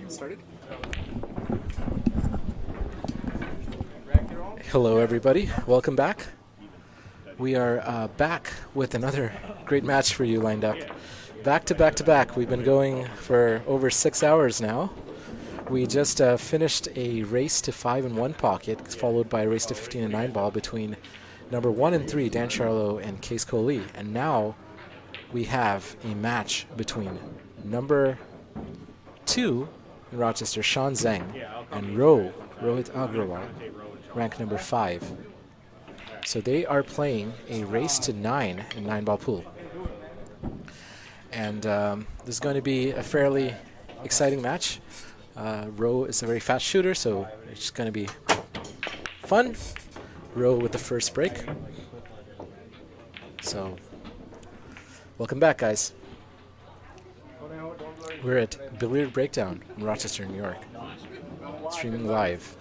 Started. Hello, everybody. Welcome back. We are back with another great match for you lined up. Back to back to back. We've been going for over 6 hours now. We just finished a race to 5 and 1 pocket, followed by a race to 15 and 9 ball between number 1 and 3, Dan Charlo and Case Coley. And now we have a match between number 2 in Rochester, Sean Zeng, and Rohit Aggarwal, rank number 5. So they are playing a race to 9 in 9 ball pool. And this is going to be a fairly exciting match. Ro is a very fast shooter, so it's going to be fun. Ro with the first break. So, welcome back, guys. We're at Billiard Breakdown in Rochester, New York, streaming live.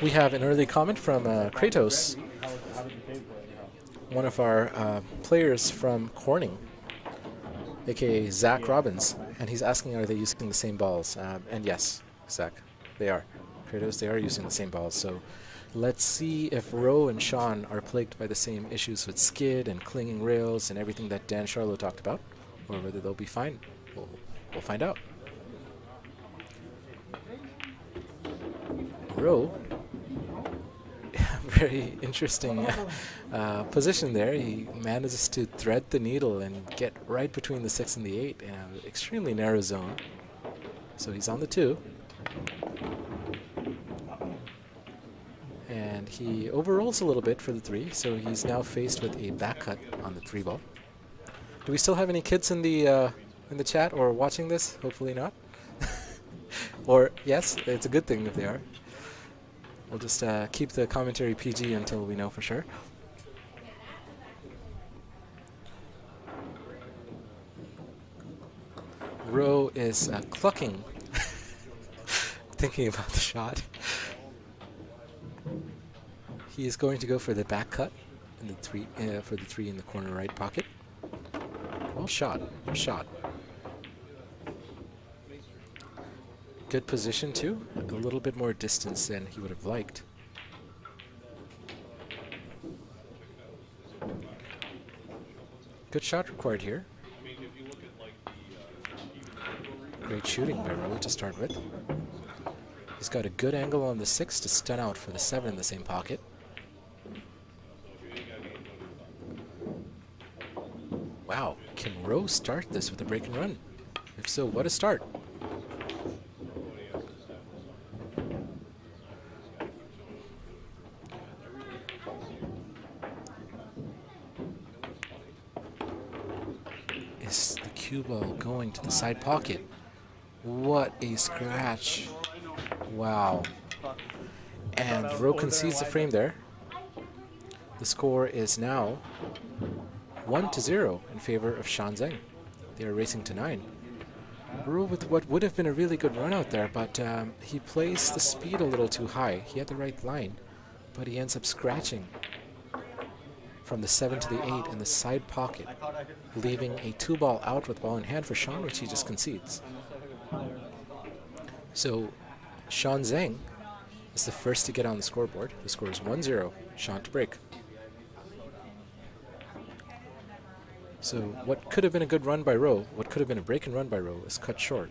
We have an early comment from Kratos, one of our players from Corning, aka Zach Robbins, and he's asking, are they using the same balls? And yes, Zach, they are. Kratos, they are using the same balls. So let's see if Ro and Sean are plagued by the same issues with skid and clinging rails and everything that Dan Charlo talked about, or whether they'll be fine. We'll find out. Ro, very interesting position there. He manages to thread the needle and get right between the 6 and the 8 in an extremely narrow zone. So he's on the 2. And he overrolls a little bit for the 3, so he's now faced with a back cut on the 3 ball. Do we still have any kids in the chat or watching this? Hopefully not. Or yes, it's a good thing if they are. We'll just keep the commentary PG until we know for sure. Ro is clucking, thinking about the shot. He is going to go for the back cut in the 3 for the 3 in the corner right pocket. Well shot, well shot. Good position too, a little bit more distance than he would have liked. Good shot required here. Great shooting by Ro to start with. He's got a good angle on the 6 to stun out for the 7 in the same pocket. Wow, can Ro start this with a break and run? If so, what a start. Is the cue ball going to the side pocket? What a scratch. Wow. And Ro concedes the frame there. The score is now 1-0 in favor of Sean Zeng. They are racing to 9. Ro with what would have been a really good run out there, but he plays the speed a little too high. He had the right line, but he ends up scratching from the 7 to the 8 in the side pocket, leaving a 2 ball out with ball in hand for Sean, which he just concedes. So Sean Zeng is the first to get on the scoreboard. The score is 1-0, Sean to break. So what could have been a good run by Ro, what could have been a break and run by Ro, is cut short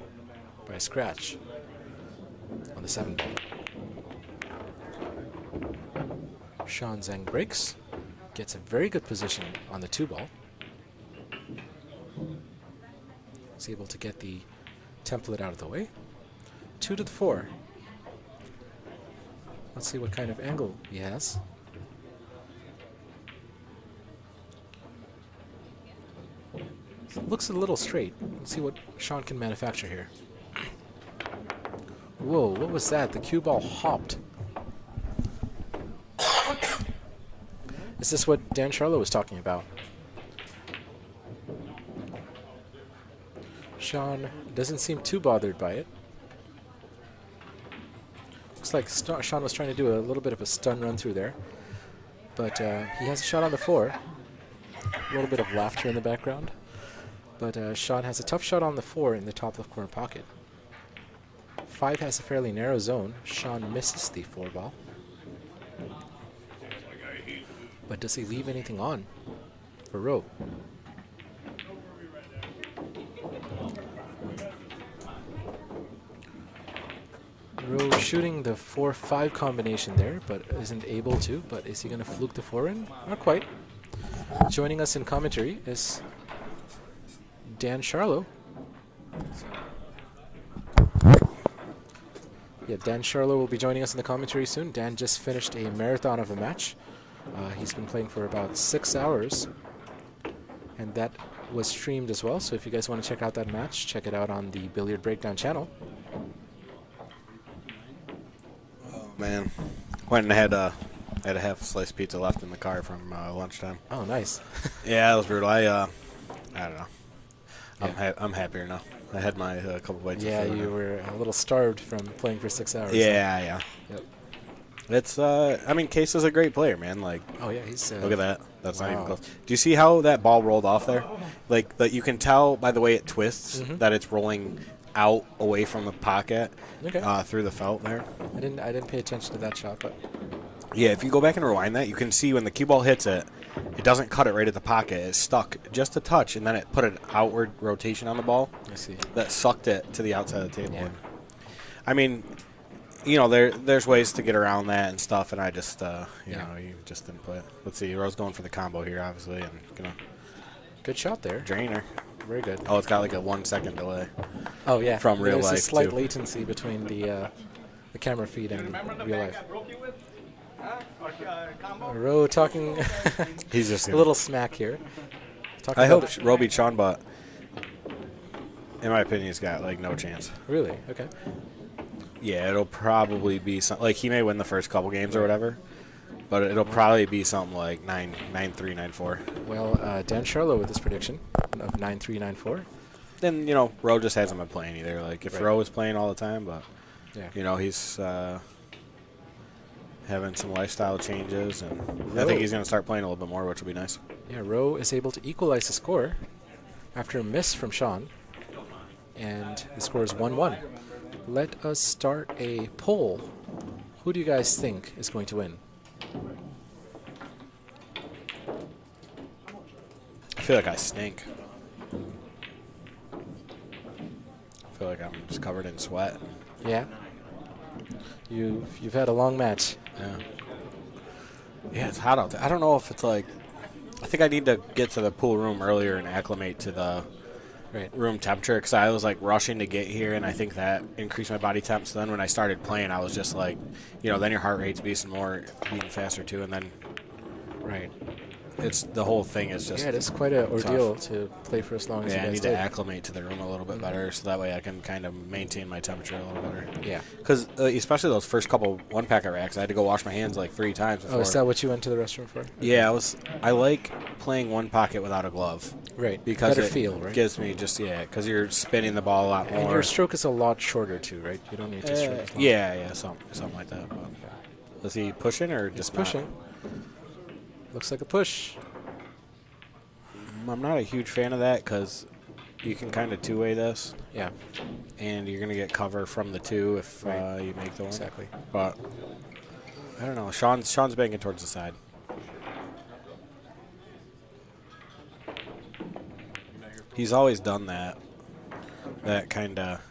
by a scratch on the 7 ball. Sean Zeng breaks, gets a very good position on the 2 ball. He's able to get the template out of the way. 2 to the 4. Let's see what kind of angle he has. It looks a little straight. Let's see what Sean can manufacture here. Whoa, what was that? The cue ball hopped. Is this what Dan Charlo was talking about? Sean doesn't seem too bothered by it. Looks like Sean was trying to do a little bit of a stun run through there. But he has a shot on the 4. A little bit of laughter in the background. But Sean has a tough shot on the 4 in the top left corner pocket. 5 has a fairly narrow zone. Sean misses the 4 ball. But does he leave anything on for Rowe? Rowe shooting the 4-5 combination there, but isn't able to. But is he going to fluke the 4 in? Not quite. Joining us in commentary is Dan Charlo. Yeah, Dan Charlo will be joining us in the commentary soon. Dan just finished a marathon of a match. He's been playing for about 6 hours, and that was streamed as well. So if you guys want to check out that match, check it out on the Billiard Breakdown channel. Oh man, went and had a half sliced pizza left in the car from lunchtime. Oh, nice. Yeah, it was brutal. I don't know. Yeah. I'm happier now. I had my couple bites. Yeah, of food. you were a little starved from playing for 6 hours. Yeah. Yep. It's I mean, Case is a great player, man. Like, oh yeah, he's look at that. That's wow. not even close. Do you see how that ball rolled off there? Like, that you can tell by the way it twists that it's rolling out away from the pocket through the felt there. I didn't pay attention to that shot, but yeah, if you go back and rewind that, you can see when the cue ball hits it, it doesn't cut it right at the pocket. It's stuck just a touch, and then it put an outward rotation on the ball. I see. That sucked it to the outside of the table. Yeah. I mean, you know, there's ways to get around that and stuff, and I just, you know, you just didn't play it. Let's see, Rose going for the combo here, obviously, and gonna good shot there. drainer. Very good. Oh, it's got like a 1 second delay. Oh yeah, from real There's life, a slight too. latency between the camera feed and real life. Rowe talking He's just a little smack here. Talking I hope about Roe beat Sean, but in my opinion, he's got like no chance. really okay. Yeah, it'll probably be something like he may win the first couple games or whatever, but it'll probably be something like 9-3, 9-4. Well, Dan Charlo with his prediction of 9-3, 9-4. Then, you know, Roe just hasn't been playing either. Like, if Roe was playing all the time, but, Yeah. you know, he's having some lifestyle changes, and I Roe. think he's going to start playing a little bit more, which will be nice. Yeah, Rowe is able to equalize the score after a miss from Sean, and the score is 1-1. Let us start a poll. Who do you guys think is going to win? I feel like I stink. I feel like I'm just covered in sweat. Yeah. You've had a long match. Yeah. Yeah, it's hot out there. I don't know if it's like... I think I need to get to the pool room earlier and acclimate to the room temperature, because I was like rushing to get here, and I think that increased my body temp. So then when I started playing, I was just like, you know, then your heart rate's beating faster too, and then it's the whole thing is just Yeah, it's quite an ordeal to play for as long as you I guys need did. to acclimate to the room a little bit better, so that way I can kind of maintain my temperature a little better. Yeah. Because especially those first couple one-packet racks, I had to go wash my hands like 3 times before. Oh, is that what you went to the restroom for? Yeah, I like playing one pocket without a glove. Right. Because better it feel, right? gives me just, because you're spinning the ball a lot more. And your stroke is a lot shorter too, right? You don't need to stroke as long. Yeah, something like that. But is he pushing or just not? Pushing. Looks like a push. I'm not a huge fan of that because you can kind of two-way this. Yeah. And you're going to get cover from the 2 if you make the one. Exactly. But I don't know. Sean's banging towards the side. He's always done that. That kind of...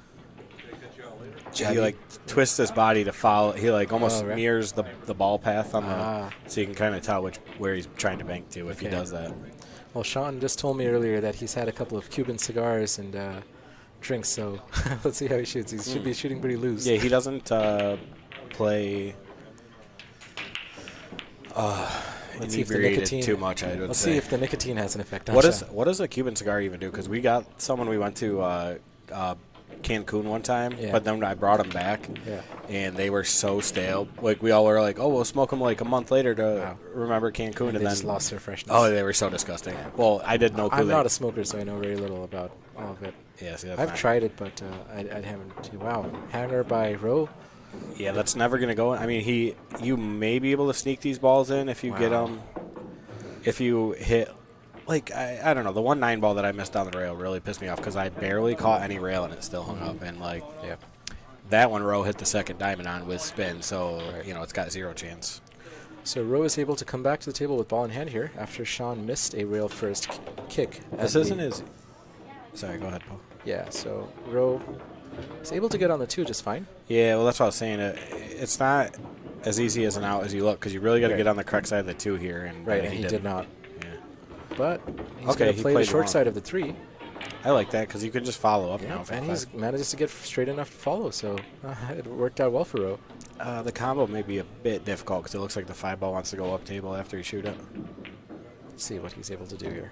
He, like, twists his body to follow. He, like, almost mirrors the ball path on the... So you can kind of tell where he's trying to bank to if he does that. Well, Sean just told me earlier that he's had a couple of Cuban cigars and drinks, so let's see how he shoots. He should be shooting pretty loose. Yeah, he doesn't play inebriated too much, I would say. Let's see if the nicotine has an effect on What does a Cuban cigar even do? Because we got someone we went to Cancun one time, but then I brought them back, and they were so stale. Like, we all were like, oh, we'll smoke them like a month later to remember Cancun, and they then just lost their freshness. Oh, they were so disgusting. Well, I did no clue. I'm not a smoker, so I know very little about all of it. Yeah, see, that's I've fine. tried it, but I haven't. Wow, hanger by Rowe. Yeah, that's never gonna go. I mean, you may be able to sneak these balls in if you get them. If you hit like, I don't know. The 1-9 ball that I missed down the rail really pissed me off because I barely caught any rail and it still hung up. And, like, that one Roe hit the second diamond on with spin, so, you know, it's got 0 chance. So Roe is able to come back to the table with ball in hand here after Sean missed a rail first kick. This isn't his... Sorry, go ahead, Paul. Yeah, so Roe is able to get on the 2 just fine. Yeah, well, that's what I was saying. It's not as easy as an out as you look because you really got to get on the correct side of the 2 here. And and he did not. Yeah. But he's going to play the short side of the 3. I like that because you can just follow up now. And he's manages to get straight enough to follow, so it worked out well for Roe. The combo may be a bit difficult because it looks like the 5 ball wants to go up table after you shoot it. Let's see what he's able to do here.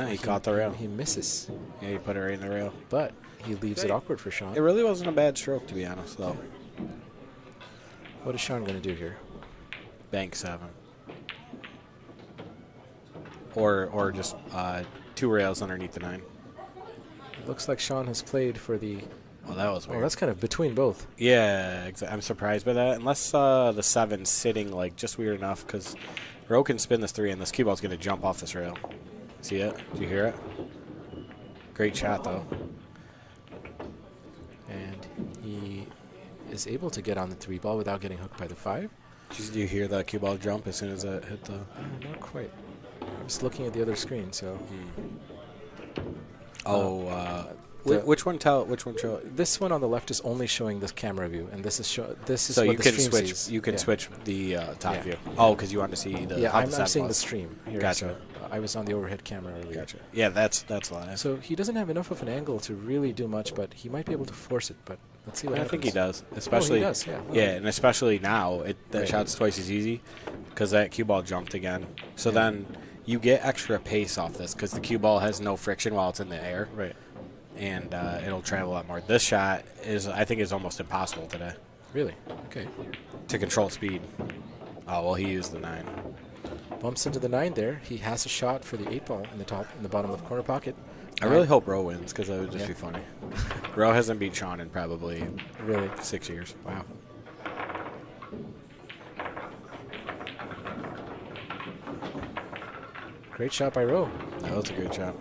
He caught the rail. He misses. Yeah, he put it right in the rail. But he leaves it awkward for Sean. It really wasn't a bad stroke, to be honest, though. What is Sean going to do here? Bank 7. Or just 2 rails underneath the 9. Looks like Sean has played for the... Oh, that was weird. Oh, that's kind of between both. Yeah, I'm surprised by that. Unless the 7's sitting, like, just weird enough, because Roe can spin this 3, and this cue ball's going to jump off this rail. See it? Do you hear it? Great shot, though. And he is able to get on the 3 ball without getting hooked by the 5. Do you hear the cue ball jump as soon as it hit the... Not quite. I was looking at the other screen, so... Which one show? This one on the left is only showing this camera view, and this is so what you the can stream switch. sees. You can switch the top view. Oh, because you want to see the. Yeah, how I'm the seeing the stream here. Gotcha. So I was on the overhead camera earlier. Gotcha. Yeah, that's a lot. So he doesn't have enough of an angle to really do much, but he might be able to force it. But let's see what happens. I think he does, especially. He does, yeah. Yeah, and especially now, the shot's twice as easy because that cue ball jumped again. So then you get extra pace off this because the cue ball has no friction while it's in the air. Right. And it'll travel a lot more. This shot I think, is almost impossible today. Really? Okay. To control speed. Oh, well, he used the 9. Bumps into the 9 there. He has a shot for the 8 ball in the bottom left corner pocket. I really hope Roe wins because that would just be funny. Roe hasn't beat Sean in probably 6 years. Wow. Great shot by Roe. That was a great shot.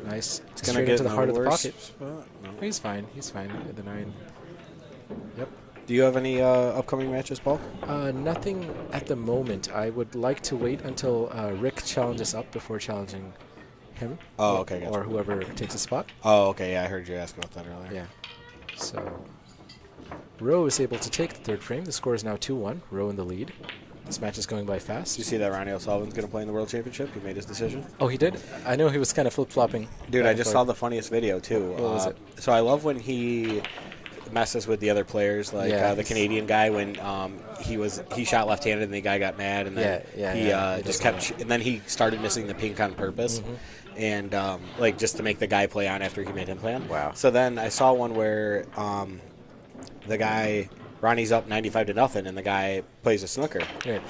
Nice. It's going to Straight get into the heart of the pocket. No. He's fine. He's fine at the 9. Yep. Do you have any upcoming matches, Paul? Nothing at the moment. I would like to wait until Rick challenges up before challenging him. Oh, okay. Gotcha. Or whoever takes a spot. Oh, okay. Yeah, I heard you ask about that earlier. Yeah. So Roe is able to take the 3rd frame. The score is now 2-1. Roe in the lead. This match is going by fast. Did you see that Ronnie O'Sullivan's going to play in the World Championship? He made his decision. Oh, he did? I know he was kind of flip-flopping. Dude, I just saw the funniest video, too. What was it? So I love when he messes with the other players, like the Canadian guy when he shot left-handed and the guy got mad, and then he just kept and then he started missing the pink on purpose. And like just to make the guy play on after he made him play on. Wow. So then I saw one where the guy Ronnie's up 95-0, and the guy plays a snooker. Right.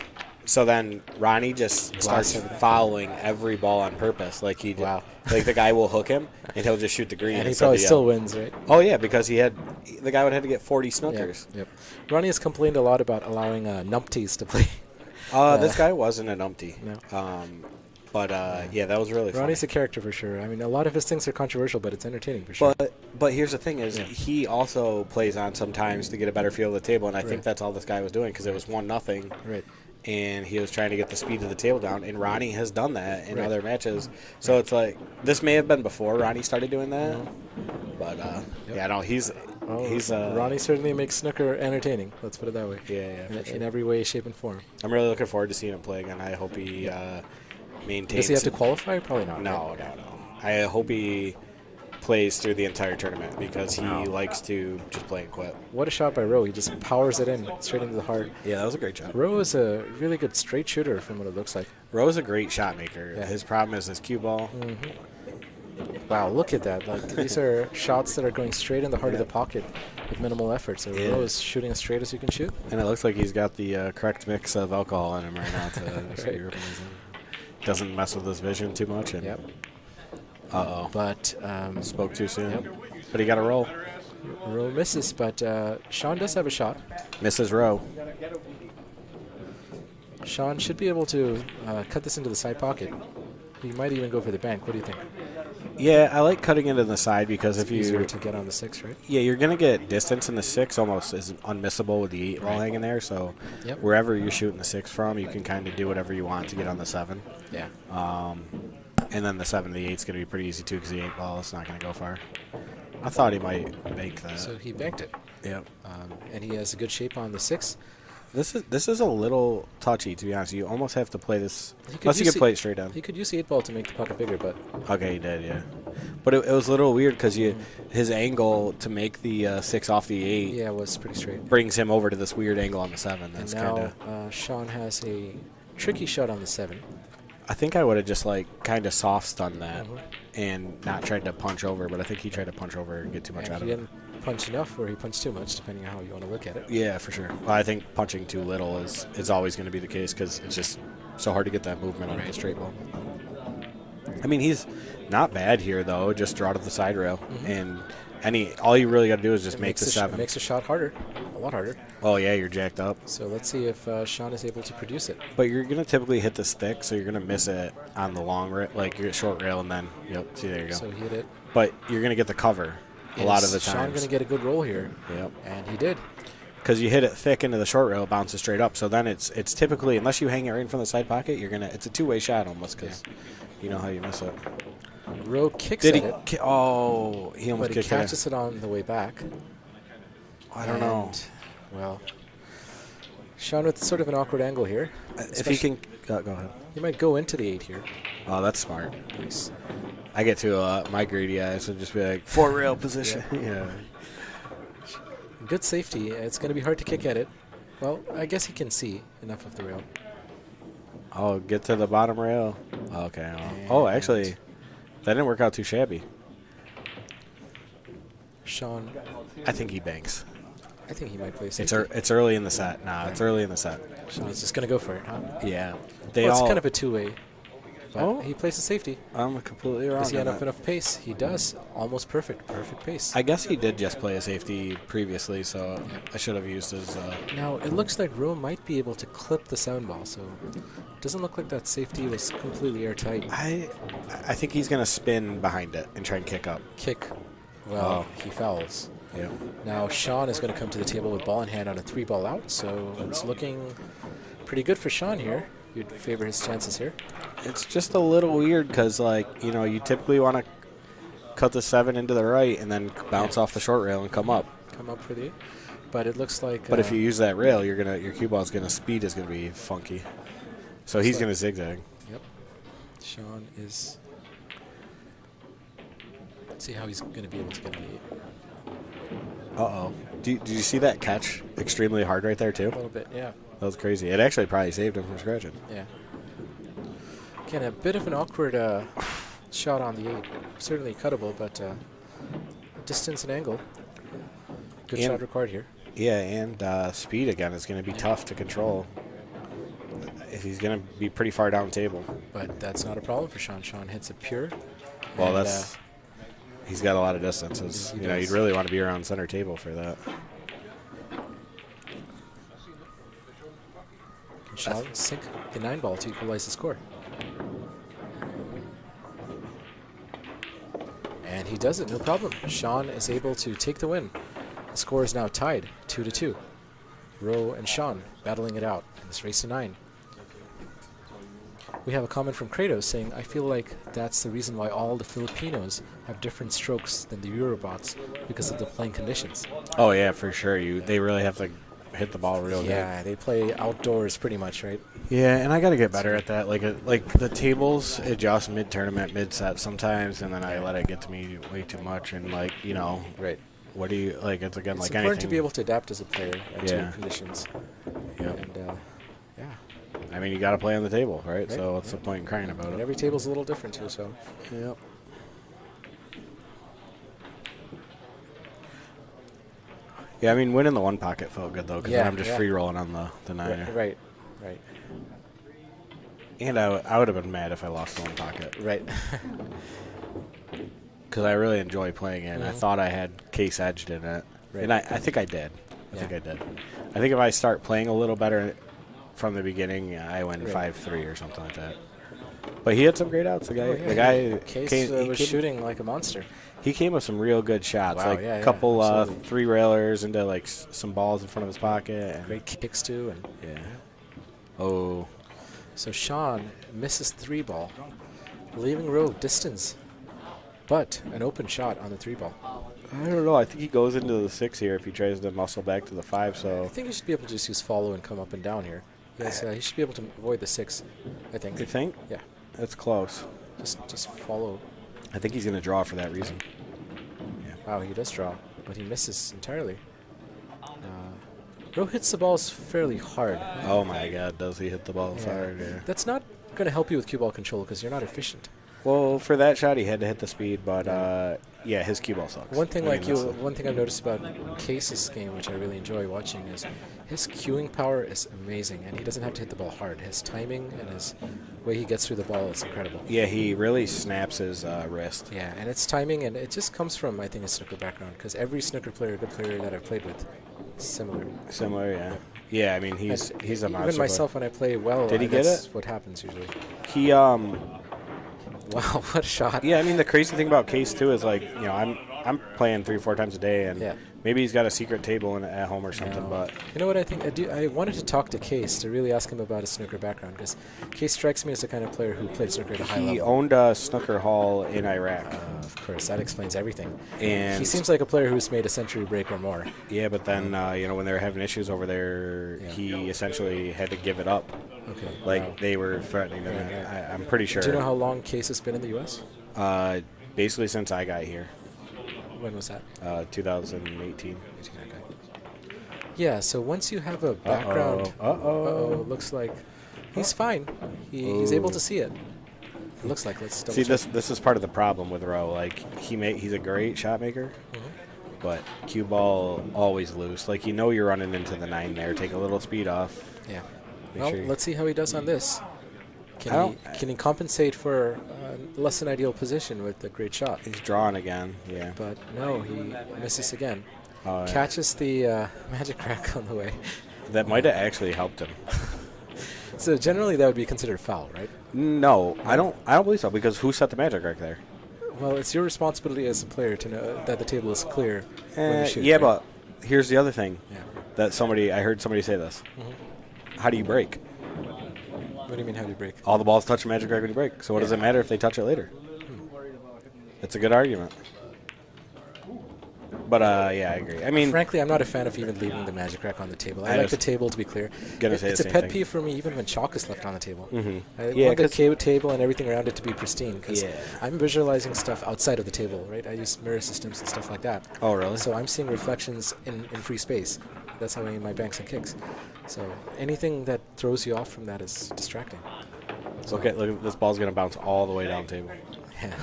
So then Ronnie just starts fouling every ball on purpose. Like like the guy will hook him, and he'll just shoot the green. And he probably still wins, right? Oh yeah, because the guy would have to get 40 snookers. Yep. Ronnie has complained a lot about allowing numpties to play. This guy wasn't a numpty. No. But that was really funny. Ronnie's a character for sure. I mean, a lot of his things are controversial, but it's entertaining for sure. But here's the thing is he also plays on sometimes to get a better feel of the table, and I think that's all this guy was doing because it was 1-0. Right. And he was trying to get the speed of the table down, and Ronnie has done that in other matches. So it's like this may have been before Ronnie started doing that, but he's Ronnie certainly makes snooker entertaining. Let's put it that way. Yeah, in every way, shape, and form. I'm really looking forward to seeing him play again. I hope he maintains. Does he have to qualify? Probably not. No. I hope he plays through the entire tournament because he likes to just play and quit. What a shot by Roe. He just powers it in straight into the heart. Yeah, that was a great shot. Roe is a really good straight shooter from what it looks like. Roe's a great shot maker. Yeah. His problem is his cue ball. Wow, look at that. Like these are shots that are going straight in the heart of the pocket with minimal effort. So Roe is shooting as straight as you can shoot. And it looks like he's got the correct mix of alcohol in him right now to doesn't mess with his vision too much. And Uh-oh. But spoke too soon. But he got a roll. Roe misses, but Sean does have a shot. Misses Roe. Sean should be able to cut this into the side pocket. He might even go for the bank. What do you think? Yeah, I like cutting it in the side because It's if easier you to get on the 6, right? yeah, you're gonna get distance in the 6 almost is unmissable with the 8 ball hanging there. So Yep. wherever you're shooting the 6 from, you can kind of do whatever you want to get on the 7. Yeah. And then the 7 to the 8 is gonna be pretty easy too because the 8 ball is not gonna go far. I thought he might bank that. So he banked it. Yep. And he has a good shape on the 6. This is a little touchy, to be honest. You almost have to play this. He could Unless you use could play it straight down. He could use the 8 ball to make the pocket bigger, but Okay, he did, yeah. But it was a little weird because his angle to make the 6 off the 8 yeah, it was pretty straight. brings him over to this weird angle on the 7. And That's now kind of. Sean has a tricky shot on the 7. I think I would have just like kind of soft stunned that Mhm. and not tried to punch over, but I think he tried to punch over and get too much And out he of it. didn't punch enough or he punched too much, depending on how you want to look at it. Yeah, for sure. Well, I think punching too little is always going to be the case because it's just so hard to get that movement on the straight ball. I mean, he's not bad here though. Just draw to the side rail, and all you really got to do is just make the 7. It makes the shot harder, a lot harder. Oh yeah, you're jacked up. So let's see if Sean is able to produce it. But you're gonna typically hit this thick, so you're gonna miss it on the long rail, like your short rail, and then see there you go. So he hit it. But you're gonna get the cover a lot of the Sean times. going to get a good roll here. Yep. And he did. Because you hit it thick into the short rail, it bounces straight up. So then it's typically, unless you hang it right in front of the side pocket, it's a two-way shot almost because you know how you miss it. Rowe kicks Did at he? it, He almost but he kicked catches it on the way back. I don't know. Well, Sean with sort of an awkward angle here. If he can, go ahead. He might go into the 8 here. Oh, that's smart. Nice. I get to my greedy eyes and just be like, 4 rail position. Yeah. Good safety. It's going to be hard to kick at it. Well, I guess he can see enough of the rail. Oh, get to the bottom rail. Okay. Oh, actually, that didn't work out too shabby. Sean, I think he banks. I think he might play safety. It's early in the set. Nah, it's early in the set. Sean's just going to go for it, huh? Yeah. It's kind of a two-way. But he plays the safety. I'm completely wrong. Does he on have that. enough pace? He does. Almost perfect. Perfect pace. I guess he did just play a safety previously, so I should have used his. Now, it looks like Rowe might be able to clip the sound ball, so it doesn't look like that safety was completely airtight. I think he's going to spin behind it and try and kick up. Kick. Well, he fouls. Yeah. Now, Sean is going to come to the table with ball in hand on a 3-ball out, so it's looking pretty good for Sean here. You'd favor his chances here. It's just a little weird because, you typically want to cut the 7 into the right and then bounce off the short rail and come up. Come up for the 8. But it looks like... But if you use that rail, your cue ball's speed is going to be funky. So he's going to zigzag. Yep. Sean is... Let's see how he's going to be able to get on the 8. Uh-oh. Did you see that catch extremely hard right there, too? A little bit, yeah. That was crazy. It actually probably saved him from scratching. Yeah. Again, a bit of an awkward shot on the 8. Certainly cuttable, but distance and angle. Good shot required here. Yeah, and speed again is going to be tough to control. He's going to be pretty far down table. But that's not a problem for Sean. Sean hits it pure. Well, and, he's got a lot of distances. He does. You'd really want to be around center table for that. Can Sean sink the 9-ball to equalize the score? And he does it, no problem. Sean is able to take the win. The score is now tied, 2-2. Rowe and Sean battling it out in this race to 9. We have a comment from Kratos saying, I feel like that's the reason why all the Filipinos have different strokes than the Eurobots because of the playing conditions. Oh, yeah, for sure. They really have to hit the ball real good. Yeah, they play outdoors pretty much, right? Yeah, and I got to get better at that. Like the tables adjust mid-tournament, mid-set sometimes, and then I let it get to me way too much. And, Right. What do you, it's again, It's like important anything. to be able to adapt as a player to Yeah. conditions. Yep. And, yeah. I mean, you got to play on the table, right? Right, So what's the point in crying about And it? every table's a little different, too, so. Yep. Yeah, I mean, winning the 1 pocket felt good, though, because Yeah, then I'm just yeah. free rolling on the 9. Right. And I would have been mad if I lost the 1 pocket. Right. Because I really enjoy playing it. And I thought I had case edged in it. Right. And I think I did. I Yeah. think I did. I think if I start playing a little better from the beginning, I went 5-3 or something like that. But he had some great outs. The guy Case was shooting like a monster. He came with some real good shots, Wow, like a couple 3-railers into like some balls in front of his pocket. And great kicks too, and Oh. So Sean misses 3 ball, leaving row distance, but an open shot on the 3 ball. I don't know. I think he goes into the 6 here if he tries to muscle back to the 5. So I think he should be able to just use follow and come up and down here. Yes, he should be able to avoid the 6. I think. You think? Yeah. That's close. Just follow. I think he's going to draw for that reason. Yeah. Wow, he does draw, but he misses entirely. Ro hits the balls fairly hard. Oh my God, does he hit the balls hard? Yeah. That's not going to help you with cue ball control because you're not efficient. Well, for that shot, he had to hit the speed, but his cue ball sucks. One thing one thing I've noticed about Case's game, which I really enjoy watching, is his cueing power is amazing, and he doesn't have to hit the ball hard. His timing and his way he gets through the ball is incredible. Yeah, he really snaps his wrist. Yeah, and it's timing, and it just comes from, I think, a snooker background, because every snooker player, good player that I've played with, similar. Similar, yeah. Yeah, I mean, he's a monster. Even myself, when I play well, did he get that's it? what happens usually. He Wow, what a shot! Yeah, I mean the crazy thing about Case too is like I'm playing 3-4 times a day, and maybe he's got a secret table at home or something. But you know what I think? I wanted to talk to Case to really ask him about his snooker background, because Case strikes me as the kind of player who played snooker at a high level. He owned a snooker hall in Iraq. Of course, that explains everything. And he seems like a player who's made a century break or more. Yeah, but then when they were having issues over there, he essentially had to give it up. Okay. Like they were threatening him. I'm pretty sure. Do you know how long Case has been in the U.S.? Basically since I got here. When was that? 2018. Yeah, so once you have a background, looks like he's fine. He's able to see it. It looks like. Let's double check. This is part of the problem with Ro. Like he's a great shot maker, but cue ball always loose. Like you're running into the 9 there. Take a little speed off. Yeah. Well, let's see how he does on this. Can he compensate for less than ideal position with a great shot? He's drawing again, yeah. But no, he misses again. Catches the magic rack on the way. That might have actually helped him. So generally that would be considered foul, right? No, I don't believe so, because who set the magic rack there? Well, it's your responsibility as a player to know that the table is clear when you shoot. Yeah, right? But here's the other thing. Yeah. That I heard somebody say this. How do you break? What do you mean, how do you break? All the balls touch the magic rack when you break. So what does it matter if they touch it later? It's a good argument. But, I agree. I mean, frankly, I'm not a fan of even leaving the magic rack on the table. I like the table to be clear. It's a pet peeve for me even when chalk is left on the table. I want the table and everything around it to be pristine, because I'm visualizing stuff outside of the table, right? I use mirror systems and stuff like that. Oh, really? So I'm seeing reflections in free space. That's how I aim my banks and kicks. So anything that throws you off from that is distracting. So look at this ball's going to bounce all the way down the table. Yeah.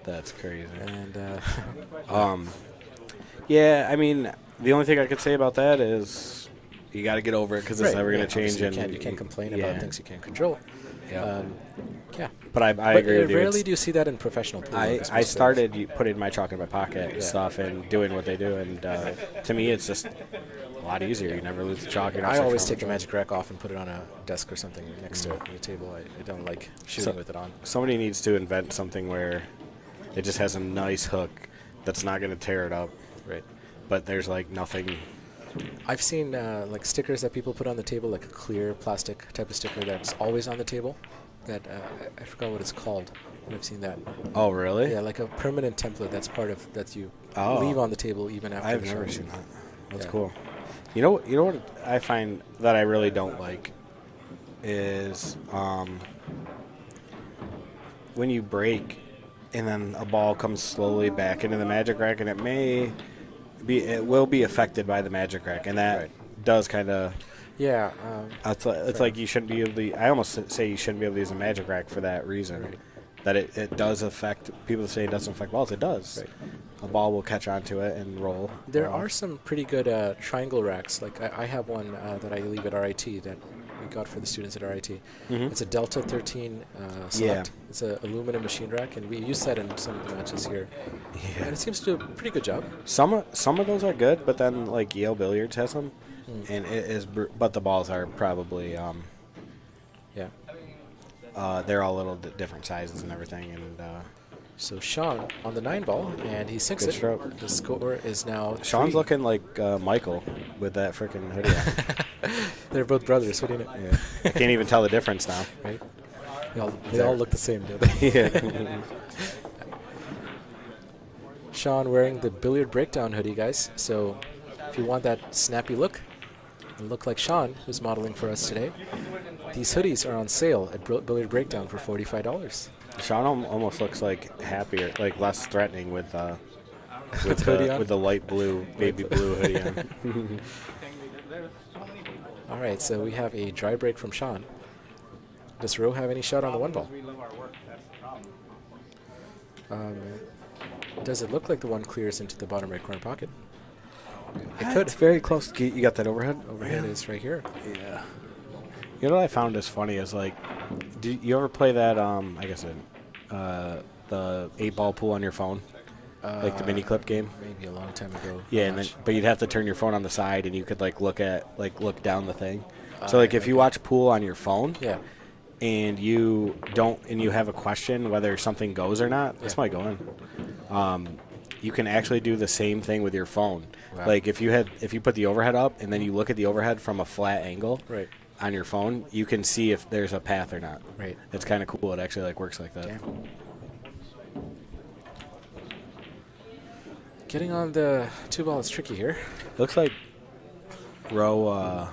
That's crazy. And yeah, I mean, the only thing I could say about that is you got to get over it, because it's never going to change. You can't complain about things you can't control. Yeah. But I agree with you. Rarely do you see that in professional pool. I started putting my chalk in my pocket and stuff and doing what they do, and to me it's just a lot easier. You never lose the chalk. I always take the magic rack off and put it on a desk or something next to the table. I don't like shooting with it on. Somebody needs to invent something where it just has a nice hook that's not going to tear it up. Right. But there's like nothing. I've seen like stickers that people put on the table, like a clear plastic type of sticker that's always on the table. That I forgot what it's called. I've seen that. Oh, really? Yeah, like a permanent template that's part of that you leave on the table even after. I've never seen that. That's cool. You know what I find that I really don't like is when you break and then a ball comes slowly back into the magic rack, and it will be affected by the magic rack, and that does kind of. Yeah, it's like you shouldn't be able to. I almost say you shouldn't be able to use a magic rack for that reason. Right. That it does affect. People say it doesn't affect balls. It does. Right. A ball will catch onto it and roll. There are some pretty good triangle racks. Like I have one that I leave at RIT that we got for the students at RIT. It's a Delta 13 Select. Yeah. It's an aluminum machine rack, and we use that in some of the matches here. Yeah. And it seems to do a pretty good job. Some of those are good, but then like Yale Billiards has them. And it is, but the balls are probably they're all little different sizes and everything. And So Sean on the 9 ball, and he sinks Good it. stroke. The score is now Sean's 3. looking like Michael with that freaking hoodie on. They're both brothers. What do you know? Yeah. I can't even tell the difference now. Right? They all look the same, don't they? Yeah. Sean wearing the Billiard Breakdown hoodie, guys. So if you want that snappy look and look like Sean, who's modeling for us today, these hoodies are on sale at Billiard Breakdown for $45. Sean almost looks like happier, like less threatening with hoodie on? with the light blue, baby blue hoodie on. All right, so we have a dry break from Sean. Does Roe have any shot on the 1 ball? Does it look like the 1 clears into the bottom right corner pocket? It could. It's very close. You got that overhead? Overhead is right here. Yeah. You know what I found is funny is like, do you ever play that? I guess the 8-ball pool on your phone, like the mini clip game. Maybe a long time ago. Yeah, and then, but you'd have to turn your phone on the side, and you could like look down the thing. So like if you watch pool on your phone, Yeah. and you have a question whether something goes or not, this might go in. You can actually do the same thing with your phone. Wow. Like if you put the overhead up and then you look at the overhead from a flat angle Right. on your phone, you can see if there's a path or not. Right. It's kind of cool. It actually like works like that. Damn. Getting on the 2 ball is tricky here. Looks like Roe's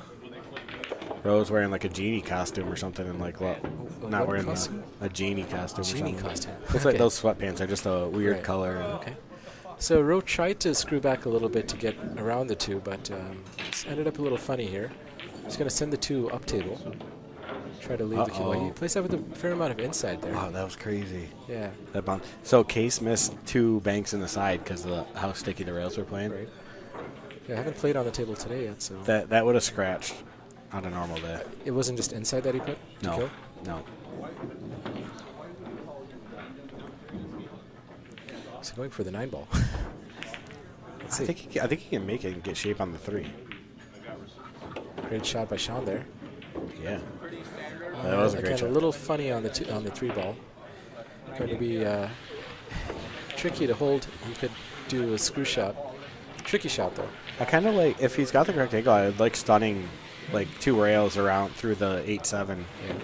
wearing like a genie costume or something, and like not what wearing costume? a genie costume. Genie or something. costume. Looks like those sweatpants are just a weird Right. color. Okay. So Roe tried to screw back a little bit to get around the 2, but it's ended up a little funny here. He's going to send the 2 up table. Try to leave the cue. He plays that with a fair amount of inside there. Wow, that was crazy. Yeah. That bounce. So Case missed 2 banks in the side because of how sticky the rails were playing. Right. Yeah, I haven't played on the table today yet, so. That would have scratched on a normal day. It wasn't just inside that he put to No, kill? no. He's going for the 9 ball. I think he can make it and get shape on the 3. Great shot by Sean there. Yeah. That was a great Again, shot. a little funny on the 3 ball. Going to be tricky to hold. He could do a screw shot. Tricky shot though. I kind of like, if he's got the correct angle, I'd like stunning like 2 rails around through the 8-7. Yeah.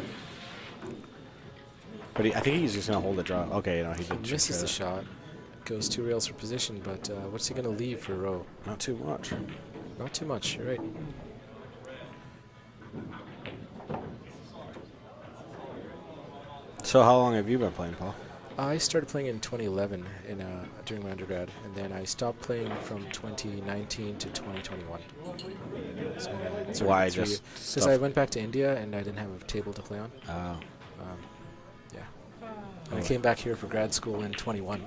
But I think he's just going to hold the draw. Okay, no, he did. Misses the shot. Goes 2 rails for position, but what's he going to leave for Roe? Not too much. Not too much, you're right. So how long have you been playing, Paul? I started playing in 2011 during my undergrad, and then I stopped playing from 2019 to 2021. So Why just because stuff? I went back to India and I didn't have a table to play on. Oh. Yeah. And I came back here for grad school in 21.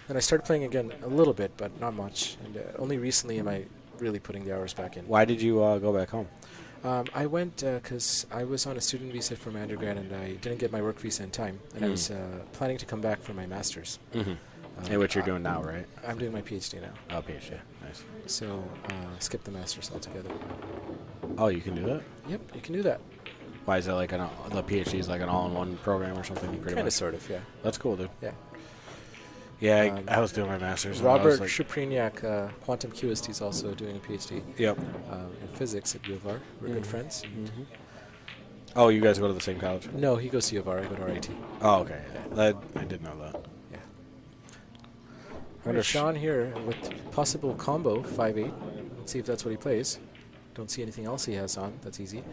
And I started playing again a little bit, but not much. And only recently am I really putting the hours back in. Why did you go back home? I went because I was on a student visa for my undergrad, and I didn't get my work visa in time. And I was planning to come back for my master's. Mm-hmm. And what you're doing now, right? I'm doing my PhD now. Oh, PhD. Nice. So skip the master's altogether. Oh, you can do that? Yep, you can do that. Why is it like the PhD is like an all-in-one program or something? Kind of, sort of, yeah. That's cool, dude. Yeah. Yeah, I was doing my master's. Robert like, Shupriniak, quantum QST, is also doing a PhD Yep. in physics at U of R. We're good friends. Mm-hmm. Oh, you guys go to the same college? No, he goes to U of R. I go to RIT. Oh, okay. I did know that. Yeah. I All right, Sean here with possible combo 5-8. Let's see if that's what he plays. Don't see anything else he has on. That's easy.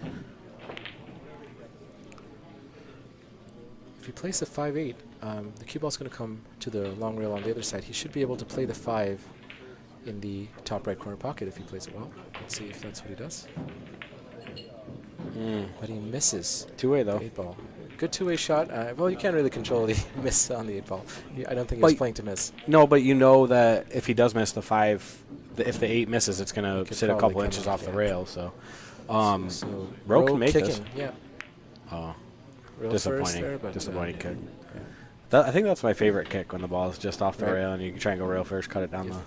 If he plays the 5-8, the cue ball's going to come to the long rail on the other side. He should be able to play the 5 in the top right corner pocket if he plays it well. Let's see if that's what he does. But he misses. 2-way though. 8 ball. Good 2-way shot. Well, you can't really control the miss on the 8 ball. I don't think he was playing to miss. No, but you know that if he does miss the 5, if the 8 misses, it's going to sit a couple inches off the rail. So, so Roe can make kicking, this. Yeah. Oh, Real disappointing. first there, but, disappointing kick. Yeah. I think that's my favorite kick when the ball is just off the Right. rail and you can try and go rail first, cut it down the.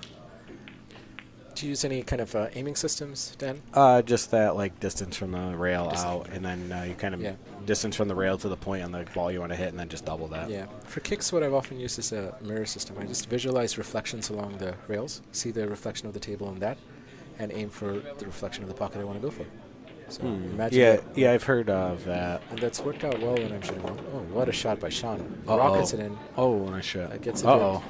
Do you use any kind of aiming systems, Dan? Just that like distance from the rail out, and then you kind of distance from the rail to the point on the ball you want to hit, and then just double that. Yeah. For kicks, what I've often used is a mirror system. I just visualize reflections along the rails, see the reflection of the table on that, and aim for the reflection of the pocket I want to go for. So imagine yeah, I've heard of that. And that's worked out well when I'm shooting. Oh, what a shot by Sean. Rockets it in. Oh, nice shot. Gets it Going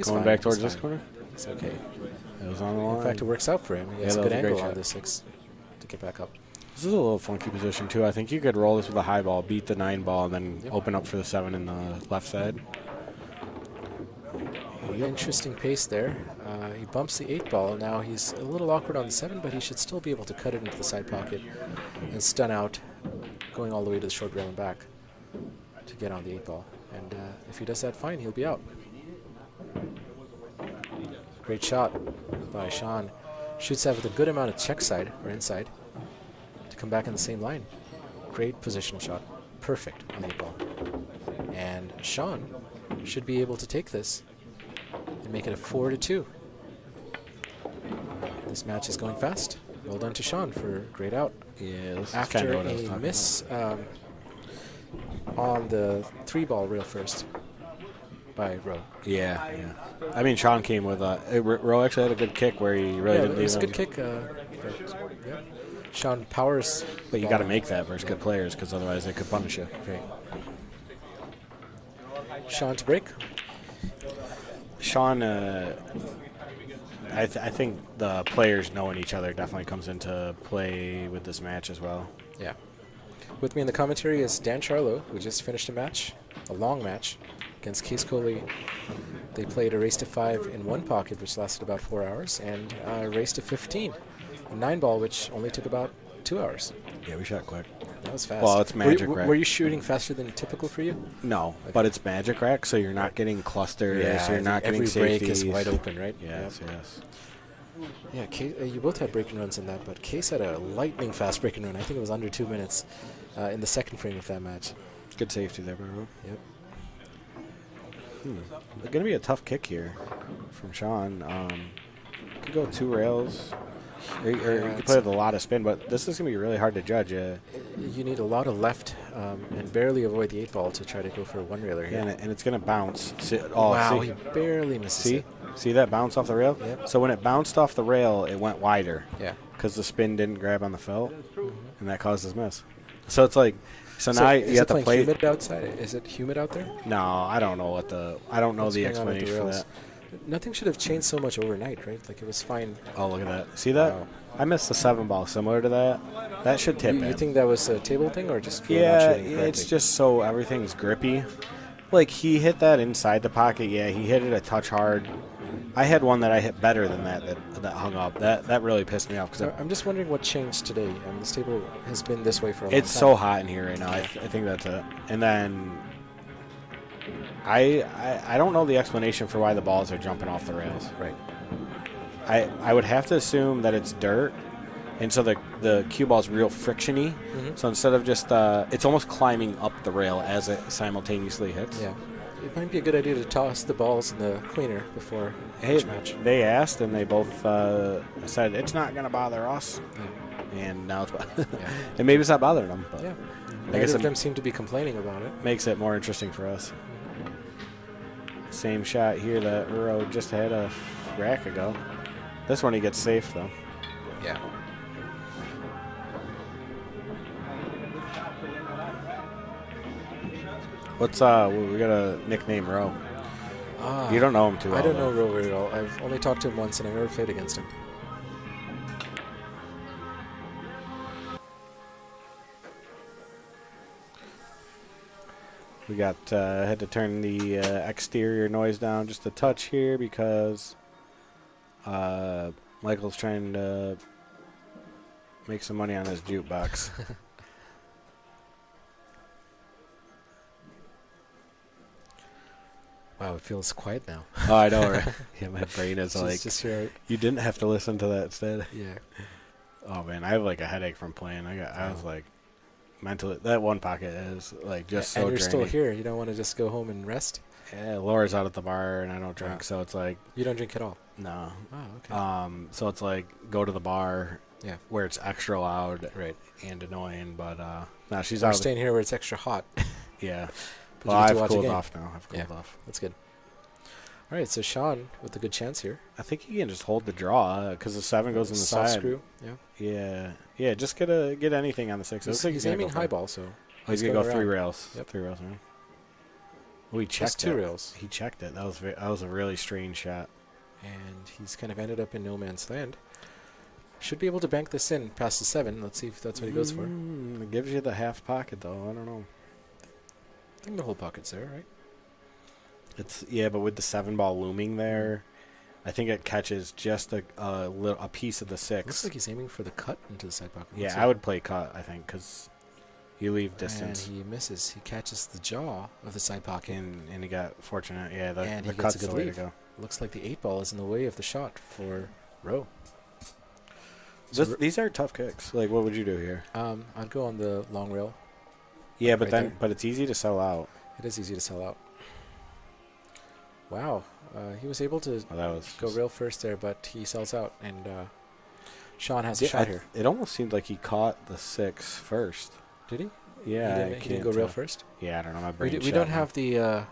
fine. back towards He's this corner? It's okay. It was on the line. In fact, it works out for him. He has a good angle on this 6 to get back up. This is a little funky position, too. I think you could roll this with a high ball, beat the 9 ball, and then open up for the 7 in the left side. Interesting pace there. He bumps the 8 ball. Now he's a little awkward on the 7, but he should still be able to cut it into the side pocket and stun out, going all the way to the short rail and back to get on the 8 ball. And if he does that fine, he'll be out. Great shot by Sean. Shoots that with a good amount of check side or inside to come back in the same line. Great positional shot. Perfect on the 8 ball. And Sean should be able to take this and make it a 4-2. This match is going fast. Well done to Sean for a great out. Yeah, this After is kind of what I was a talking miss on the 3 ball rail first by Rowe. Yeah. I mean, Sean came with Rowe actually had a good kick where he really didn't leave him. It was a good kick. Sean powers. But you got to make that versus good players because otherwise they could punish you. Okay. Sean to break. Sean, I think the players knowing each other definitely comes into play with this match as well. Yeah. With me in the commentary is Dan Charlo, who just finished a match, a long match, against Case Coley. They played a race to 5 in 1 pocket, which lasted about 4 hours, and a race to 15, a 9 ball, which only took about 2 hours. Yeah, we shot quick. That was fast. Well, it's magic rack. Were you shooting faster than typical for you? No, but it's magic rack, so you're not getting clusters. Yeah, you're not getting every safeties. break is wide open, right? Yes. Yeah, you both had break and runs in that, but Case had a lightning fast break and run. I think it was under 2 minutes in the second frame of that match. Good safety there, bro. Yep. It's going to be a tough kick here from Sean. Could go 2 rails. Or you could play with a lot of spin, but this is going to be really hard to judge. You need a lot of left and barely avoid the 8 ball to try to go for a 1-railer here. Yeah, and it's going to bounce. Wow, he barely misses it. See that bounce off the rail? Yep. So when it bounced off the rail, it went wider. Yeah. Because the spin didn't grab on the felt, and that caused his miss. So it's like, now you have to play. Humid outside? Is it humid out there? No, I don't know the explanation for that. Nothing should have changed so much overnight, right? Like, it was fine. Oh, look at that. See that? Wow. I missed the 7 ball similar to that. That should tip You think that was a table thing or just not Yeah, shooting correctly? it's just so everything's grippy. Like, he hit that inside the pocket. Yeah, he hit it a touch hard. I had one that I hit better than that hung up. That really pissed me off. Cause I'm just wondering what changed today. This table has been this way for a long time. It's so hot in here right now. I think that's it. And then I don't know the explanation for why the balls are jumping off the rails. Right. I would have to assume that it's dirt, and so the cue ball's real frictiony. Mm-hmm. So instead of just it's almost climbing up the rail as it simultaneously hits. Yeah. It might be a good idea to toss the balls in the cleaner before each match. They asked, and they both said it's not going to bother us. Yeah. And now it's and maybe it's not bothering them. But yeah. I guess Neither of them seem to be complaining about it. Makes it more interesting for us. Same shot here that Uro just had a rack ago. This one he gets safe though. Yeah. What's we got a nickname Ro. You don't know him too well. I don't know Ro very well. I've only talked to him once and I've never played against him. We got had to turn the exterior noise down just a touch here because Michael's trying to make some money on his jukebox. Wow, it feels quiet now. Oh, I know, right? Yeah, my brain is like, just here. You didn't have to listen to that instead. Yeah. Oh man, I have like a headache from playing. I was like mentally, that one pocket is like just so And you're draining. still here. You don't want to just go home and rest? Yeah, Laura's out at the bar, and I don't drink, so it's like You don't drink at all? no. Oh, okay. So it's like go to the bar, Yeah. where it's extra loud, Right. and annoying. But no, she's We're out. staying here where it's extra hot. Yeah. But Well, you get to I've watch a cooled game. off now. I've cooled off. That's good. All right, so Sean with a good chance here. I think he can just hold the draw because the 7 goes in the Soft side. screw. Yeah. Yeah. Just get anything on the 6. He's aiming high ball, so He's gonna go going 3 around. rails. Yep. 3 rails, man. Oh, he Just checked 2 it. rails. He checked it. That was a really strange shot. And he's kind of ended up in no man's land. Should be able to bank this in past the 7. Let's see if that's what he goes for. It gives you the half pocket though. I don't know. I think the whole pocket's there, right? But with the 7 ball looming there, I think it catches just a piece of the 6. Looks like he's aiming for the cut into the side pocket. Yeah, Let's I see. would play cut. I think because you leave distance, And he misses. He catches the jaw of the side pocket. and he got fortunate. Yeah, And the he gets cut's a good the way leave. to go. Looks like the 8 ball is in the way of the shot for Rowe. These are tough kicks. Like, what would you do here? I'd go on the long rail. Yeah, but right then there. but it's easy to sell out. It is easy to sell out. Wow. He was able to Oh, that was go rail first there, but he sells out. And Sean has a shot here. It almost seemed like he caught the 6 first. Did he? Yeah, He didn't go rail first? Yeah, I don't know. My We, brain. we don't have the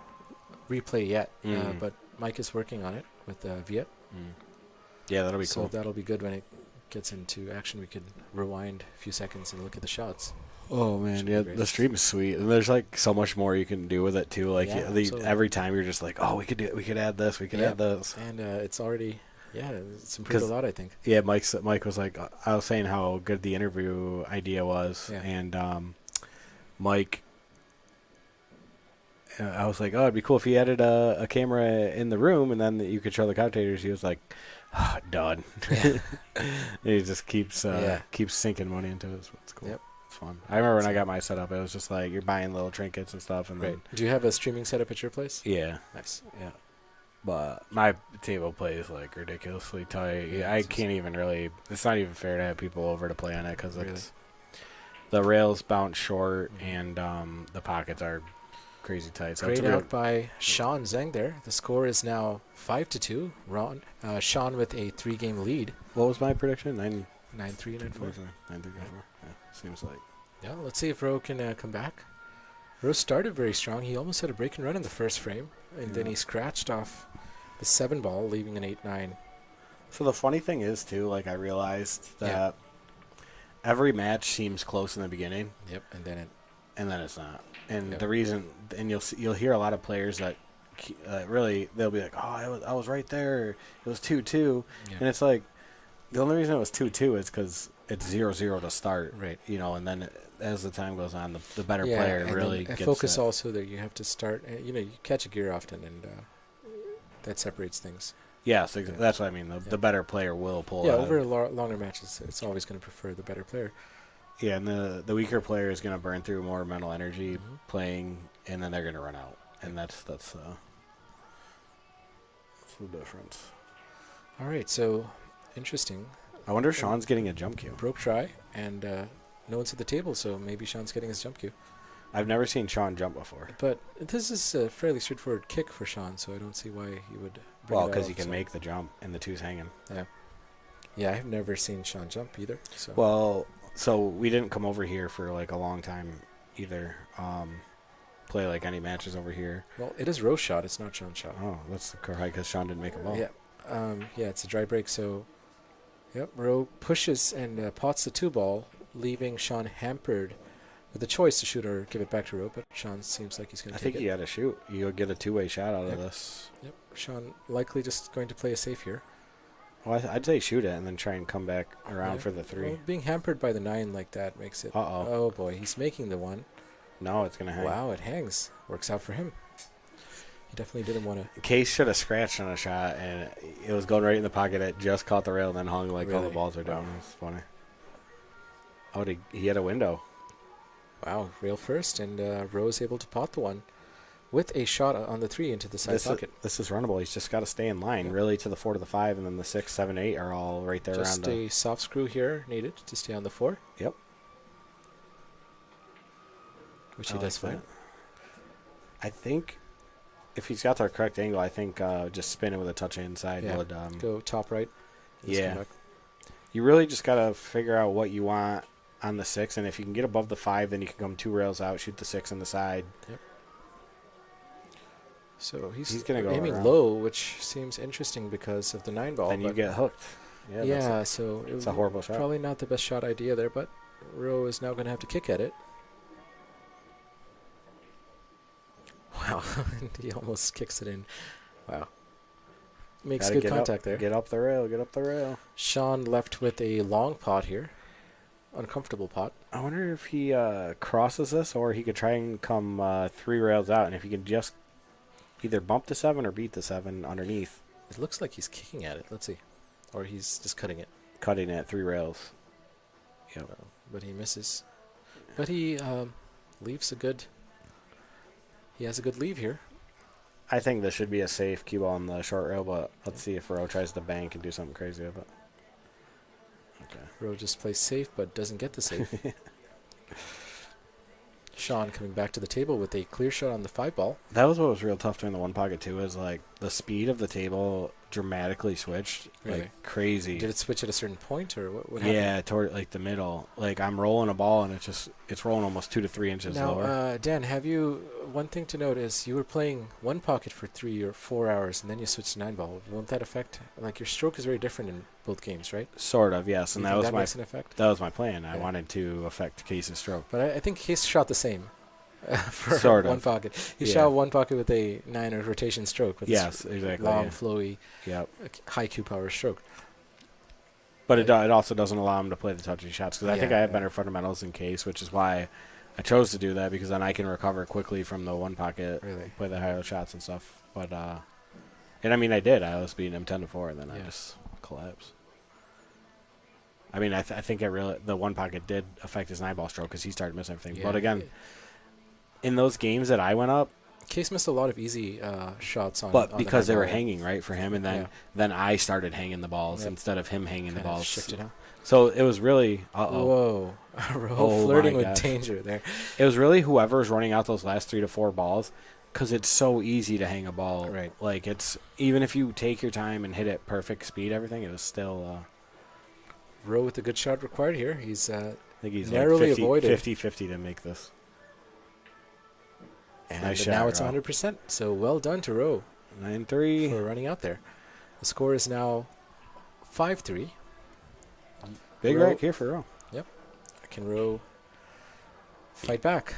replay yet, Mm. but Mike is working on it with Viet. Yeah, that'll be So cool. that'll be good when it gets into action. We could rewind a few seconds and look at the shots. Oh man, Should be yeah, great. the stream is sweet, and there's like so much more you can do with it too. Like Yeah, absolutely. every time you're just like, oh, we could add this, we could add this. And it's already, it's improved a 'Cause- lot, I think. Yeah, Mike was like, I was saying how good the interview idea was, Yeah. and Mike, I was like, oh, it'd be cool if he added a camera in the room, and then you could show the commentators. He was like, oh, done. Yeah. He just keeps sinking money into it. So it's cool. Yep. It's fun. I remember when I got my setup, it was just like you're buying little trinkets and stuff, and Right. then Do you have a streaming setup at your place? yeah. Nice. Yeah. But my table plays like ridiculously tight. Yeah, I it's can't even really. It's not even fair to have people over to play on it because Really? the rails bounce short Mhm. and the pockets are crazy tight. So Great it's a real, out by Sean Zeng there. The score is now 5-2. Sean with a 3-game lead. what was my prediction? 9-3, 9-4. 9-3, 9-4. Yeah, seems like. Yeah, let's see if Rowe can come back. Rowe started very strong. He almost had a break and run in the first frame, and then Yeah. he scratched off the 7 ball, leaving an 8-9. So the funny thing is too, like I realized that every match seems close in the beginning, Yep, and then it. and then it's not. And Yep. the reason, and you'll hear a lot of players that really they'll be like, oh, I was right there. It was 2-2, Yeah. and it's like the only reason it was 2-2 is because it's 0-0 to start, Right. and then as the time goes on, the better Yeah, player and really then gets focus it. also that you have to start. You catch a gear often, and that separates things. Yes, Yeah. that's what I mean. The better player will pull. Yeah, out. over longer matches, it's always going to prefer the better player. Yeah, and the weaker player is going to burn through more mental energy Mhm. playing, and then they're going to run out, and that's the difference. All right, so interesting. I wonder if Sean's getting a jump cue. Broke try, and no one's at the table, so maybe Sean's getting his jump cue. I've never seen Sean jump before. But this is a fairly straightforward kick for Sean, so I don't see why he would bring Well, it because out, he can so- make the jump, and the two's hanging. Yeah, I've never seen Sean jump either. So Well, so we didn't come over here for like a long time either. Play like any matches over here. Well, it is Rowe's shot. It's not Sean's shot. Oh, that's correct because Sean didn't make a ball. Yeah, it's a dry break. So, yep, Rowe pushes and pots the 2 ball, leaving Sean hampered with the choice to shoot or give it back to Rowe. But Sean seems like he's going I to think take you it. got to shoot. You'll get a two-way shot out Yep. of this. Yep, Sean likely just going to play it safe here. Well, I'd say shoot it and then try and come back around Yeah. for the 3. Well, being hampered by the 9 like that makes it. Uh-oh. Oh boy, he's making the 1. No, it's going to hang. Wow, it hangs. Works out for him. He definitely didn't want to. Case should have scratched on a shot, and it was going right in the pocket. It just caught the rail and then hung like all the Really? balls are down. Wow. It's funny. Oh, he had a window. Wow, rail first, and Rowe's able to pot the 1 with a shot on the 3 into the side pocket. This is runnable. He's just got to stay in line, really, to the 4 to the 5, and then the 6, 7, 8 are all right there Just around a soft screw here needed to stay on the 4. Yep. which he does fine. I think if he's got the correct angle, I think just spinning with a touch inside would go top right. Yeah. You really just got to figure out what you want on the 6, and if you can get above the 5, then you can come 2 rails out, shoot the 6 on the side. Yep. So he's going to go aiming around. low, which seems interesting because of the 9 ball. Then you get hooked. Yeah, so it's a horrible shot. Probably not the best shot idea there, but Rowe is now going to have to kick at it. Wow, he almost kicks it in. Wow. Makes good contact there. Get up the rail, get up the rail. Sean left with a long pot here. Uncomfortable pot. I wonder if he crosses this or he could try and come 3 rails out, and if he can just either bump the 7 or beat the 7 underneath. It looks like he's kicking at it. Let's see. Or he's just cutting it. Cutting it 3 rails. Yep. But he misses. But he leaves a good... He has a good leave here. I think this should be a safe cue ball on the short rail, but let's see if Rowe tries to bank and do something crazy with it. Okay. Rowe just plays safe, but doesn't get the safe. Sean coming back to the table with a clear shot on the 5 ball. That was what was real tough during the 1 pocket, too, is like the speed of the table dramatically switched. Really? Like crazy. Did it switch at a certain point, or what happened? Yeah, toward like the middle. Like I'm rolling a ball, and it's rolling almost 2 to 3 inches lower. Now, Dan, one thing to note is you were playing 1 pocket for 3 or 4 hours, and then you switched to 9 ball. Won't that affect, like your stroke is very different in both games, right? Sort of, yes. And that makes an effect? That was my plan. I wanted to affect Case's stroke. But I think Case shot the same. For sort of. 1 pocket. He shot 1 pocket with a 9 rotation stroke. With exactly. Long, flowy, yep. high Q power stroke. But it also doesn't allow him to play the touchy shots because I think I have better fundamentals in Case, which is why I chose to do that, because then I can recover quickly from the 1 pocket, play the higher shots and stuff. But and I mean I did. I was beating him 10-4, and then I just collapsed. I mean I think the 1 pocket did affect his 9 ball stroke because he started missing everything. Yeah. But again. In those games that I went up, Case missed a lot of easy shots on. But on because the they were hanging right for him, and then I started hanging the balls instead of him hanging the balls. Shifted out. So it was really Whoa, flirting with danger there. It was really whoever's running out those last 3 to 4 balls, because it's so easy to hang a ball. Right. Like it's even if you take your time and hit it perfect speed, everything, it was still. Rowe with a good shot required here. He's I think he's narrowly like 50, avoided 50-50 to make this. And nice now shot, it's 100%. So well done to Rowe 9-3 for running out there. The score is now 5-3. Big Rowe, rack here for Rowe. Yep. Can Rowe fight back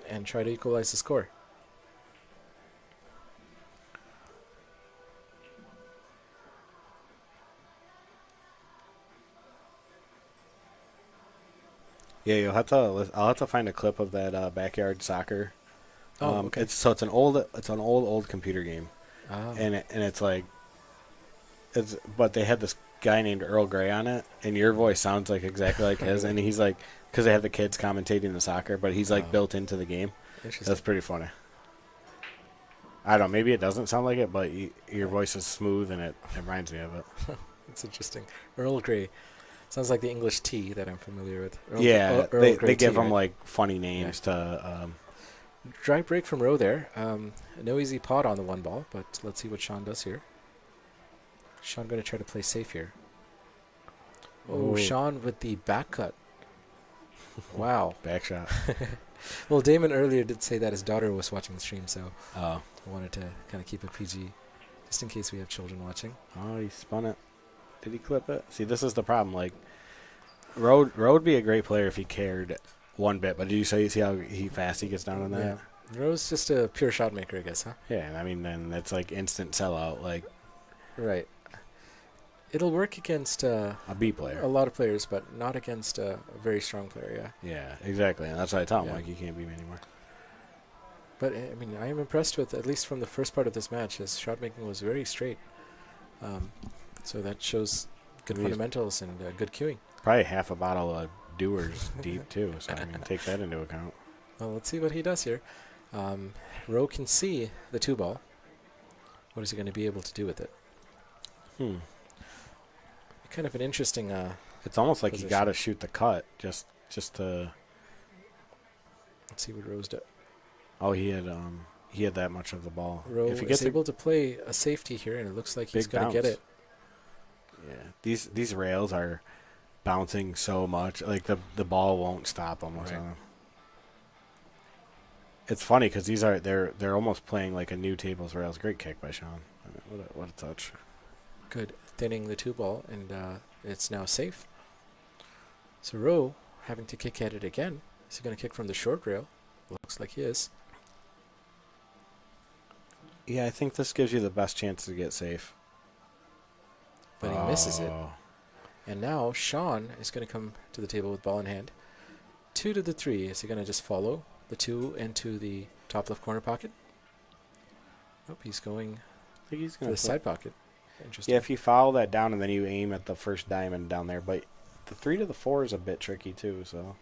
and try to equalize the score? Yeah, I'll have to find a clip of that backyard soccer. Okay. It's an old computer game, and it's like, but they had this guy named Earl Grey on it, and your voice sounds like exactly like his, and he's like, because they have the kids commentating the soccer, but he's like built into the game. That's pretty funny. I don't know, maybe it doesn't sound like it, but your voice is smooth, and it reminds me of it. That's interesting. Earl Grey. Sounds like the English tea that I'm familiar with. They give them like funny names to. Dry break from Rowe there. No easy pot on the 1 ball, but let's see what Sean does here. Sean going to try to play safe here. Oh, Sean with the back cut. Wow. Back shot. Well, Damon earlier did say that his daughter was watching the stream, so I wanted to kind of keep it PG, just in case we have children watching. Oh, he spun it. Did he clip it? See, this is the problem. Like, Rowe would be a great player if he cared one bit, but did you see how fast he gets down on that? Yeah. Rowe's just a pure shot maker, I guess, huh? Yeah, and I mean, then it's like instant sellout. Like, right. It'll work against a B player, a lot of players, but not against a very strong player. Yeah. Yeah, exactly, and that's what I tell him. Like, you can't beat me anymore. But I mean, I am impressed with, at least from the first part of this match, his shot making was very straight. So that shows good fundamentals and good cueing. Probably half a bottle of Dewar's deep too. So I mean, take that into account. Well, let's see what he does here. Rowe can see the 2 ball. What is he going to be able to do with it? Kind of an interesting. It's almost like position. you got to shoot the cut just to. Let's see what Rose does. Oh, he had that much of the ball. Rowe If he is gets able to play a safety here, and it looks like he's going to get it. Yeah, these rails are bouncing so much. Like the ball won't stop almost. Right. It's funny because they're almost playing like a new tables rails. Great kick by Sean. I mean, what a touch. Good, thinning the 2 ball, and it's now safe. So Rowe having to kick at it again. Is he going to kick from the short rail? Looks like he is. Yeah, I think this gives you the best chance to get safe. But he misses it. And now Sean is going to come to the table with ball in hand. 2 to the 3. Is he going to just follow the 2 into the top left corner pocket? Nope, he's going to the side pocket. Interesting. Yeah, if you follow that down and then you aim at the first diamond down there. But the 3 to the 4 is a bit tricky too, so.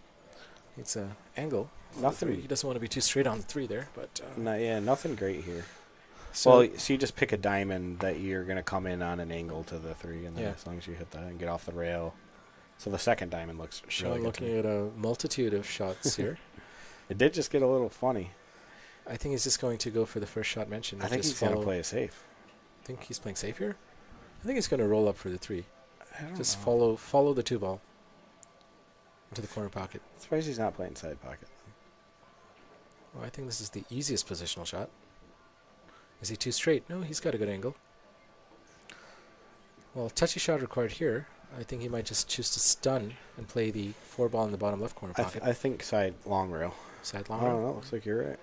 It's an angle. Nothing. He doesn't want to be too straight on the 3 there, but. Nothing great here. So you just pick a diamond that you're going to come in on an angle to the 3, and then as long as you hit that and get off the rail. So the second diamond looks Sean really good looking at a multitude of shots here. It did just get a little funny. I think he's just going to go for the first shot mentioned. I think he's going to play it safe. I think he's playing safe here? I think he's going to roll up for the 3. I don't Just know. follow the 2 ball into the corner pocket. I'm surprised he's not playing side pocket. Well, I think this is the easiest positional shot. Is he too straight? No, he's got a good angle. Well, touchy shot required here. I think he might just choose to stun and play the 4 ball in the bottom left corner pocket. I think side long rail. Side long I don't rail? know. Looks like you're right.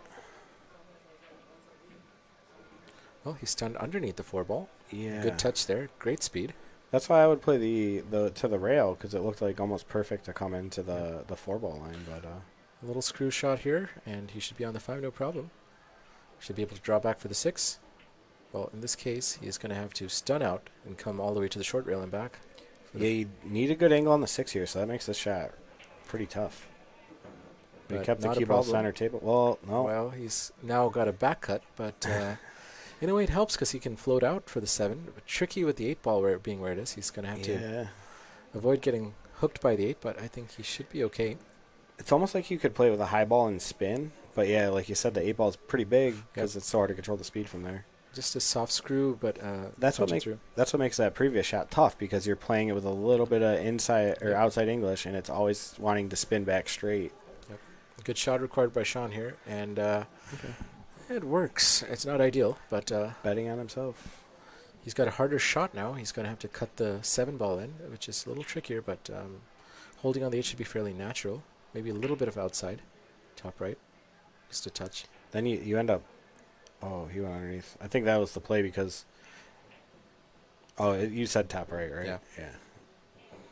Well, he's stunned underneath the 4 ball. Yeah. Good touch there. Great speed. That's why I would play the to the rail, because it looked like almost perfect to come into the 4 ball line. But a little screw shot here, and he should be on the 5, no problem. Should be able to draw back for the 6. Well, in this case, he is going to have to stun out and come all the way to the short rail and back. yeah, you need a good angle on the 6 here, so that makes this shot pretty tough. We But kept the not a cue ball problem. center table. Well, no. Well, he's now got a back cut, but in a way it helps because he can float out for the 7. But tricky with the 8 ball where it is. He's going to have to avoid getting hooked by the 8, but I think he should be okay. It's almost like you could play with a high ball and spin. But yeah, like you said, the 8 ball is pretty big because it's so hard to control the speed from there. Just a soft screw, but That's what makes that previous shot tough, because you're playing it with a little bit of inside or outside English, and it's always wanting to spin back straight. Yep. Good shot required by Sean here, and it works. It's not ideal, but Betting on himself. he's got a harder shot now. He's going to have to cut the 7 ball in, which is a little trickier, but holding on the 8 should be fairly natural. Maybe a little bit of outside, top right, just a touch. Then you end up. Oh, he went underneath. I think that was the play because. Oh, you said top right, right? Yeah. Yeah.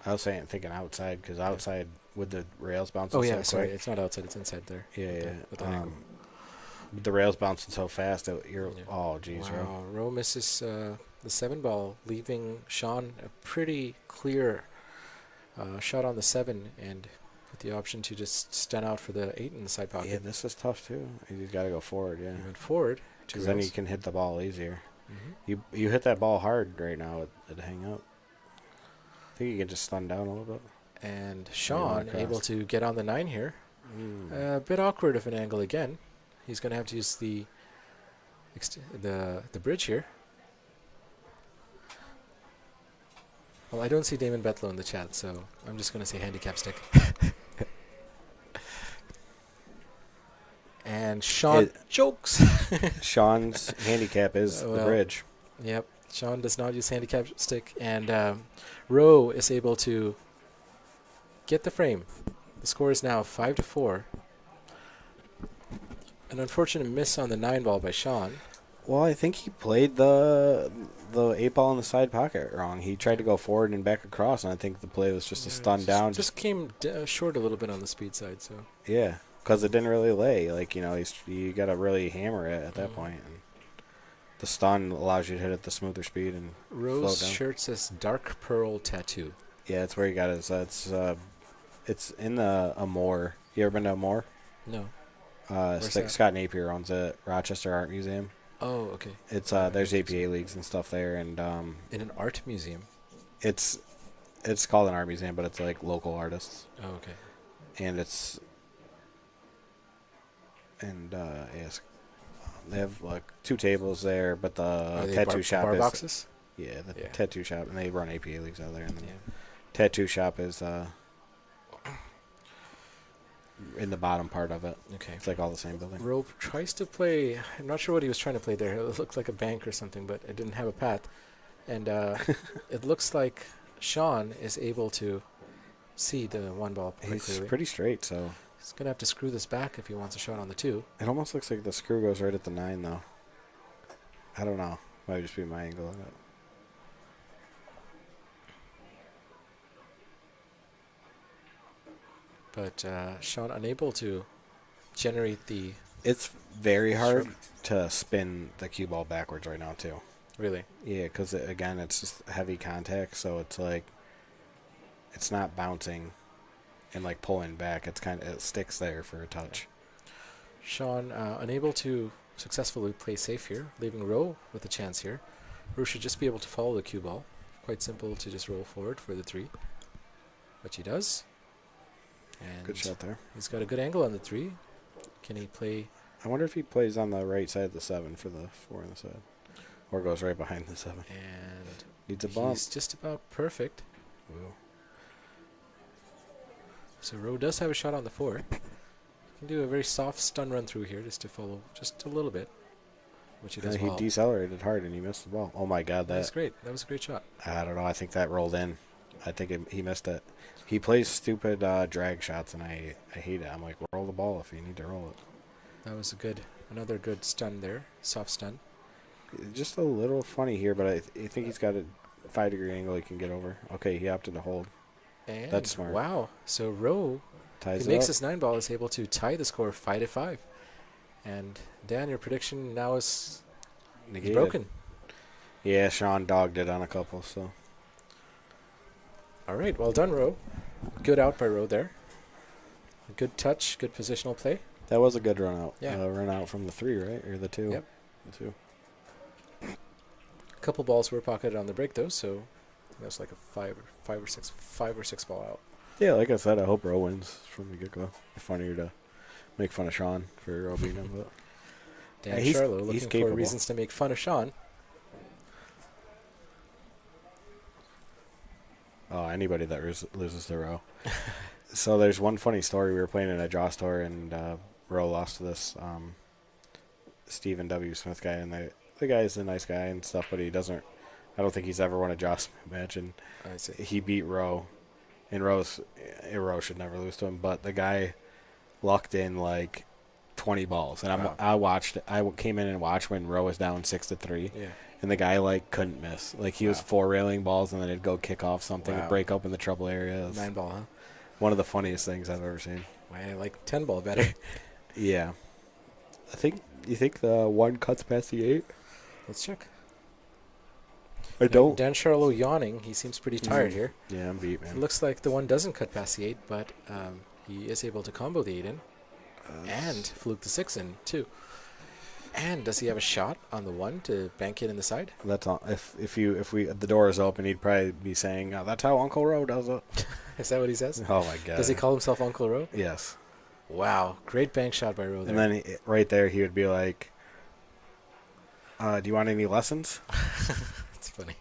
I was thinking outside, because outside with the rails bouncing. Oh yeah, so sorry, quick. it's not outside; it's inside there. Yeah, With the angle. with the rails bouncing so fast, you're. Yeah. Oh, geez, Wow, Rowe misses the 7 ball, leaving Sean a pretty clear shot on the 7, and with the option to just stun out for the 8 in the side pocket. Yeah, this is tough too. He's got to go forward. Yeah. He went forward. Because then you can hit the ball easier. Mm-hmm. You hit that ball hard right now. It'd hang up. I think you can just stun down a little bit. And Sean across. able to get on the 9 here. A bit awkward of an angle again. He's going to have to use the bridge here. Well, I don't see Damon Betlow in the chat, so I'm just going to say handicap stick. And Sean jokes. Sean's handicap is the bridge. Yep. Sean does not use handicap stick, and Rowe is able to get the frame. The score is now 5-4. An unfortunate miss on the 9 ball by Sean. Well, I think he played the 8 ball in the side pocket wrong. He tried to go forward and back across, and I think the play was just a stun down. Just came short a little bit on the speed side. So yeah, because it didn't really lay. Like, you got to really hammer it at that point. And the stun allows you to hit at the smoother speed and float Rowe's down. shirt says Dark Pearl Tattoo. Yeah, it's where he got his. It's in the Amore. You ever been to Amore? No. Scott Napier owns it. Rochester Art Museum. Oh, okay. It's there's APA leagues and stuff there, and In an art museum. it's called an art museum, but it's like local artists, Oh, okay. and it's And yes, they have like 2 tables there, but the Are they tattoo shop bar is boxes? yeah, the tattoo shop, and they run APA leagues out there. And the Yeah. tattoo shop is in the bottom part of it. Okay. It's like all the same building. Rope tries to play. I'm not sure what he was trying to play there. It looked like a bank or something, but it didn't have a path. And it looks like Sean is able to see the 1 ball quite He's clearly. pretty straight, so He's going to have to screw this back if he wants a shot on the 2. it almost looks like the screw goes right at the 9, though. I don't know. Might just be my angle on it. But Sean unable to generate the... It's very hard to spin the cue ball backwards right now, too. Really? Yeah, because, again, it's just heavy contact, so it's like it's not bouncing and, like, pulling back. It's kind of, it sticks there for a touch. Sean unable to successfully play safe here, leaving Rowe with a chance here. Rowe should just be able to follow the cue ball. Quite simple to just roll forward for the 3, which he does. And Good shot there. he's got a good angle on the 3. Can he play? I wonder if he plays on the right side of the 7 for the 4 on the side. Or goes right behind the 7. And Needs a bump. he's just about perfect. Ooh. So Rowe does have a shot on the 4. Can do a very soft stun run through here just to follow just a little bit, which he does He well. decelerated hard and he missed the ball. Oh my God, That was great. That was a great shot. I don't know. I think that rolled in. I think he missed it. He plays stupid drag shots and I hate it. I'm like, roll the ball if you need to roll it. That was another good stun there, soft stun. Just a little funny here, but I think he's got a 5-degree angle he can get over. Okay, he opted to hold. And That's smart. Wow. So Rowe, Ties who it makes up. this 9 ball, is able to tie the score 5-5. And Dan, your prediction now is Negated. broken. Yeah, Sean dogged it on a couple, so. All right, well done, Rowe. Good out by Rowe there. Good touch, good positional play. That was a good run out. Yeah. Run out from the 3, right? Or the 2? Yep. The 2. A couple balls were pocketed on the break though, so that's like a 5 or 6 ball out. Yeah, like I said, I hope Rowe wins from the get-go. It's funnier to make fun of Sean for Rowe beating him, but Dan he's Charlo looking for capable. reasons to make fun of Sean. Oh, anybody that loses to Rowe. So there's one funny story. We were playing in a draw store, and Rowe lost to this Stephen W. Smith guy, and the guy's a nice guy and stuff, but he doesn't. I don't think he's ever won a draw match, and I see. he beat Rowe, and Rowe should never lose to him, but the guy lucked in like 20 balls, and Wow. I came in and watched when Rowe was down 6-3. Yeah. And the guy, like, couldn't miss. Like, he was 4 railing balls, and then it'd go kick off something, Wow. and break up in the trouble area. It was 9 ball, huh? one of the funniest things I've ever seen. Well, I like 10 ball better. Yeah. You think the 1 cuts past the 8? Let's check. I don't. Dan Charlo yawning. He seems pretty tired here. Yeah, I'm beat, It man. looks like the 1 doesn't cut past the 8, but he is able to combo the 8 in and fluke the 6 in too. And does he have a shot on the 1 to bank it in the side? That's all. If the door is open, he'd probably be saying, "Oh, that's how Uncle Rowe does it." Is that what he says? Oh my God. Does he call himself Uncle Rowe? Yes. Wow, great bank shot by Rowe there. And then right there, he would be like, "Do you want any lessons?" That's funny.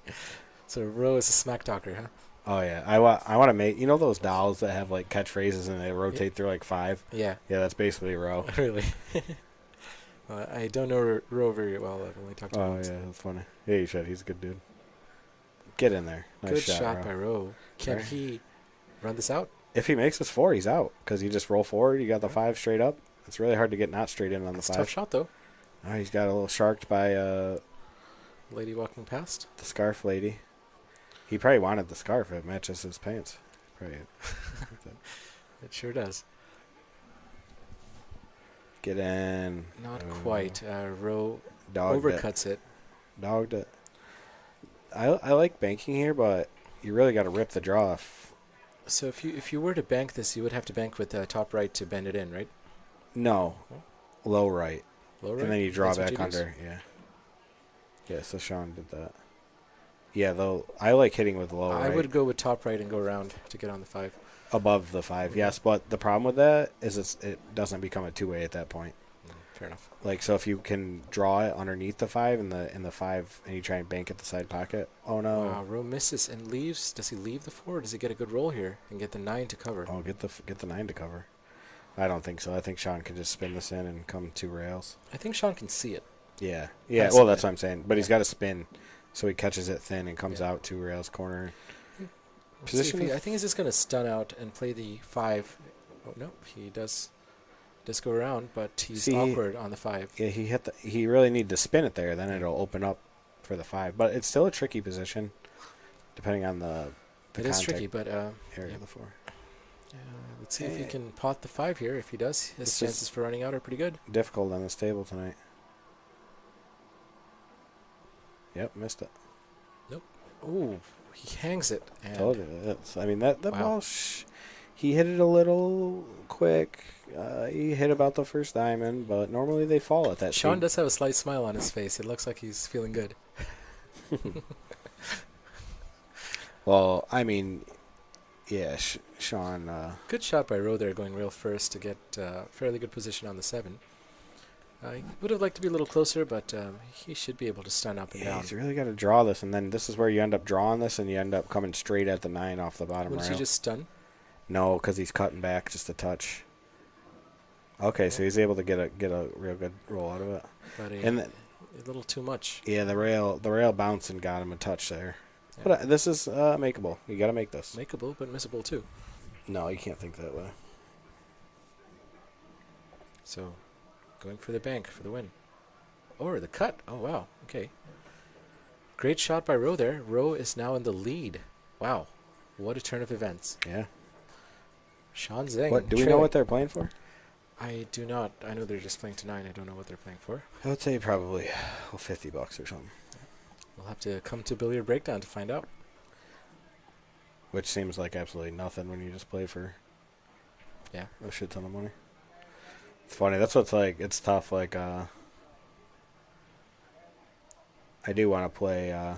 So Rowe is a smack talker, huh? Oh yeah, I want to make those dolls that have like catchphrases and they rotate through like 5. Yeah. Yeah, that's basically Rowe. Really? I don't know Rowe very well. I've only talked to him Oh once. yeah, that's funny. Yeah, you should. He's a good dude. Get in there. Nice Good shot, shot Rowe. by Rowe. Can Sorry. he run this out? If he makes this 4, he's out because you just roll forward. You got the 5 straight up. It's really hard to get not straight in on the It's a 5. tough shot, though. Oh, he's got a little sharked by Lady walking past. the scarf lady. He probably wanted the scarf. It matches his pants. Probably. It sure does. Get in. Not Oh. quite. Rowe Dogged it. overcuts it. Dogged it. I like banking here, but you really got to rip the draw off. So if you were to bank this, you would have to bank with top right to bend it in, right? No. Low right. Low right? And then you draw That's what back you do. under. Yeah. Yeah, so Sean did that. Yeah, though I like hitting with low I right. would go with top right and go around to get on the 5. Above the 5, yes, but the problem with that is it doesn't become a 2-way at that point. Fair enough. Like, so if you can draw it underneath the 5 and the 5, and you try and bank at the side pocket. Oh no! Wow, Rowe misses and leaves. Does he leave the 4? Or does he get a good roll here and get the 9 to cover? Oh, get the 9 to cover. I don't think so. I think Sean can just spin this in and come 2 rails. I think Sean can see it. Yeah. Well, that's what I'm saying. But he's got to spin, so he catches it thin and comes out 2 rails corner. Position. I think he's just going to stun out and play the 5. Oh no, he does go around, but he's awkward on the 5. Yeah, he really needs to spin it there. Then it'll open up for the 5. But it's still a tricky position, depending on the it is tricky, but area of the 4. Let's see if he can pot the 5 here. If he does, his chances for running out are pretty good. Difficult on this table tonight. Yep, missed it. Nope. Ooh, he hangs it. And told you. I mean, that ball, he hit it a little quick. He hit about the first diamond, but normally they fall at that Sean speed. does have a slight smile on his face. It looks like he's feeling good. Well, I mean, yeah, Sean. Good shot by Rowe there, going real first to get fairly good position on the 7. I would have liked to be a little closer, but he should be able to stun up and down. He's really got to draw this, and then this is where you end up drawing this, and you end up coming straight at the 9 off the bottom rail. Wouldn't he just stun? No, because he's cutting back just a touch. Okay, so he's able to get a real good roll out of it. But a little too much. Yeah, the rail bounced and got him a touch there. Yeah. But this is makeable. You got to make this. Makeable, but missable too. No, you can't think that way. So, going for the bank for the win. Or the cut. Oh, wow. Okay. Great shot by Rowe there. Rowe is now in the lead. Wow. What a turn of events. Yeah. Sean Zeng. What, do we know what they're playing for? I do not. I know they're just playing to 9. I don't know what they're playing for. I would say probably $50 or something. We'll have to come to Billiard Breakdown to find out. Which seems like absolutely nothing when you just play for a shit ton of money. It's funny. That's what's like. It's tough. Like, I do want to play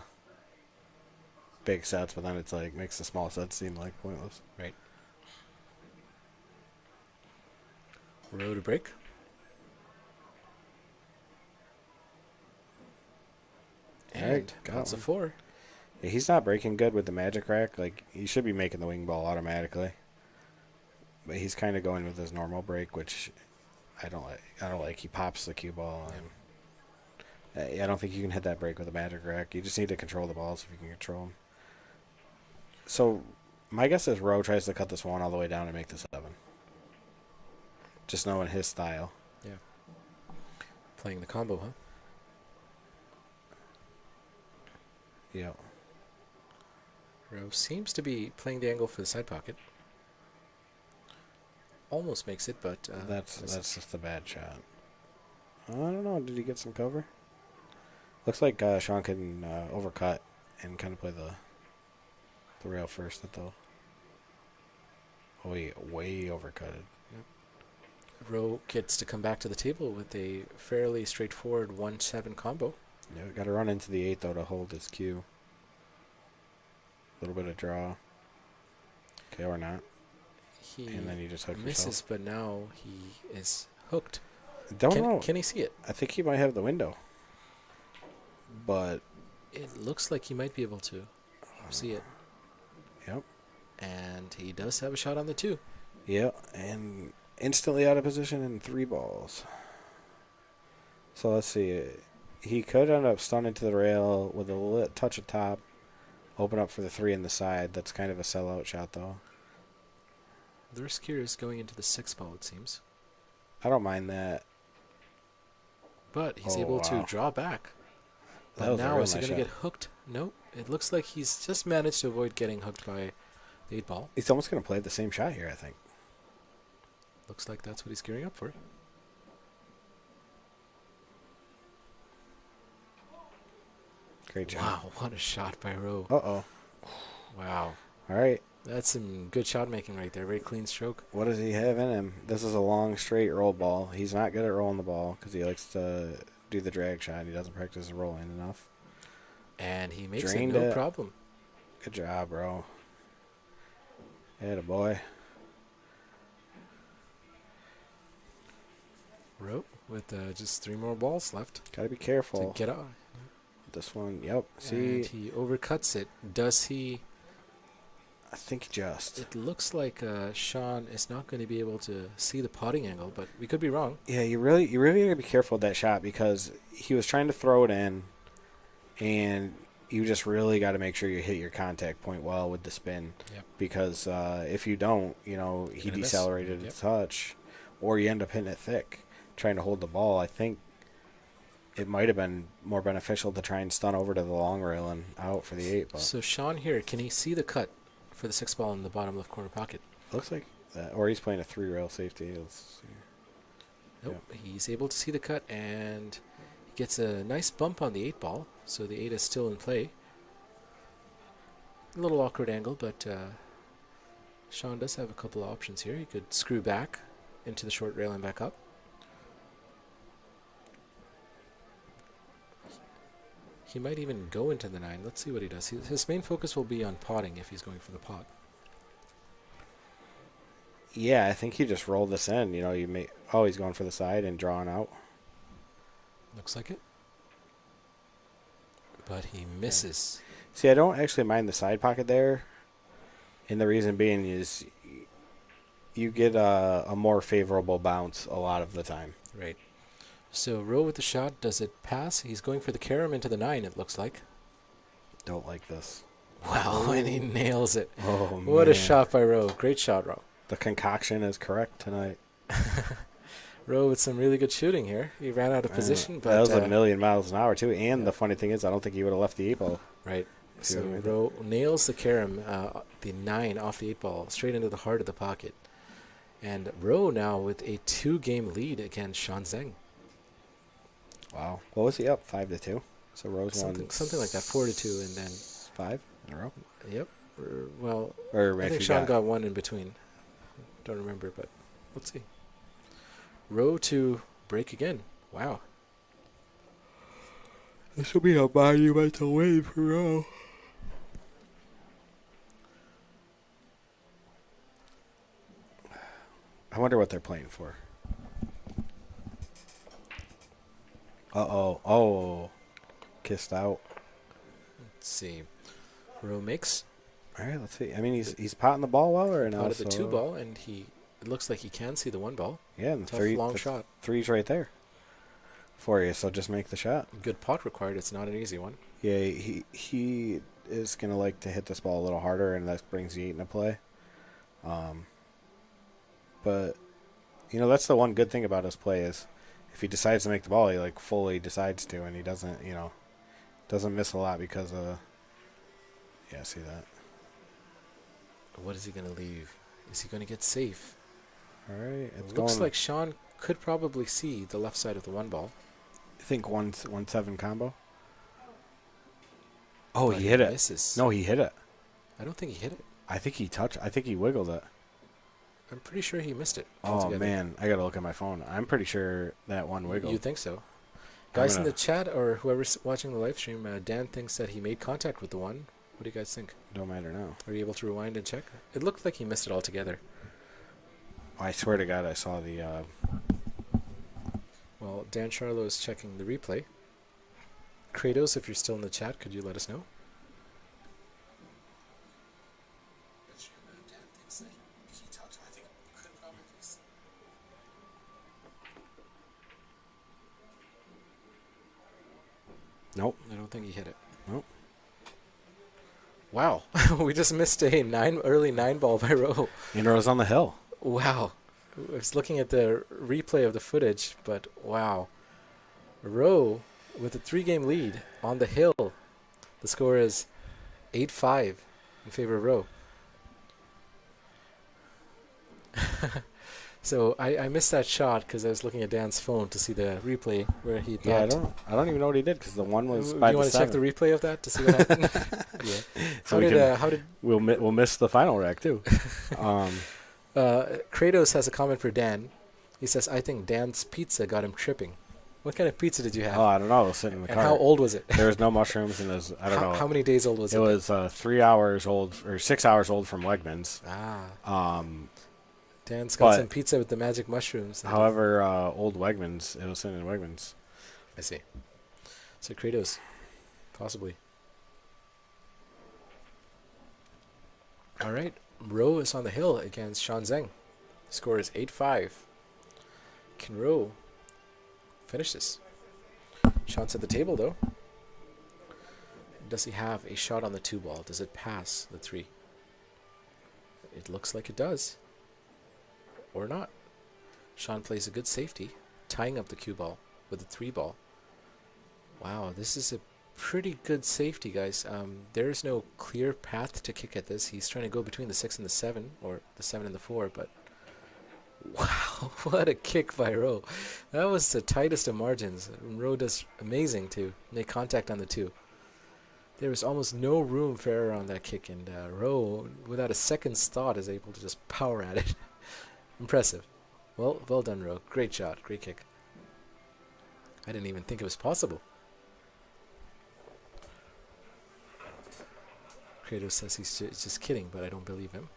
big sets, but then it's like makes the small sets seem like pointless. Right. Row to break. And that's a 4. Yeah, he's not breaking good with the magic rack. Like, he should be making the wing ball automatically. But he's kind of going with his normal break, which I don't like. He pops the cue ball. And I don't think you can hit that break with a magic rack. You just need to control the balls if you can control them. So, my guess is Rowe tries to cut this 1 all the way down and make the 7. Just knowing his style. Yeah. Playing the combo, huh? Yeah. Rowe seems to be playing the angle for the side pocket. Almost makes it, but that's just a bad shot. I don't know. Did he get some cover? Looks like Sean can overcut and kind of play the rail first. Way overcutted. Yep. Rowe gets to come back to the table with a fairly straightforward 1-7 combo. Yeah, got to run into the 8 though to hold his cue. A little bit of draw. Okay, or not. And then you just hook misses, yourself. but now he is hooked. Don't know. Can he see it? I think he might have the window. But it looks like he might be able to see it. Yep. And he does have a shot on the 2. Yep, and instantly out of position in 3 balls. So let's see. He could end up stunning to the rail with a touch of top. Open up for the 3 in the side. That's kind of a sellout shot, though. The risk here is going into the 6 ball, it seems. I don't mind that. But he's able to draw back. But now is he going to get hooked? Nope. It looks like he's just managed to avoid getting hooked by the 8 ball. He's almost going to play the same shot here, I think. Looks like that's what he's gearing up for. Great job. Wow, what a shot by Rowe. Uh-oh. Wow. All right. That's some good shot making right there. Very clean stroke. What does he have in him? This is a long, straight roll ball. He's not good at rolling the ball because he likes to do the drag shot. He doesn't practice rolling enough. And he makes Drained it no problem. Good job, bro. Atta boy. Rowe with just 3 more balls left Gotta be to careful. get out. This one, yep. See, And he overcuts it. Does he? I think just. It looks like Sean is not going to be able to see the potting angle, but we could be wrong. Yeah, you really gotta be careful with that shot because he was trying to throw it in, and you just really got to make sure you hit your contact point well with the spin. Yep. Because if you don't, he decelerated a touch, or you end up hitting it thick trying to hold the ball. I think it might have been more beneficial to try and stun over to the long rail and out for the 8 ball. So Sean here, can he see the cut for the 6 ball in the bottom left corner pocket? Looks like that, or he's playing a 3 rail safety. Let's see. Nope. He's able to see the cut, and he gets a nice bump on the 8 ball, so the 8 is still in play. A little awkward angle, but Sean does have a couple of options here. He could screw back into the short rail and back up. He might even go into the 9. Let's see what he does. His main focus will be on potting if he's going for the pot. Yeah, I think he just rolled this in. He's going for the side and drawing out. Looks like it. But he misses. See, I don't actually mind the side pocket there. And the reason being is you get a more favorable bounce a lot of the time. Right. So Rowe with the shot. Does it pass? He's going for the carom into the 9, it looks like. Don't like this. Wow, and he nails it. Oh, What a man. shot by Rowe. Great shot, Rowe. The concoction is correct tonight. Rowe with some really good shooting here. He ran out of position, but that was a million miles an hour, too. And the funny thing is, I don't think he would have left the 8 ball. Right. If he So would've made Rowe nails the carom, the 9 off the 8 ball, straight into the heart of the pocket. And Rowe now with a 2-game lead against Sean Zeng. Wow. What was he up? 5-2. So Rose won Something like that, 4-2, and then 5 in a row. Yep. Well, Or I if think you Sean got 1 in between. Don't remember, but let's see. Rowe to break again. Wow. This will be a monumental win for Rowe. I wonder what they're playing for. Uh-oh. Oh. Kissed out. Let's see. Rowe makes All right, let's see. I mean, he's potting the ball well or no? out of the 2 ball, and it looks like he can see the 1 ball. Yeah, and Tough the long shot. 3's right there for you, so just make the shot. Good pot required. It's not an easy one. Yeah, he is going to like to hit this ball a little harder, and that brings the 8 into play. But, that's the one good thing about his play is if he decides to make the ball, he, fully decides to, and he doesn't, doesn't miss a lot because of, see that. What is he going to leave? Is he going to get safe? All right, It looks like Sean could probably see the left side of the 1 ball. I think 1-7 combo. Oh, But he hit it. Misses. No, he hit it. I don't think he hit it. I think he wiggled it. I'm pretty sure he missed it. Oh, altogether. man. I got to look at my phone. I'm pretty sure that one wiggled. You think so? Guys in the chat or whoever's watching the live stream, Dan thinks that he made contact with the 1. What do you guys think? Don't matter now. Are you able to rewind and check? It looked like he missed it altogether. I swear to God, I saw the... Well, Dan Charlo is checking the replay. Kratos, if you're still in the chat, could you let us know? Nope. I don't think he hit it. Nope. Wow. We just missed a early 9 ball by Rowe. And it was on the hill. Wow. I was looking at the replay of the footage, but wow. Rowe with a 3-game lead on the hill. The score is 8-5 in favor of Rowe. So I missed that shot because I was looking at Dan's phone to see the replay where he Yeah, thought. I don't even know what he did because the one was Do 5-7. you want to check the replay of that to see what happened? Yeah. So How did we'll miss the final rack too. Kratos has a comment for Dan. He says, "I think Dan's pizza got him tripping." What kind of pizza did you have? Oh, I don't know. It was sitting in the And car. how old was it? There was no mushrooms, and I don't know. How many days old was it? It was 3 hours old or 6 hours old from Wegmans. Ah. Dan's got some pizza with the magic mushrooms. However, old Wegmans, it was sitting in Wegmans. I see. So Kratos, possibly. All right. Rowe is on the hill against Sean Zeng. Score is 8-5. Can Rowe finish this? Sean's at the table, though. Does he have a shot on the 2 ball? Does it pass the 3? It looks like it does. Or not. Sean plays a good safety, tying up the cue ball with the 3 ball. Wow, this is a pretty good safety, guys. There is no clear path to kick at this. He's trying to go between the 6 and the 7, or the 7 and the 4, but wow, what a kick by Rowe. That was the tightest of margins. Rowe does amazing to make contact on the 2. There was almost no room for error on that kick, and Rowe, without a second's thought, is able to just power at it. Impressive. Well done, Rowe. Great shot. Great kick. I didn't even think it was possible. Kratos says he's just kidding, but I don't believe him.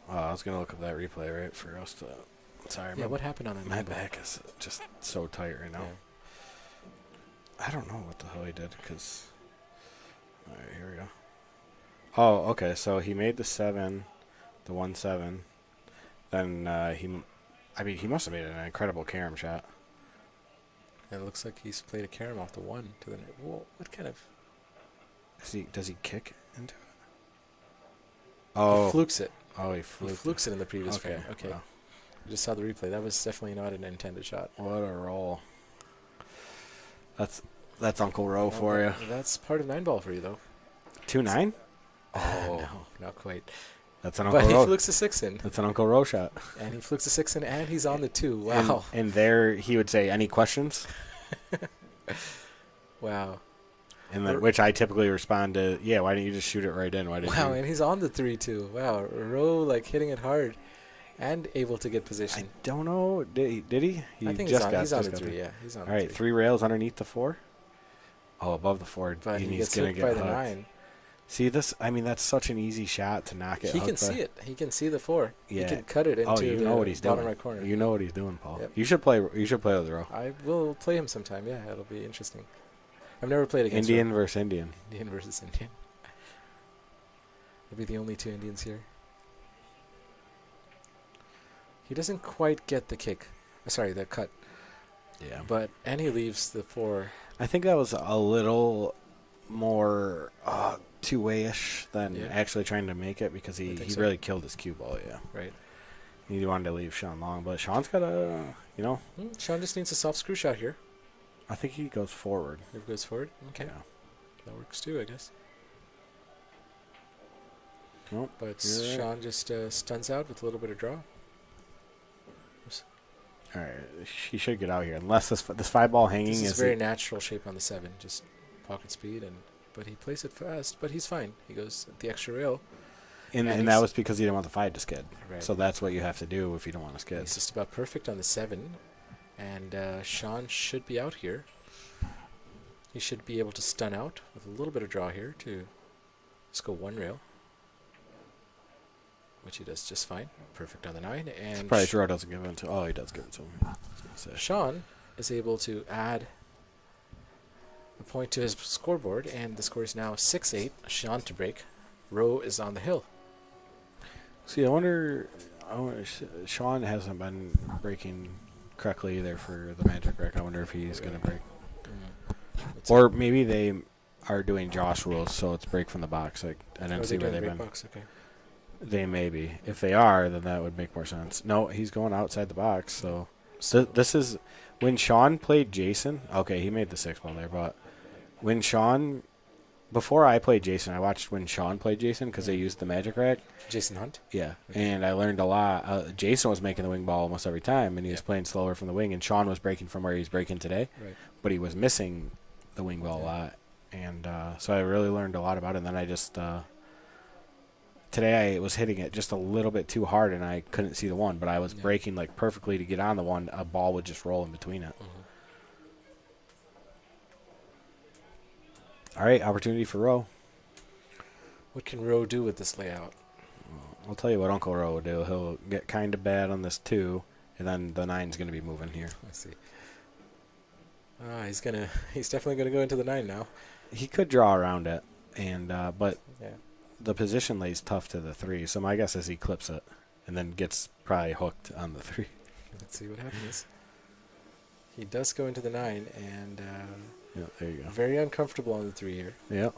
I was going to look up that replay, right, for us to... Sorry, yeah, what happened on that? My back is just so tight right now. Yeah. I don't know what the hell he did, because... All right, here we go. Oh, okay, so he made the 7, the 1-7. Then he must have made an incredible carom shot. And it looks like he's played a carom off the 1 to the net. Whoa, what kind of... Does he kick into it? Oh. He flukes it. Oh, he flukes it in the previous frame. Okay. Wow. I just saw the replay. That was definitely not an intended shot. What a roll. That's Uncle Rowe for you. That's part of 9 ball for you, though. 2-9? Oh, no, not quite. That's an Uncle Rowe. But he flukes a 6 in. That's an Uncle Rowe shot. And he flukes a 6 in, and he's on the 2. Wow. And there he would say, any questions? Wow. And then, which I typically respond to, yeah, why didn't you just shoot it right in? Why didn't wow, you? And he's on the 3 too. Wow, Rowe like hitting it hard and able to get position. I don't know. Did he? I think he's on the 3, yeah. He's on all right, 3 rails underneath the 4? Oh, above the 4. But and he he's gets going to hooked get by the hooked. 9. See, that's such an easy shot to knock it. He can see it. He can see the 4. Yeah. He can cut it into you the know what he's bottom doing. right corner. You know what he's doing, Paul. Yep. You should play with Rowe. I will play him sometime. Yeah, it'll be interesting. I've never played against Indian Rowe. versus Indian. Indian versus Indian. We'll be the only 2 Indians here. He doesn't quite get the kick. Sorry, the cut. Yeah. And he leaves the 4. I think that was a little more two-way-ish than actually trying to make it, because he really killed his cue ball, yeah. Right. He wanted to leave Sean long, but Sean's got a, Sean just needs a soft screw shot here. I think he goes forward. He goes forward? Okay. Yeah. That works too, I guess. Nope. But Sean just stuns out with a little bit of draw. All right, he should get out here, unless this 5-ball hanging this is is very natural shape on the 7, just pocket speed, but he plays it fast, but he's fine. He goes the extra rail. And that was because he didn't want the 5 to skid. Right. So that's what you have to do if you don't want to skid. He's just about perfect on the 7, and Sean should be out here. He should be able to stun out with a little bit of draw here to just go 1 rail, which he does just fine. Perfect on the 9. And Probably Rowe doesn't give it to him. Oh, he does give it to him. Sean is able to add a point to his scoreboard, and the score is now 6-8. Sean to break. Rowe is on the hill. See, I wonder Sean hasn't been breaking correctly either for the Magic Wreck. I wonder if he's going to break. Or maybe they are doing Josh rules, so it's break from the box. Like, I didn't see where they've been. Box? Okay. They may be. If they are, then that would make more sense. No, he's going outside the box. So this is when Sean played Jason. Okay, he made the 6-ball there, but when Sean, before I played Jason, I watched when Sean played Jason because they used the Magic Rack. Jason Hunt? Yeah, and I learned a lot. Jason was making the wing ball almost every time, and he was playing slower from the wing, and Sean was breaking from where he's breaking today, but he was missing the wing ball a lot. And so I really learned a lot about it, and then I just... Today I was hitting it just a little bit too hard, and I couldn't see the 1, but I was breaking like perfectly to get on the 1. A ball would just roll in between it. All right, opportunity for Rowe. What can Rowe do with this layout? I'll tell you what Uncle Ro will do. He'll get kind of bad on this 2, and then the 9's going to be moving here. I see. He's definitely gonna go into the 9 now. He could draw around it, and but Yeah. the position lays tough to the 3. So my guess is he clips it, and then gets probably hooked on the 3. Let's see what happens. He does go into the 9, and Yeah, there you go. very uncomfortable on the 3 here. Yeah,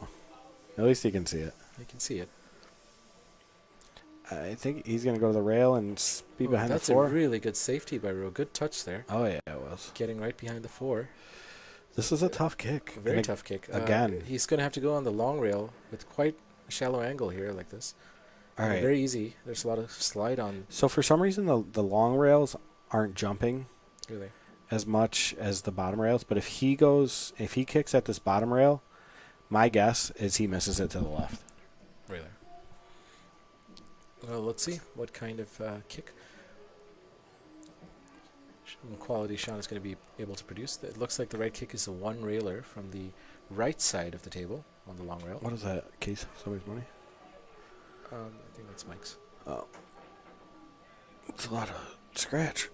at least he can see it. You can see it. I think he's going to go to the rail and be behind the That's 4. a really good safety by Ro. Good touch there. Oh, yeah, it was. Getting right behind the 4. This is a tough kick. A very tough kick. Again. He's going to have to go on the long rail with quite a shallow angle here like this. All right. Very easy. There's a lot of slide on. So for some reason, the long rails aren't jumping Really. as much as the bottom rails. But if he kicks at this bottom rail, my guess is he misses it to the left. Really. Well, let's see what kind of kick quality Sean is going to be able to produce. It looks like the right kick is a 1 railer from the right side of the table on the long rail. What is that, Case? Somebody's money? I think that's Mike's. Oh. It's a lot of scratch.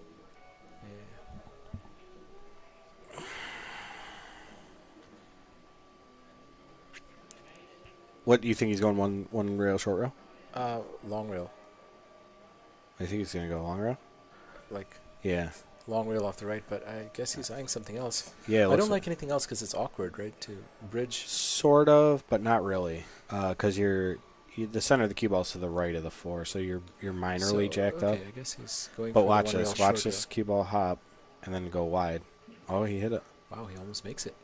Yeah. What do you think he's going one rail, short rail? Long rail. I think he's going to go long rail. Like Yeah. long rail off the right, but I guess he's eyeing something else. Yeah. I don't like anything else because it's awkward, right? To bridge. Sort of, but not really. Because the center of the cue ball's to the right of the 4, so you're minorly jacked up. Okay, I guess he's going. But for watch the 1 this. rail Watch short this cue ball hop, and then go wide. Oh, he hit it. rail. Wow, he almost makes it.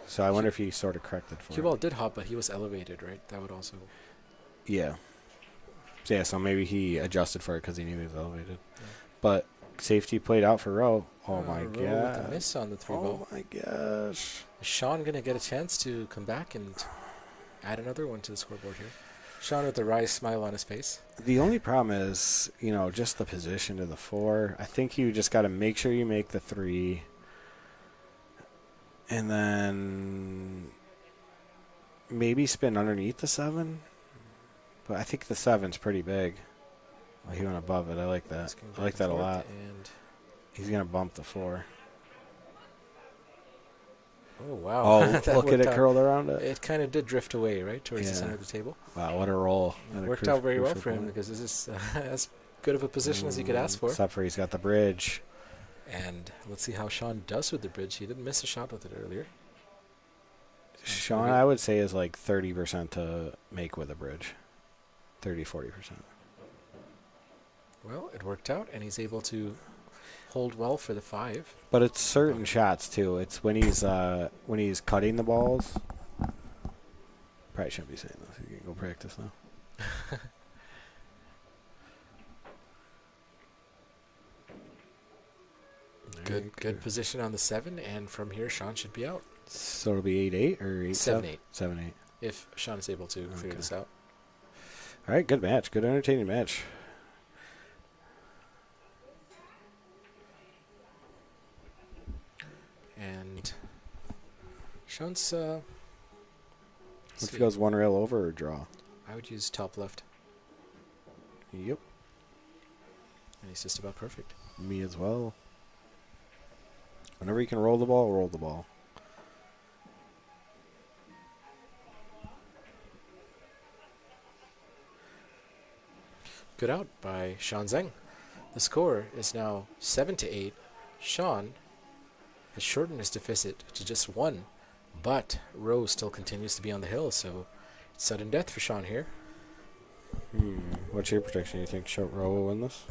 So I wonder if he sort of corrected for Cue it. ball did hop, but he was elevated, right? That would also. Yeah. So, yeah, so maybe he adjusted for it because he knew he was elevated. Yeah. But safety played out for Ro. Oh, my Ro with God. a miss on the 3 ball. Oh, my gosh. Is Sean going to get a chance to come back and add another one to the scoreboard here? Sean with a wry smile on his face. The only problem is, just the position to the 4. I think you just got to make sure you make the 3. And then maybe spin underneath the 7. But I think the 7's pretty big. Oh, he went above it. I like that. I like that a lot. And He's going to bump the 4. oh, wow. Oh, That look at worked it out. curled around it. It kind of did drift away, right, towards the Yeah. center of the table. Wow, what a roll. It What a worked out very well crucial for him point. because this is as good of a position as you could ask for. Except for he's got the bridge. And let's see how Sean does with the bridge. He didn't miss a shot with it earlier. Sean, I would say, is like 30% to make with a bridge. 40%. Well, it worked out, and he's able to hold well for the 5. But it's certain shots, too. It's when he's cutting the balls. Probably shouldn't be saying this. You can go practice now. Good position on the 7, and from here, Sean should be out. So it'll be 8-8 or 8-7? 7-8. 7-8. If Sean is able to figure this out. All right, good match. Good entertaining match. And Sean's, If he goes 1 rail over or draw? I would use top left, Yep. and he's just about perfect. Me as well. Whenever you can roll the ball, roll the ball. Good out by Sean Zeng. The score is now 7-8. Sean has shortened his deficit to just 1, but Rose still continues to be on the hill, so it's sudden death for Sean here. What's your prediction? You think Short Row will win this?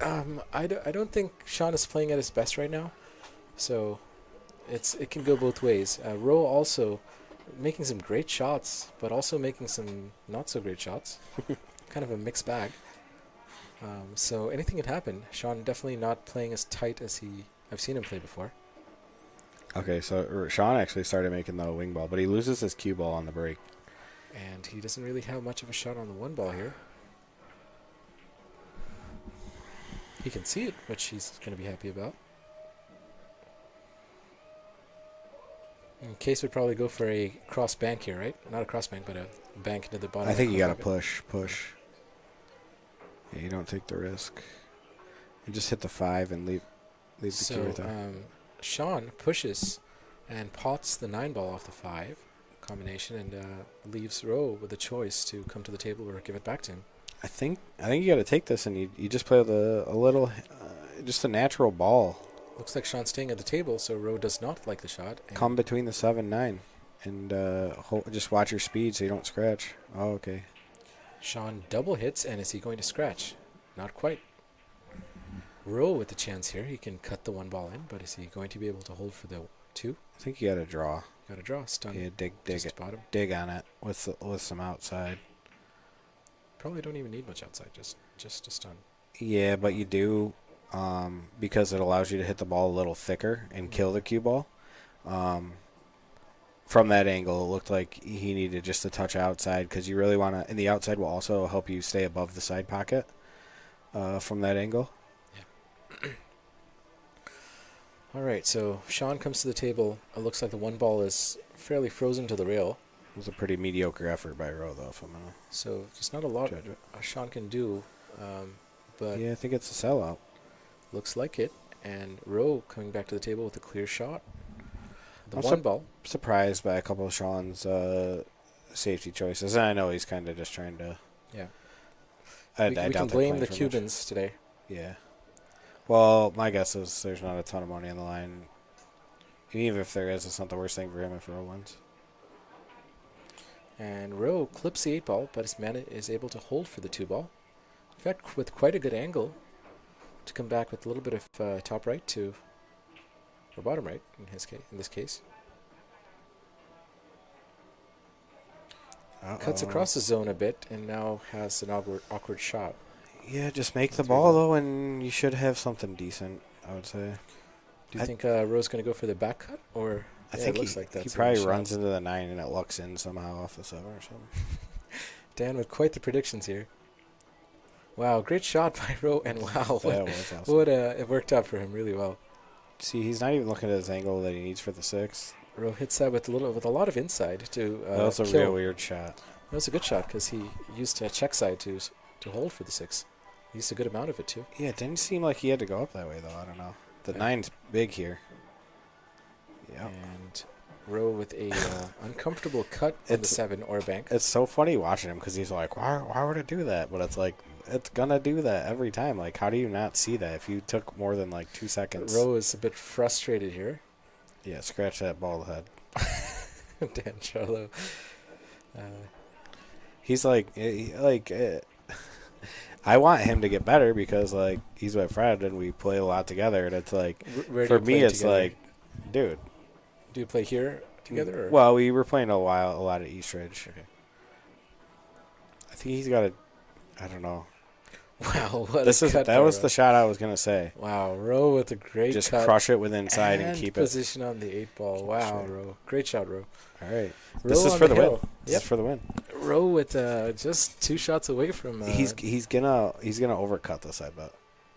I don't think Sean is playing at his best right now, so it can go both ways. Rowe also making some great shots, but also making some not so great shots. Kind of a mixed bag. So anything can happen. Sean definitely not playing as tight as I've seen him play before. Okay, so Sean actually started making the wing ball, but he loses his cue ball on the break. And he doesn't really have much of a shot on the 1 ball here. He can see it, which he's going to be happy about. Case would probably go for a cross bank here, right? Not a cross bank, but a bank into the bottom. I think you got to pocket. push. Yeah, you don't take the risk. You just hit the 5 and leave the cue right there. Sean pushes and pots the 9 ball off the 5 combination and leaves Roe with a choice to come to the table or give it back to him. I think you got to take this and you just play with a little, just a natural ball. Looks like Sean's staying at the table, so Roe does not like the shot. Come between the 7-9 and just watch your speed so you don't scratch. Oh, okay. Sean double hits, and is he going to scratch? Not quite. Roe with the chance here. He can cut the 1 ball in, but is he going to be able to hold for the 2? I think you got to draw. Got to draw. Stun. Yeah, dig on it with some outside. Probably don't even need much outside, just a stun. Yeah, but you do because it allows you to hit the ball a little thicker and kill the cue ball. From that angle, it looked like he needed just a touch outside because you really want to, and the outside will also help you stay above the side pocket from that angle. Yeah. All right, so Sean comes to the table. It looks like the 1 ball is fairly frozen to the rail. It was a pretty mediocre effort by Roe, though. If I'm gonna so there's not a lot Sean can do, but yeah, I think it's a sellout. Looks like it. And Roe coming back to the table with a clear shot. The 1 ball. Surprised by a couple of Sean's safety choices. And I know he's kind of just trying to. Yeah. We can blame the Cubans today. Yeah. Well, my guess is there's not a ton of money on the line. And even if there is, it's not the worst thing for him if Roe wins. And Roe clips the 8 ball, but his man is able to hold for the 2 ball. In fact, with quite a good angle to come back with a little bit of top right to, or bottom right in this case. Cuts across the zone a bit and now has an awkward shot. Yeah, just make the ball, though, and you should have something decent, I would say. Do you think Roe's going to go for the back cut? Or I think it looks like he probably runs into the 9 and it lucks in somehow off the 7 or something. Dan with quite the predictions here. Wow, great shot by Roe, and wow, that was awesome. It worked out for him really well. See, he's not even looking at his angle that he needs for the 6. Roe hits that with a lot of inside to that was a real weird shot. That was a good shot because he used a check side to hold for the 6. He used a good amount of it too. Yeah, it didn't seem like he had to go up that way though. I don't know. The 9's big here. Yeah. And Roe with a uncomfortable cut on the 7 or bank. It's so funny watching him because he's like, why would it do that? But it's like, it's gonna do that every time. Like, how do you not see that if you took more than like 2 seconds? Roe is a bit frustrated here. Yeah, scratch that bald head. Dan Charlo. He's like, I want him to get better because like he's my friend and we play a lot together. And it's like, for me, it's together? Like, dude. Do you play here together? Or? Well, we were playing a lot at Eastridge. Okay. I think he's got I don't know. Wow, that was the shot I was gonna say. Wow, Roe with a great just cut crush it with inside and keep position on the 8 ball. Wow, Roe, great shot, Roe. All right, this is for the win. This is for the win. Roe with just 2 shots away from. He's gonna overcut this, I bet.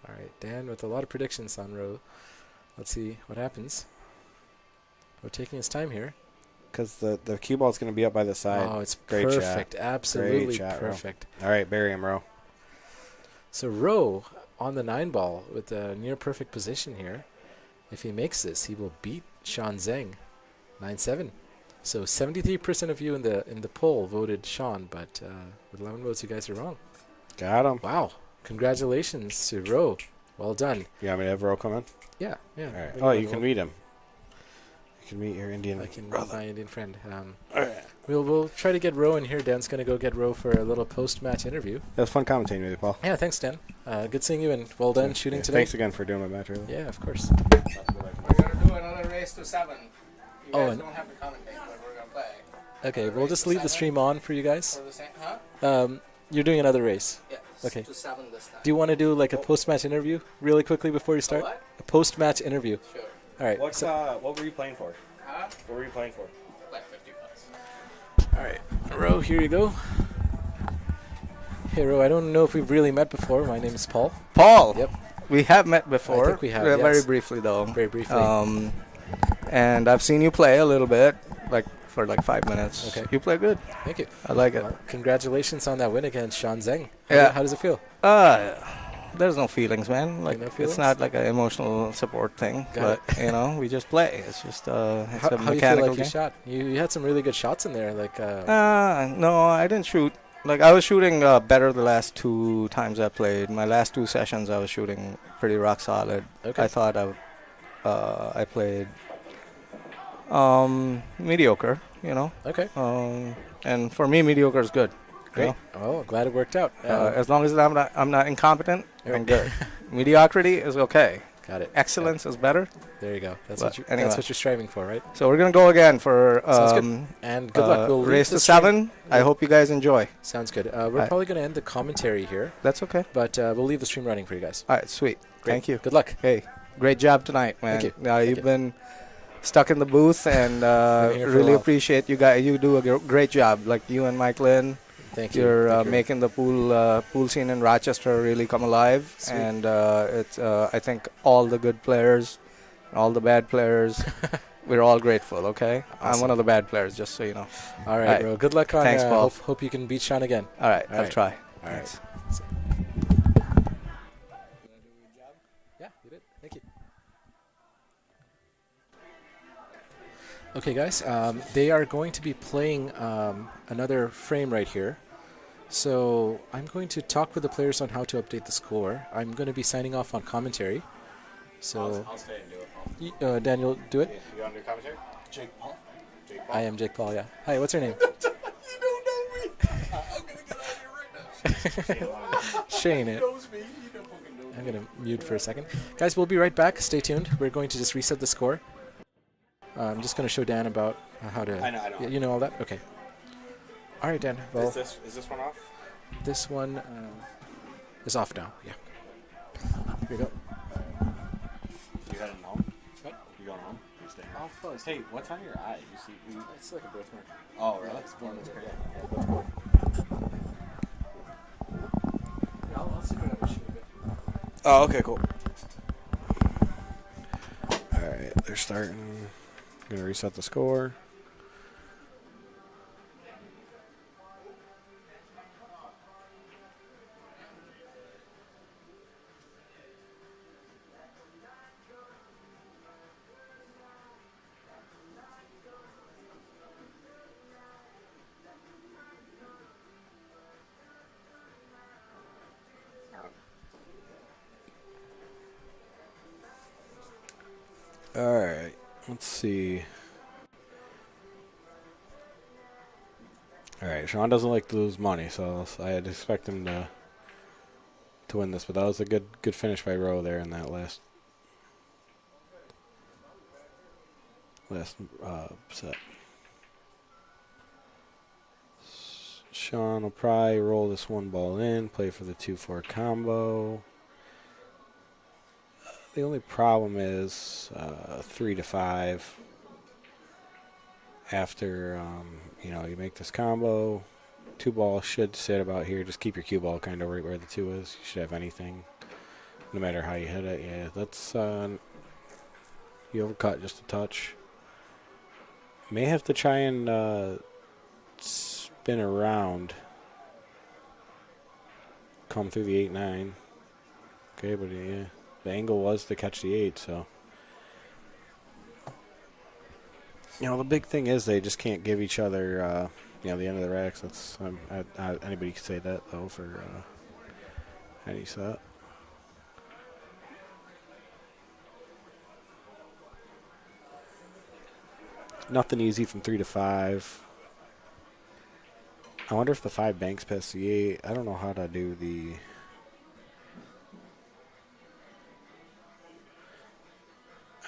All right, Dan with a lot of predictions on Roe. Let's see what happens. We're taking his time here. Because the cue ball's going to be up by the side. Oh, it's great perfect. Shot. Absolutely great shot, perfect. Roe. All right, bury him, Roe. So Roe on the 9 ball with a near perfect position here. If he makes this, he will beat Sean Zeng 9-7. So 73% of you in the poll voted Sean, but with 11 votes, you guys are wrong. Got him. Wow. Congratulations to Roe. Well done. You want me to have Roe come in? Yeah. All right. Oh, you can meet him. You can meet your Indian I can brother. meet my Indian friend. All right. We'll try to get Roe in here. Dan's going to go get Roe for a little post-match interview. It was fun commentating with you, Paul. Yeah, thanks, Dan. Good seeing you, and well done shooting today. Thanks again for doing my match earlier. Yeah, of course. We're going to do another race to 7. You guys don't have to commentate, but we're going to play. Okay, we'll just leave the stream on for you guys. For the same, huh? You're doing another race. Yeah. Okay. To 7 this time. Do you want to do like a post-match interview really quickly before you start? What? A post-match interview. Sure. All right. What were you playing for? Huh? What were you playing for? Like $50. All right, Roe, here you go. Hey, Roe, I don't know if we've really met before. My name is Paul. Paul. Yep. We have met before. I think we have, Very yes. briefly, though. Very briefly. And I've seen you play a little bit, like for like 5 minutes. Okay. You play good. Thank you. I like it. Well, congratulations on that win against Sean Zeng. Yeah. How does it feel? There's no feelings, man. Like No feelings? it's not like an emotional support thing, Got but you know, we just play. It's just it's a How you feel mechanical like you game. shot? You had some really good shots in there. Like No, I didn't shoot. Like I was shooting better the last 2 times I played. My last 2 sessions, I was shooting pretty rock solid. Okay. I thought I played mediocre, you know. okay, And for me, mediocre is good. you great. know. Oh, glad it worked out. As long as I'm not incompetent, I'm Right. good. Mediocrity is okay. Got it. Excellence is better. There you go. That's But what anyway. that's what you're striving for, right? So we're gonna go again for Sounds good. And good luck. We'll leave race the to stream- 7. I hope you guys enjoy. Sounds good. We're Alright. probably going to end the commentary here, That's okay. but we'll leave the stream running for you guys. All right, sweet. Great. Thank you. Good luck. Hey, great job tonight, man. Thank you. You've you. been stuck in the booth, and here for a really while. appreciate you guys. You do a great job. Like you and Mike Lynn, Thank you. you're Thank you. making the pool scene in Rochester really come alive. Sweet. And it's I think all the good players, all the bad players, we're all grateful. Okay, I'm Awesome. one of the bad players, just so you know. All right, Alright. bro. Good luck on. Thanks, Paul. Hope you can beat Sean again. All right, I'll Alright. try. All right. Thanks. Yeah, you did. Thank you. Okay, guys. They are going to be playing another frame right here. So I'm going to talk with the players on how to update the score. I'm going to be signing off on commentary. So, I'll stay and do it. Daniel, do it. You want to do commentary? Jake Paul. Jake I am Jake Paul. Yeah. Hi. What's your name? You don't know me. I'm gonna get out of here right now. Shane. He knows me. He don't fucking know me. I'm going to mute for a second. Guys, we'll be right back. Stay tuned. We're going to just reset the score. I'm just going to show Dan about how to... I know. You know all that? Okay. All right, Dan. Well, Is this one off? this one is off now. Yeah. Here we go. You heading home? What? You going home? You staying home? I'll probably Hey, what's on your eye? You see? It's like a birthmark. Oh, really? It's one that's great. Yeah. I'll stick around and shoot a bit. Oh, okay, cool. All right, they're starting. Gonna reset the score. All right, let's see. All right, Sean doesn't like to lose money, so I'd expect him to win this. But that was a good finish by Rowe there in that last set. Sean will probably roll this one ball in, play for the 2-4 combo. The only problem is 3-5. After you make this combo, 2 balls should sit about here. Just keep your cue ball kind of right where the 2 is. You should have anything, no matter how you hit it. Yeah, that's you overcut just a touch. May have to try and spin around, come through the 8-9. Okay, but yeah. The angle was to catch the 8, so. The big thing is they just can't give each other, the end of the racks. That's anybody can say that, though, for any set. Nothing easy from 3-5. I wonder if the 5 banks past the 8. I don't know how to do the...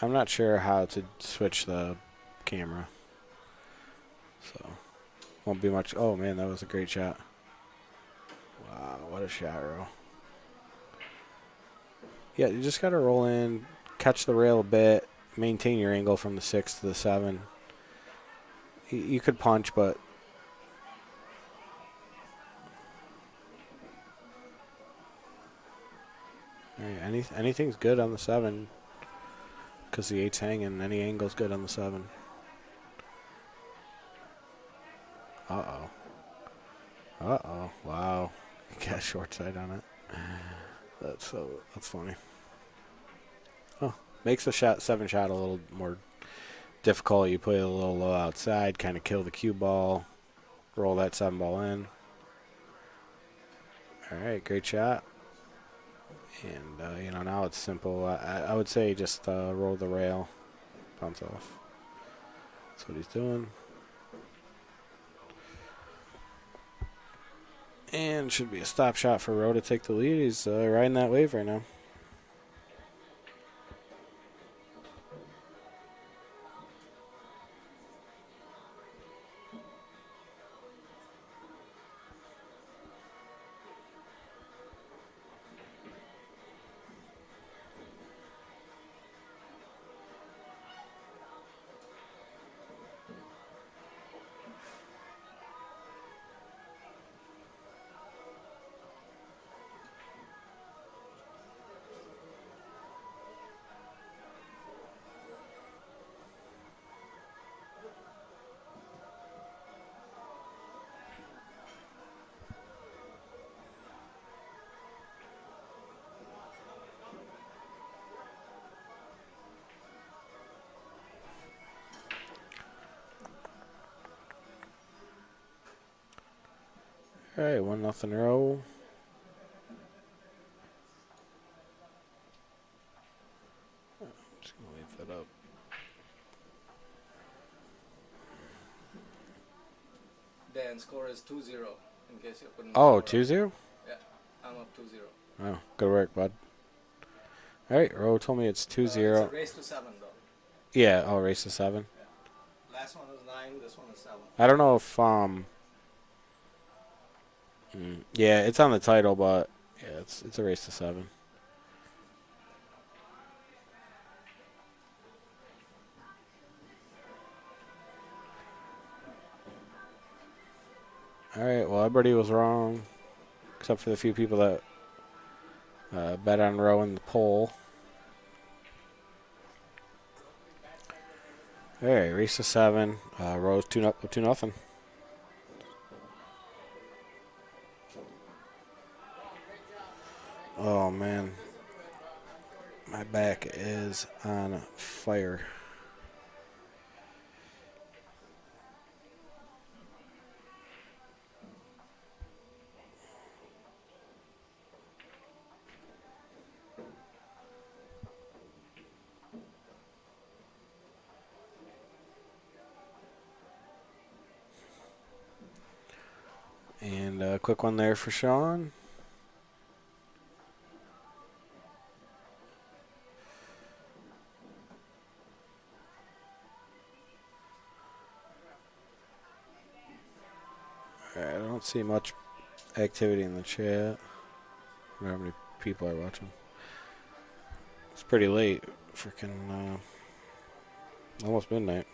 I'm not sure how to switch the camera. So, won't be much. Oh, man, that was a great shot. Wow, what a shot, Ro. Yeah, you just got to roll in, catch the rail a bit, maintain your angle from the 6 to the 7. You could punch, but... Right, anything's good on the 7. Because the 8's hanging, any angle's good on the 7. Uh-oh. Uh-oh. Wow. Got short side on it. That's funny. Oh, makes the 7 shot a little more difficult. You play a little low outside, kind of kill the cue ball, roll that 7 ball in. All right, great shot. And, now it's simple. I would say just roll the rail, bounce off. That's what he's doing. And should be a stop shot for Rowe to take the lead. He's riding that wave right now. All right, 1-0 Rowe. Just gonna leave that up. Dan, score is 2-0, in case you couldn't. Oh, 2-0? Yeah, I'm up 2-0. Oh, good work, bud. All right, Rowe told me it's 2-0. It's a race to 7, though. Yeah, race to 7. Yeah. Last one was 9, this one is 7. I don't know if yeah, it's on the title, but yeah, it's a race to 7. All right, well, everybody was wrong, except for the few people that bet on Rowe in the poll. All right, race to 7. Rowe's 2-0. Oh, man. My back is on fire. And a quick one there for Sean. All right, I don't see much activity in the chat. I don't know how many people are watching. It's pretty late. Freaking almost midnight.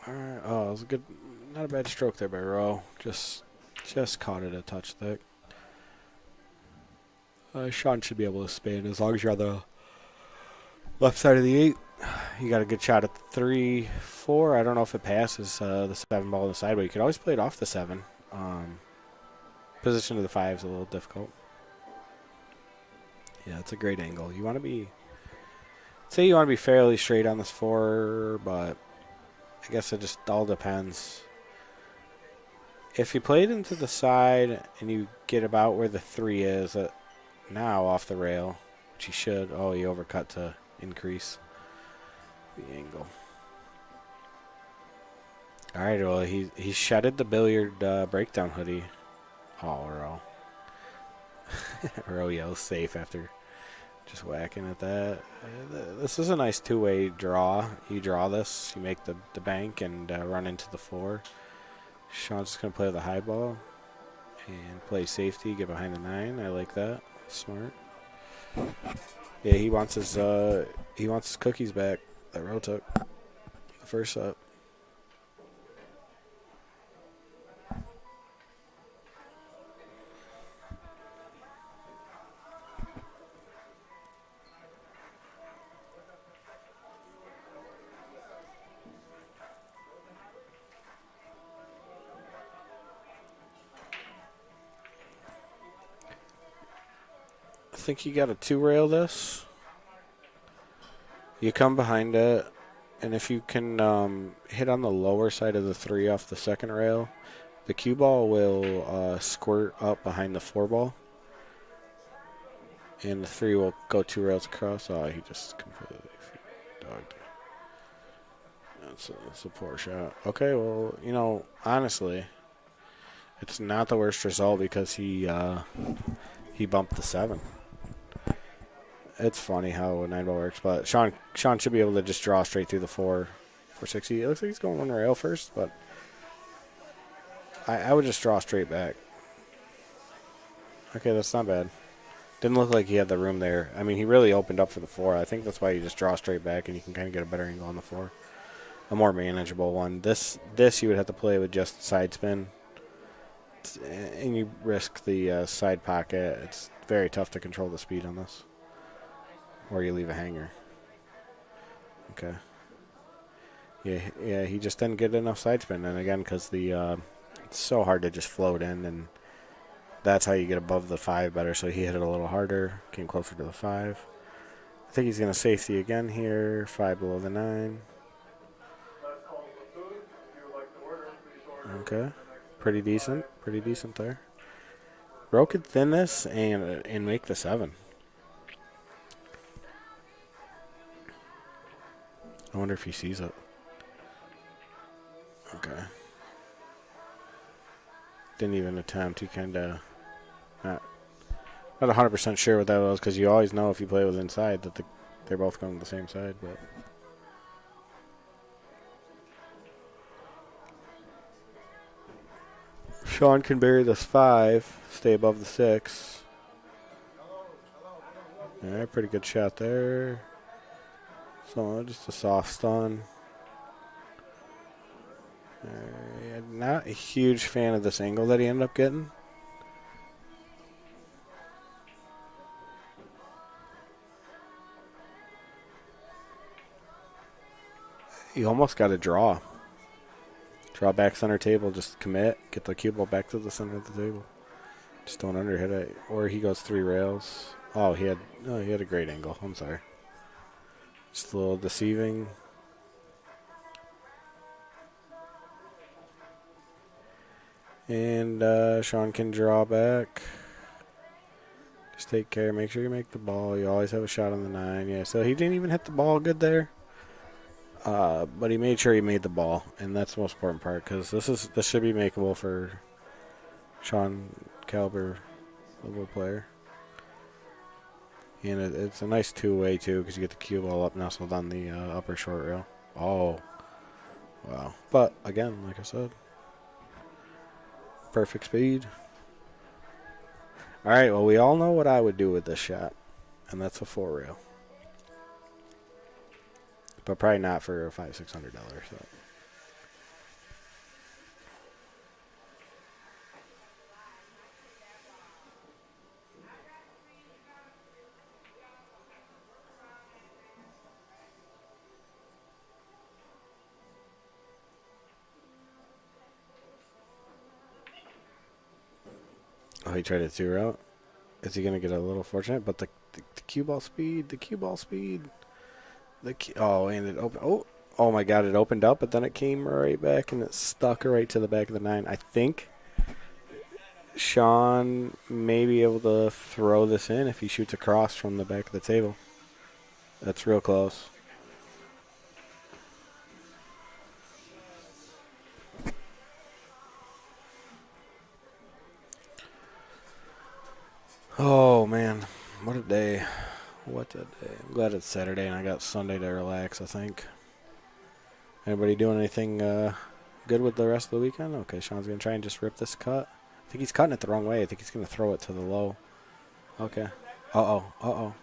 All right. Oh, it was a good, not a bad stroke there by Rowe. Just caught it a touch thick. Sean should be able to spin as long as you're on the left side of the 8. You got a good shot at the 3, 4. I don't know if it passes the 7 ball on the side, but you could always play it off the 7. Position to the 5 is a little difficult. Yeah, it's a great angle. You want to be, say you want to be fairly straight on this 4, but I guess it just all depends. If you play it into the side and you get about where the 3 is, now off the rail, which you should. Oh, you overcut to increase the angle. All right, well, he shedded the billiard breakdown hoodie. Oh, Rowe. Ro yells safe after just whacking at that. This is a nice two-way draw. You draw this, you make the bank and run into the 4. Sean's just going to play with a high ball and play safety, get behind the 9. I like that. Smart. Yeah, he wants his cookies back that Ro took the first set. I think you got to 2-rail this. You come behind it, and if you can hit on the lower side of the 3 off the second rail, the cue ball will squirt up behind the 4 ball, and the 3 will go 2 rails across. Oh, he just completely dogged. That's a poor shot. Okay, well, you know, honestly, it's not the worst result because he bumped the 7. It's funny how a 9-ball works, but Sean should be able to just draw straight through the 460. It looks like he's going 1 rail first, but I would just draw straight back. Okay, that's not bad. Didn't look like he had the room there. I mean, he really opened up for the 4. I think that's why you just draw straight back and you can kind of get a better angle on the 4. A more manageable one. This you would have to play with just side spin, and you risk the side pocket. It's very tough to control the speed on this. Or you leave a hanger. Okay. Yeah, he just didn't get enough side spin. And again, because it's so hard to just float in, and that's how you get above the 5 better. So he hit it a little harder, came closer to the 5. I think he's going to safety again here, 5 below the 9. Okay. Pretty decent there. Ro could thin this and make the 7. I wonder if he sees it. Okay. Didn't even attempt. He kind of not 100% sure what that was, because you always know if you play with inside that they're both going to the same side. But Sean can bury this 5, stay above the 6. All right, pretty good shot there. So just a soft stun. Not a huge fan of this angle that he ended up getting. You almost got to draw. Draw back center table, just commit, get the cue ball back to the center of the table. Just don't underhit it. Or he goes 3 rails. Oh, he had a great angle. I'm sorry. Just a little deceiving. And Sean can draw back. Just take care. Make sure you make the ball. You always have a shot on the 9. Yeah, so he didn't even hit the ball good there. But he made sure he made the ball, and that's the most important part, because this should be makeable for Sean caliber level player. And it's a nice 2-way too, because you get the cue ball up nestled on the upper short rail. Oh, wow! But again, like I said, perfect speed. All right. Well, we all know what I would do with this shot, and that's a 4 rail. But probably not for a $500-600 set. Oh, he tried a 2-route. Is he going to get a little fortunate? But the cue ball speed, and it opened. Oh my God! It opened up, but then it came right back and it stuck right to the back of the 9. I think Sean may be able to throw this in if he shoots across from the back of the table. That's real close. Glad it's Saturday and I got Sunday to relax, I think. Anybody doing anything good with the rest of the weekend? Okay, Sean's going to try and just rip this cut. I think he's cutting it the wrong way. I think he's going to throw it to the low. Okay. Uh-oh.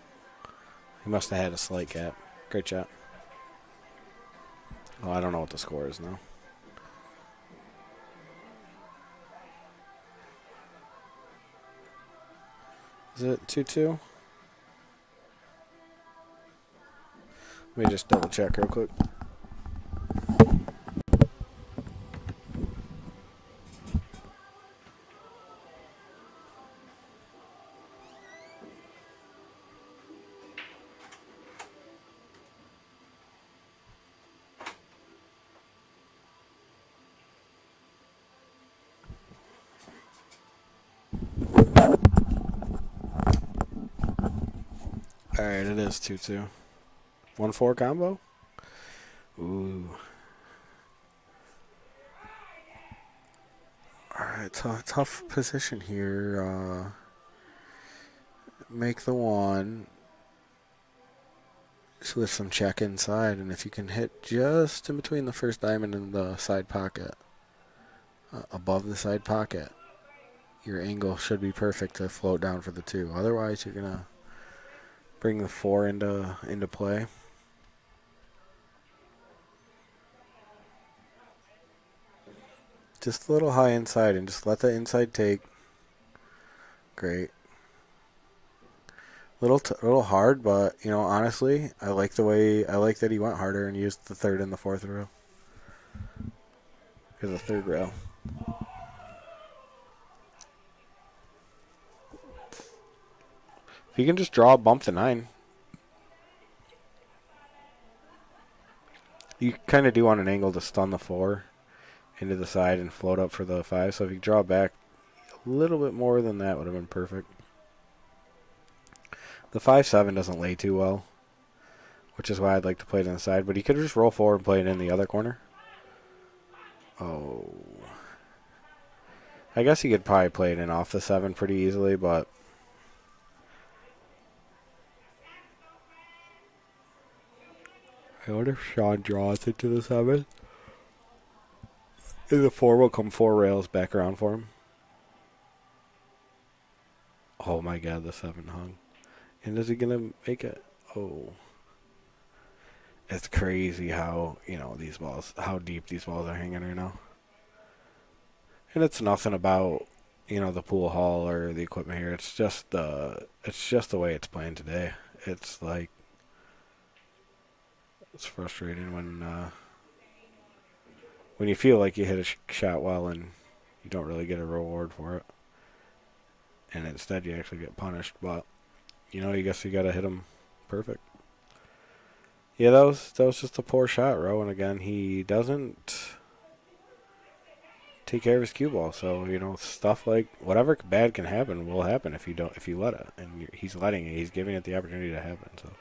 He must have had a slight gap. Great shot. Oh, I don't know what the score is now. Is it 2-2? Let me just double check real quick. All right, it is 2-2. 1-4 combo? Ooh. All right, so tough position here. Make the one with some check inside, and if you can hit just in between the first diamond and the side pocket, above the side pocket, your angle should be perfect to float down for the 2. Otherwise, you're gonna bring the 4 into play. Just a little high inside, and just let the inside take. Great. Little hard, but honestly, I like that he went harder and used the 3rd and the 4th rail. Here's the 3rd rail. If you can just draw a bump to 9, you kind of do want an angle to stun the 4 into the side and float up for the 5. So if you draw back a little bit more than that, would have been perfect. The 5-7 doesn't lay too well, which is why I'd like to play it inside. But he could just roll forward and play it in the other corner. Oh. I guess he could probably play it in off the 7 pretty easily, but I wonder if Sean draws it to the 7. And the 4 will come 4 rails back around for him. Oh my god, the 7 hung. And is he going to make it? Oh. It's crazy how, these balls, how deep these balls are hanging right now. And it's nothing about, the pool hall or the equipment here. It's just the way it's playing today. It's like, it's frustrating when you feel like you hit a shot well and you don't really get a reward for it. And instead you actually get punished. But, I guess you got to hit him perfect. Yeah, that was just a poor shot, Ro. And again, he doesn't take care of his cue ball. So, stuff like whatever bad can happen will happen if you let it. And he's letting it. He's giving it the opportunity to happen. So.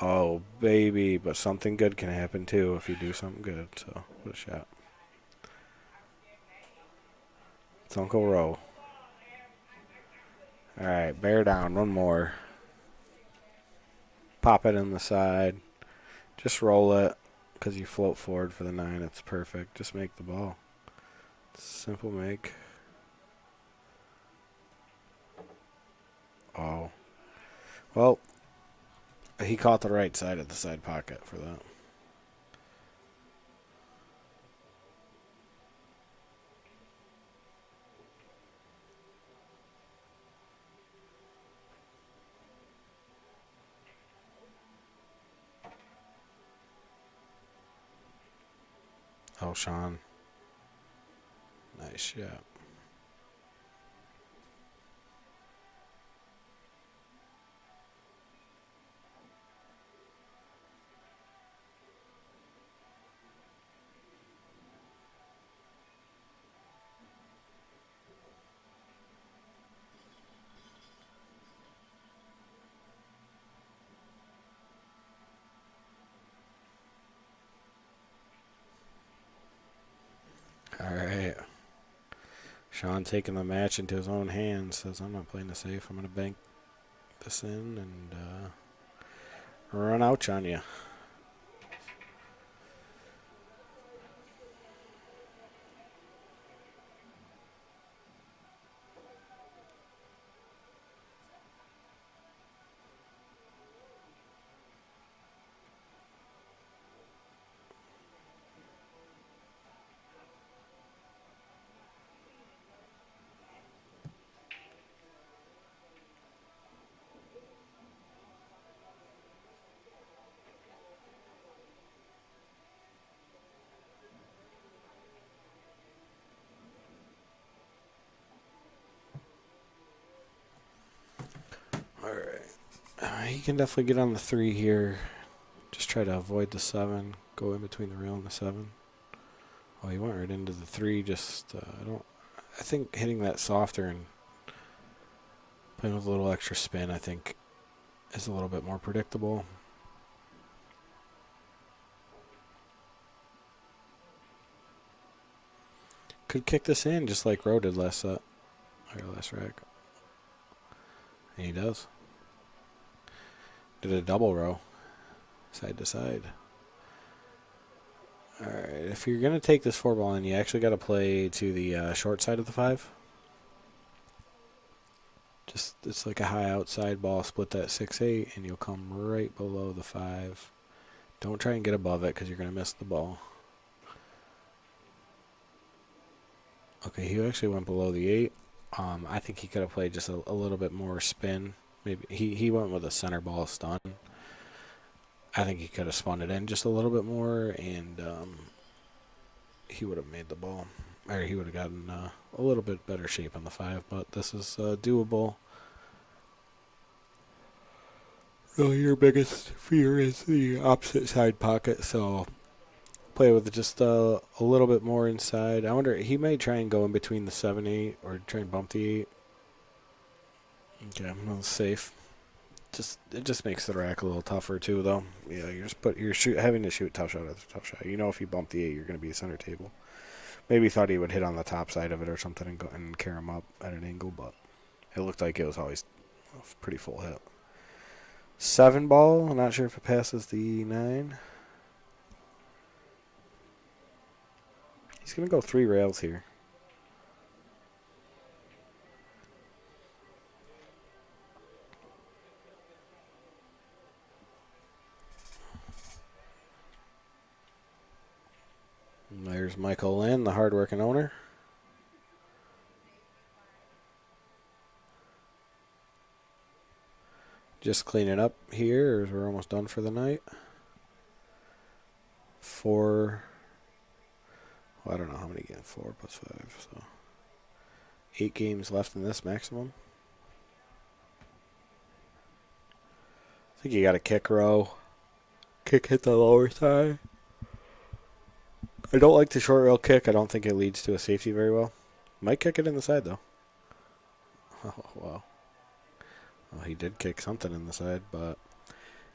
Oh, baby, but something good can happen, too, if you do something good. So, what a shot. It's Uncle Ro. All right, bear down. One more. Pop it in the side. Just roll it because you float forward for the 9. It's perfect. Just make the ball. Simple make. Oh. Well, he caught the right side of the side pocket for that. Oh, Sean. Nice shot. All right. Sean taking the match into his own hands. Says, I'm not playing the safe. I'm going to bank this in and run out on you. All right. He can definitely get on the 3 here. Just try to avoid the 7. Go in between the rail and the 7. Oh, he went right into the 3. Just I think hitting that softer and playing with a little extra spin, I think, is a little bit more predictable. Could kick this in just like Rowe did last set. Or last rack. And he does. Did a double row. Side to side. Alright, if you're going to take this 4 ball in, you actually got to play to the short side of the 5. Just, it's like a high outside ball, split that 6-8, and you'll come right below the 5. Don't try and get above it because you're going to miss the ball. Okay, he actually went below the 8. I think he could have played just a little bit more spin. Maybe he went with a center ball stun. I think he could have spun it in just a little bit more, and he would have made the ball. Or he would have gotten a little bit better shape on the 5, but this is doable. Really, your biggest fear is the opposite side pocket, so play with just a little bit more inside. I wonder, he may try and go in between the 7-8 or try and bump the 8. Okay, well, safe. It just makes the rack a little tougher too, though. Yeah, you're having to shoot tough shot after tough shot. You know, if you bump the 8, you're going to be center table. Maybe he thought he would hit on the top side of it or something and go and carry him up at an angle, but it looked like it was always a pretty full hit. 7 ball. I'm not sure if it passes the 9. He's going to go 3 rails here. And there's Michael Lynn, the hard-working owner. Just cleaning up here as we're almost done for the night. 4... Well, I don't know how many games. 4 plus 5, so 8 games left in this maximum. I think you got a kick row. Kick hit the lower side. I don't like the short rail kick. I don't think it leads to a safety very well. Might kick it in the side though. Oh wow. Well, he did kick something in the side, but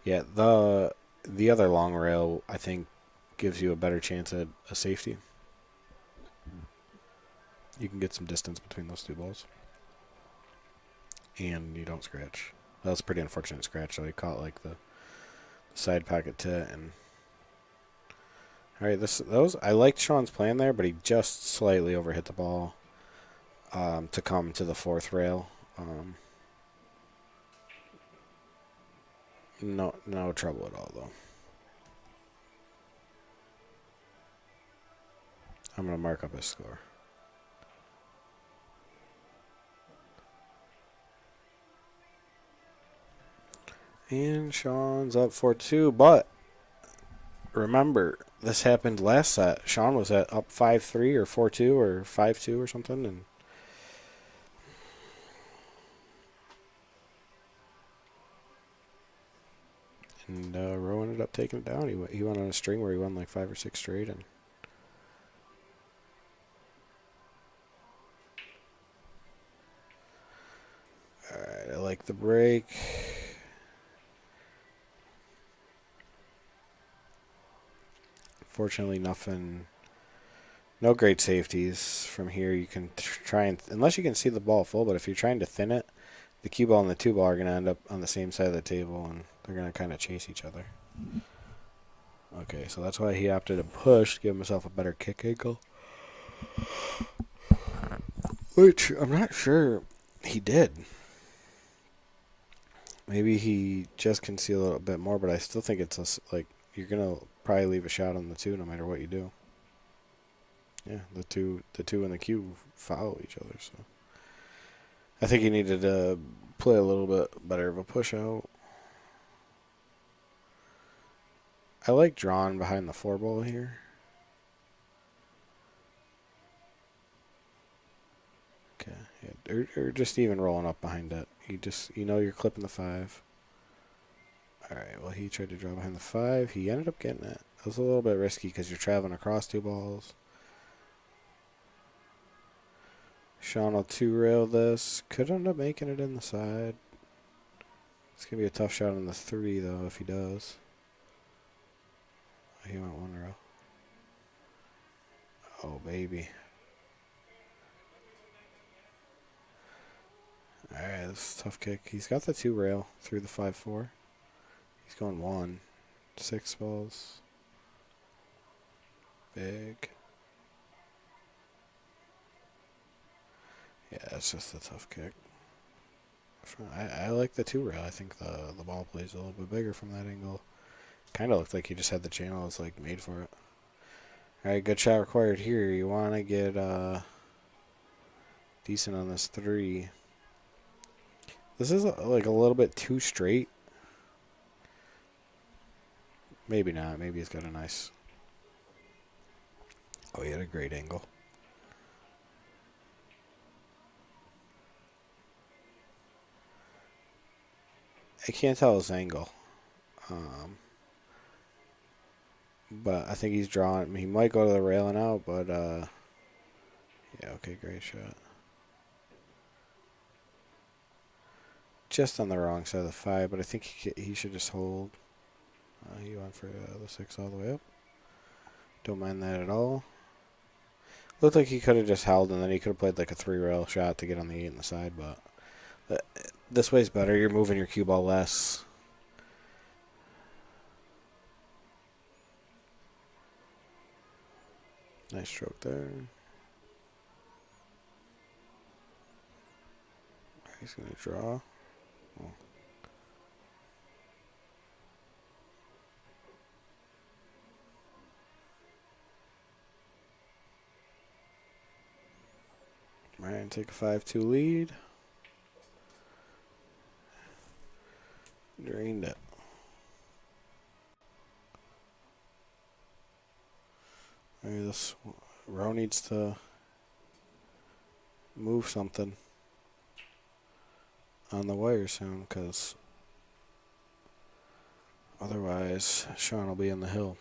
yeah, the other long rail I think gives you a better chance at a safety. You can get some distance between those 2 balls. And you don't scratch. That was a pretty unfortunate scratch, so he caught like the side pocket tit and alright, I liked Sean's plan there, but he just slightly overhit the ball to come to the 4th rail. No trouble at all though. I'm gonna mark up his score. And Sean's up 4-2, but remember, this happened last set. Sean was up 5-3 or 4-2 or 5-2 or something, and Rowe ended up taking it down. He went on a string where he won like 5 or 6 straight, and all right, I like the break. Fortunately, nothing No great safeties from here. You can try and, unless you can see the ball full, but if you're trying to thin it, the cue ball and the two ball are going to end up on the same side of the table, and they're going to kind of chase each other. Okay, so that's why he opted to push to give himself a better kick angle. Which I'm not sure he did. Maybe he just can see a little bit more, but I still think it's like you're going to probably leave a shot on the two no matter what you do. Yeah, the two and the cue follow each other, so I think he needed to play a little bit better of a push out. I like drawing behind the four ball here. Okay, yeah, or just even rolling up behind it. You know you're clipping the five. All right, well, he tried to draw behind the five. He ended up getting it. It was a little bit risky because you're traveling across two balls. Sean will two-rail this. Could end up making it in the side. It's going to be a tough shot on the three, though, if he does. He went one row. Oh, baby. All right, this is a tough kick. He's got the two-rail through the 5-4. He's going one. 6 balls. Big. Yeah, it's just a tough kick. I like the two-rail. I think the ball plays a little bit bigger from that angle. Kind of looked like he just had the channel. It's like made for it. All right, good shot required here. You want to get decent on this three. This is like a little bit too straight. Maybe not. Maybe he's got a nice... Oh, he had a great angle. I can't tell his angle. But I think he's drawing. He might go to the rail and out, but yeah, okay, great shot. Just on the wrong side of the 5, but I think he should just hold. He went for the 6 all the way up. Don't mind that at all. Looked like he could have just held, and then he could have played like a 3-rail shot to get on the 8 on the side, but this way's better. You're moving your cue ball less. Nice stroke there. He's going to draw. Oh. Ryan take a 5-2 lead. Drained it. Maybe this row needs to move something on the wire soon, because otherwise Sean will be in the hill.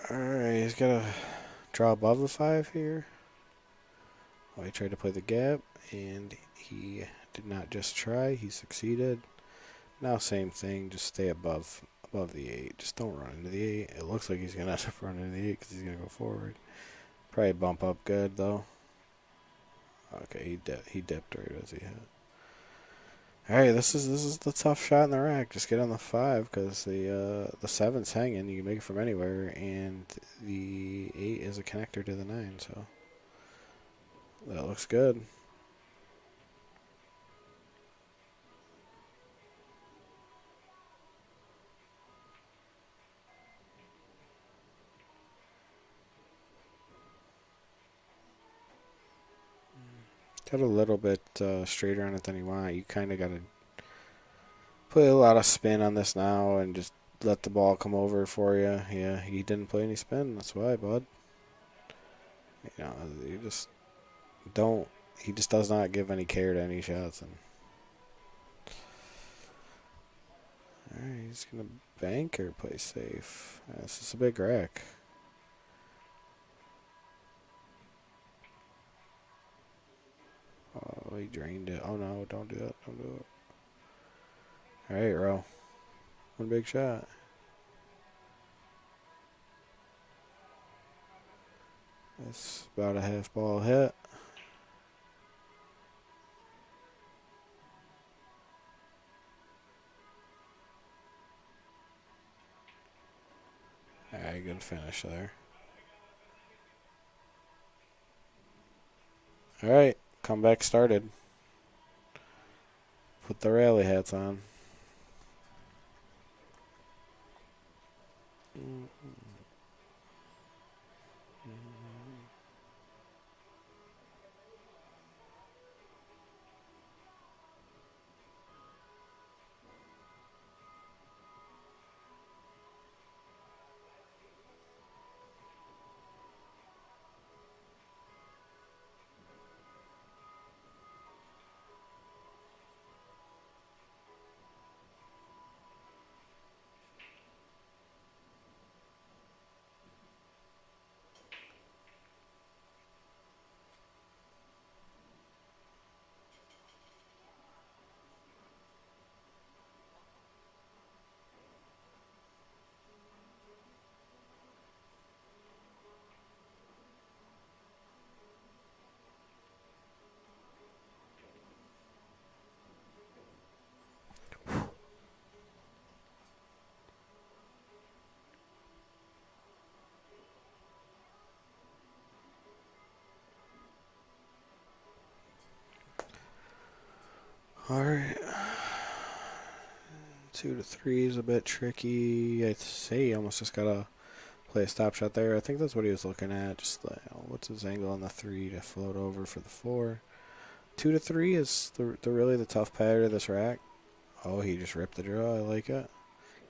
Alright, he's got to draw above the 5 here. Oh, he tried to play the gap, and he did not just try, he succeeded. Now same thing, just stay above the 8. Just don't run into the 8. It looks like he's going to end up running into the 8 because he's going to go forward. Probably bump up good, though. Okay, he dipped right as he hit. All right, this is the tough shot in the rack. Just get on the 5 because the 7's hanging. You can make it from anywhere, and the 8 is a connector to the 9. So that looks good. Got a little bit straighter on it than you want. You kind of got to put a lot of spin on this now and just let the ball come over for you. Yeah, he didn't play any spin. That's why, bud. You know, you just don't. He just does not give any care to any shots. And all right, he's gonna bank or play safe. This is a big rack. Oh, he drained it. Oh no, don't do that. Don't do it. All right, Ro. One big shot. That's about a half ball hit. All right, good finish there. All right, comeback started. Put the rally hats on. All right. 2 to 3 is a bit tricky. I'd say he almost just got to play a stop shot there. I think that's what he was looking at. Just like, what's his angle on the 3 to float over for the 4. 2 to 3 is the really the tough pattern of this rack. Oh, he just ripped the draw. I like it.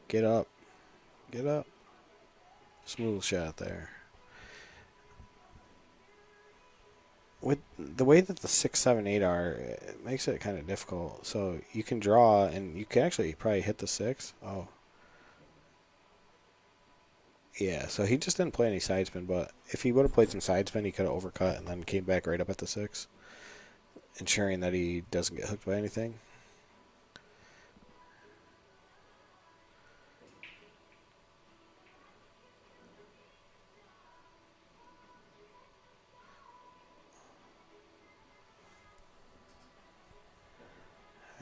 Get up. Get up. Smooth shot there. With the way that the 6, 7, 8 are, it makes it kind of difficult. So you can draw, and you can actually probably hit the 6. Oh. Yeah, so he just didn't play any side spin, but if he would have played some side spin, he could have overcut and then came back right up at the 6, ensuring that he doesn't get hooked by anything.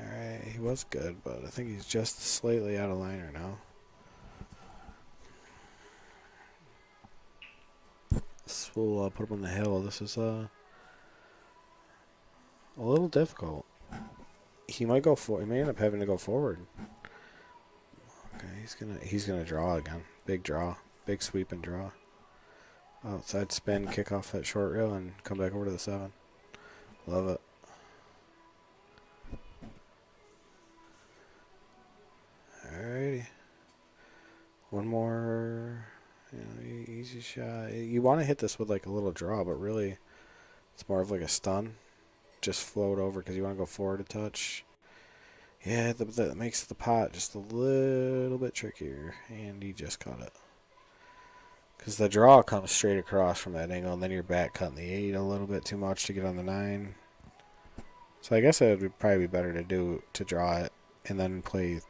Alright, he was good, but I think he's just slightly out of liner now. This will put him on the hill. This is a little difficult. He might go for. He may end up having to go forward. Okay, he's gonna draw again. Big draw, big sweep and draw. Outside spin, kick off that short rail, and come back over to the 7. Love it. Alrighty. One more. Easy shot. You want to hit this with like a little draw, but really it's more of like a stun. Just float over because you want to go forward a touch. Yeah, that makes the pot just a little bit trickier. And he just caught it. Because the draw comes straight across from that angle, and then you're back cutting the 8 a little bit too much to get on the 9. So I guess it would probably be better to draw it and then play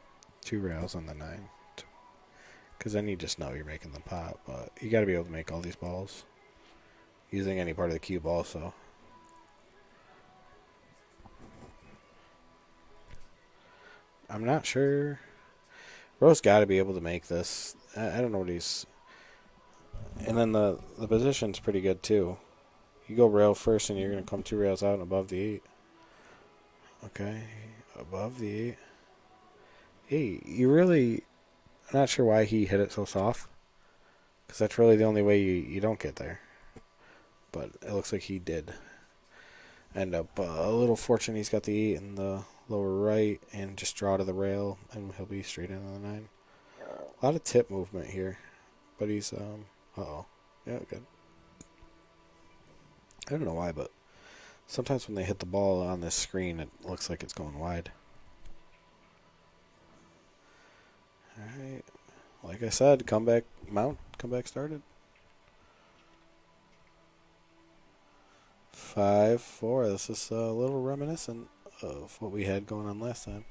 2 rails on the 9. Because then you just know you're making the pot. But you got to be able to make all these balls using any part of the cube also. I'm not sure. Rose got to be able to make this. I don't know what he's. And then the position's pretty good too. You go rail first, and you're gonna come 2 rails out and above the 8. Okay, above the 8. Hey, you really. I'm not sure why he hit it so soft. Because that's really the only way you don't get there. But it looks like he did. End up a little fortunate he's got the 8 in the lower right and just draw to the rail, and he'll be straight into the 9. A lot of tip movement here. But he's, uh-oh. Yeah, good. I don't know why, but sometimes when they hit the ball on this screen, it looks like it's going wide. Alright. Like I said, comeback started. 5-4. This is a little reminiscent of what we had going on last time.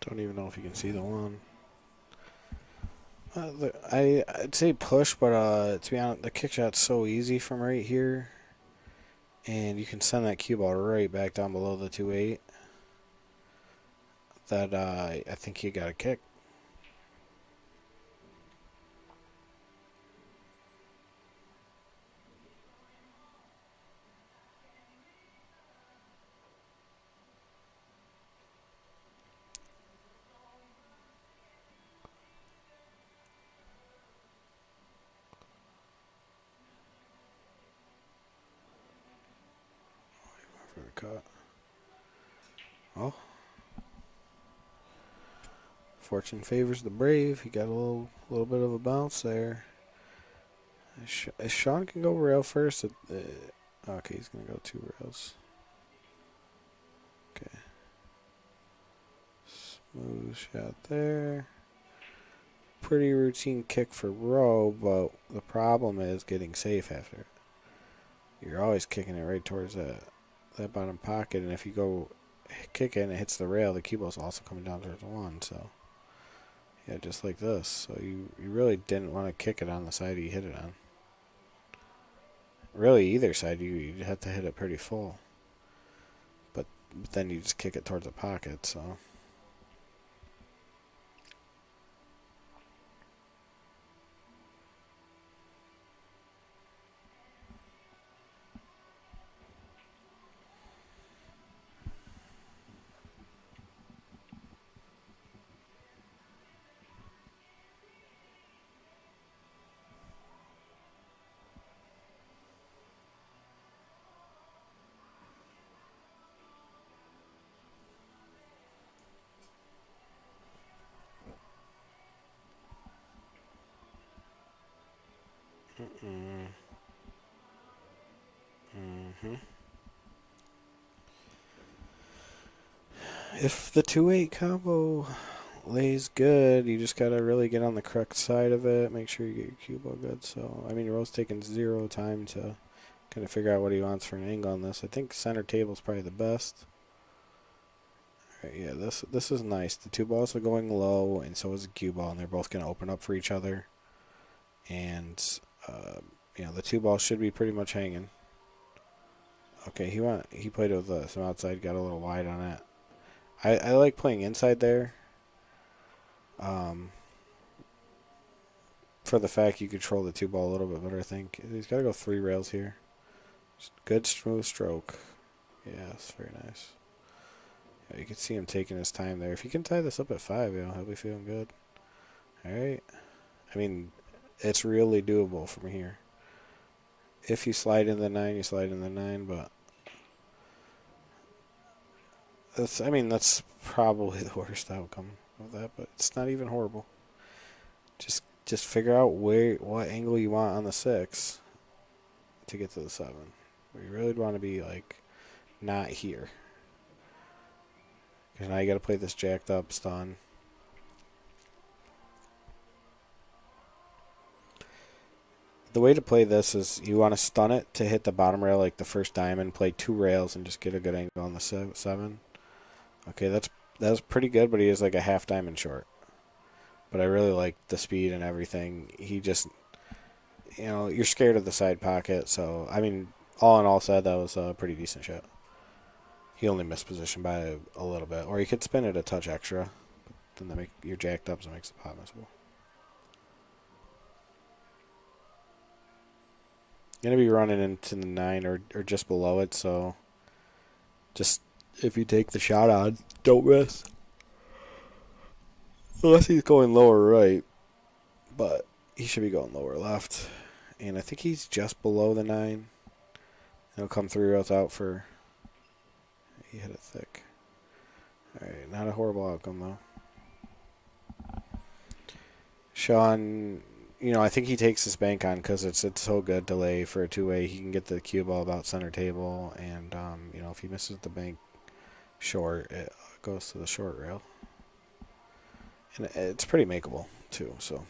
Don't even know if you can see the one. I'd say push, but to be honest, the kick shot's so easy from right here, and you can send that cue ball right back down below the 2-8. That I think you got a kick. For the cut. Oh. Fortune favors the brave. He got a little bit of a bounce there. Sean can go rail first. Okay, he's going to go 2 rails. Okay. Smooth shot there. Pretty routine kick for Rowe, but the problem is getting safe after it. You're always kicking it right towards that bottom pocket, and if you go kick it and it hits the rail, the cue ball's also coming down towards the 1, so yeah, just like this. So you really didn't want to kick it on the side you hit it on. Really, either side, you'd have to hit it pretty full. But then you just kick it towards the pocket, so. If the 2-8 combo lays good, you just gotta really get on the correct side of it. Make sure you get your cue ball good. So, I mean, Rose taking 0 time to kind of figure out what he wants for an angle on this. I think center table is probably the best. All right, yeah, this is nice. The 2 balls are going low, and so is the cue ball, and they're both gonna open up for each other. And the 2 balls should be pretty much hanging. Okay, he played with some outside, got a little wide on it. I like playing inside there. For the fact you control the 2 ball a little bit better, I think. He's got to go 3 rails here. Good smooth stroke. Yes, very nice. Yeah, you can see him taking his time there. If he can tie this up at 5, he'll be feeling good. All right. I mean, it's really doable from here. If you slide in the 9, you slide in the 9, but that's probably the worst outcome of that, but it's not even horrible. Just figure out what angle you want on the 6 to get to the 7. You really want to be like not here. Because now you got to play this jacked up stun. The way to play this is you want to stun it to hit the bottom rail like the first diamond, play 2 rails and just get a good angle on the 7. Okay, that's pretty good, but he is like a half diamond short. But I really like the speed and everything. He just, you're scared of the side pocket. So, I mean, all in all said, that was a pretty decent shot. He only missed position by a little bit. Or you could spin it a touch extra. Then you're jacked up, so it makes the pot missable. Going to be running into the 9 or just below it, so just if you take the shot on, don't miss. Unless he's going lower right, but he should be going lower left. And I think he's just below the 9. He'll come 3 rails out for... He hit it thick. Alright, not a horrible outcome, though. Sean, I think he takes his bank on because it's so good to lay for a 2-way. He can get the cue ball about center table, and, if he misses the bank short, it goes to the short rail. And it's pretty makeable, too, so...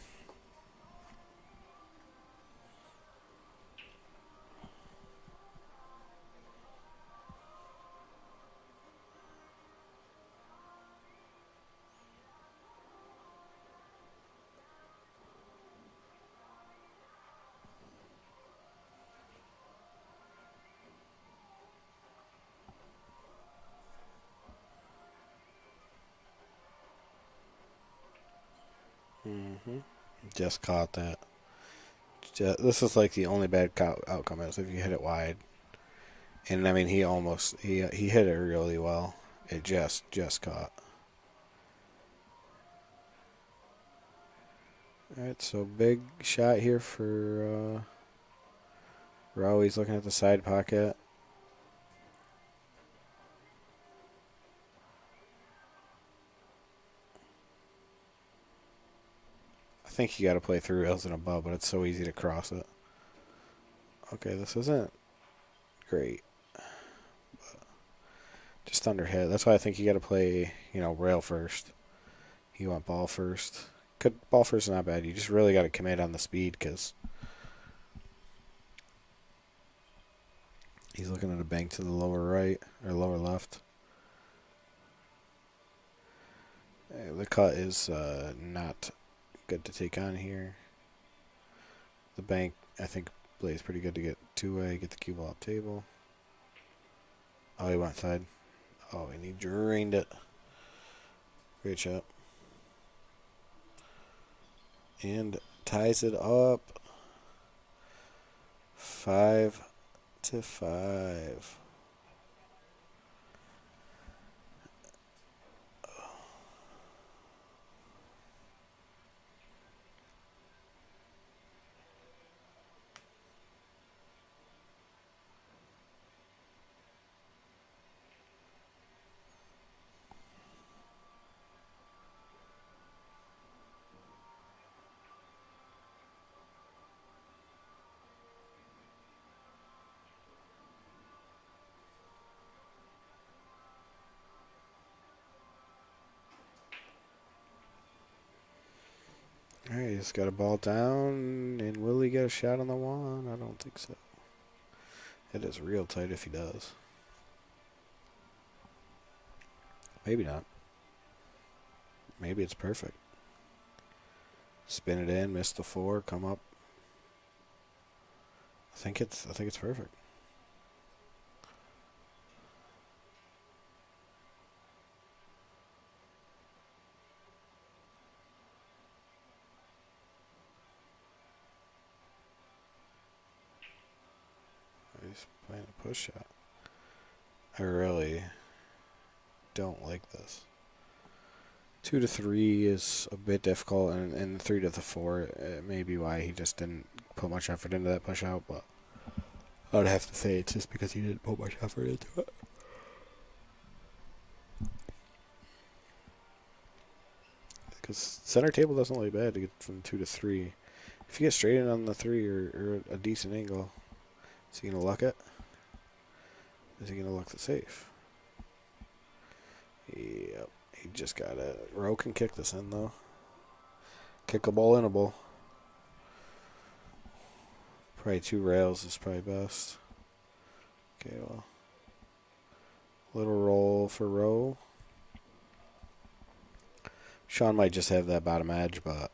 Just caught that. This is like the only bad outcome is if you hit it wide. And I mean, he hit it really well. It just caught. All right, so big shot here for Rowe. He's looking at the side pocket. I think you got to play 3 rails and above, but it's so easy to cross it. Okay, this isn't great. But just under hit. That's why I think you got to play, rail first. You want ball first. Ball first is not bad. You just really got to commit on the speed because he's looking at a bank to the lower right or lower left. The cut is not good to take on here. The bank, I think, plays pretty good to get 2-way, get the cue ball up table. Oh, he went side. Oh, and he drained it. Great shot. And ties it up. 5-5. All right, he's got a ball down, and will he get a shot on the 1? I don't think so. It is real tight if he does. Maybe not. Maybe it's perfect. Spin it in, miss the 4, come up. I think it's perfect. he's playing a push shot. I really don't like this. 2 to 3 is a bit difficult, and 3 to the 4 may be why he just didn't put much effort into that push out, but I would have to say it's just because he didn't put much effort into it. Because center table doesn't look bad to get from 2 to 3. If you get straight in on the 3 or a decent angle, is he going to luck it? Is he going to luck the safe? Yep. He just got it. Rowe can kick this in, though. Kick a ball in a ball. Probably 2 rails is probably best. Okay, well. Little roll for Rowe. Sean might just have that bottom edge, but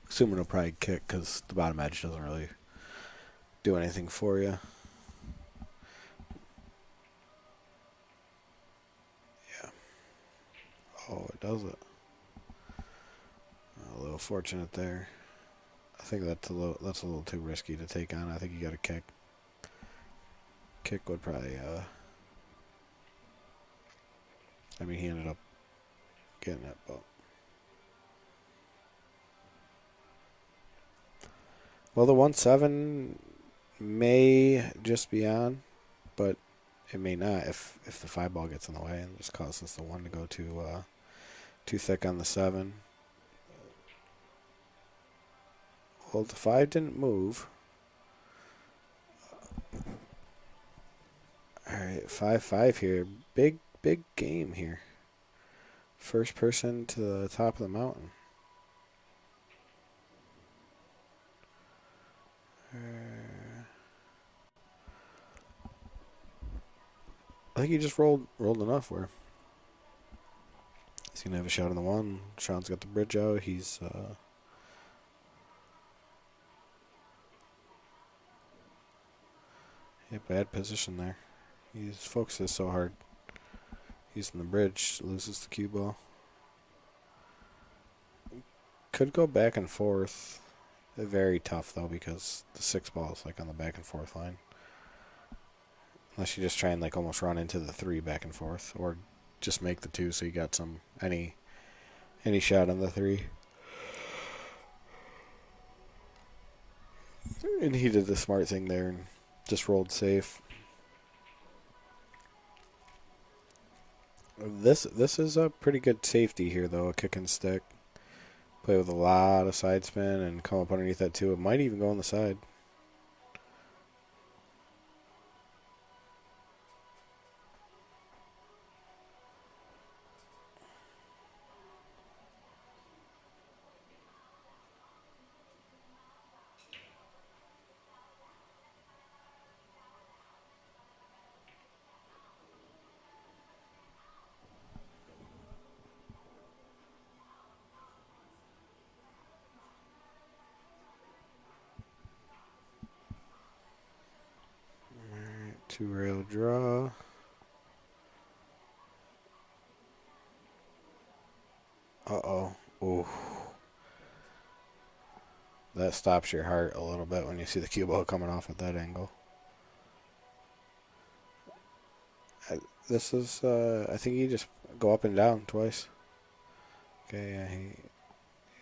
assuming he'll probably kick because the bottom edge doesn't really do anything for you. Yeah. Oh, it does it. A little fortunate there. I think that's a little too risky to take on. I think you got to kick. Kick would probably. I mean, he ended up getting it, but. Well, the 1-7 may just be on, but it may not if the 5 ball gets in the way and just causes the 1 to go too thick on the 7. Well, the 5 didn't move. All right, 5-5 here. Big game here. First person to the top of the mountain. I think he just rolled enough where he's gonna have a shot on the 1. Sean's got the bridge out. He's yeah, bad position there. He focuses so hard. Using the bridge, loses the cue ball. Could go back and forth. Very tough though because the 6 ball is like on the back and forth line. Unless you just try and like almost run into the 3 back and forth, or just make the 2 so you got any shot on the 3. And he did the smart thing there and just rolled safe. This is a pretty good safety here though, a kick and stick. Play with a lot of side spin and come up underneath that too. It might even go on the side. Alright, 2 rail draw. Uh-oh. Ooh. That stops your heart a little bit when you see the cue ball coming off at that angle. This is, I think you just go up and down twice. Okay, yeah,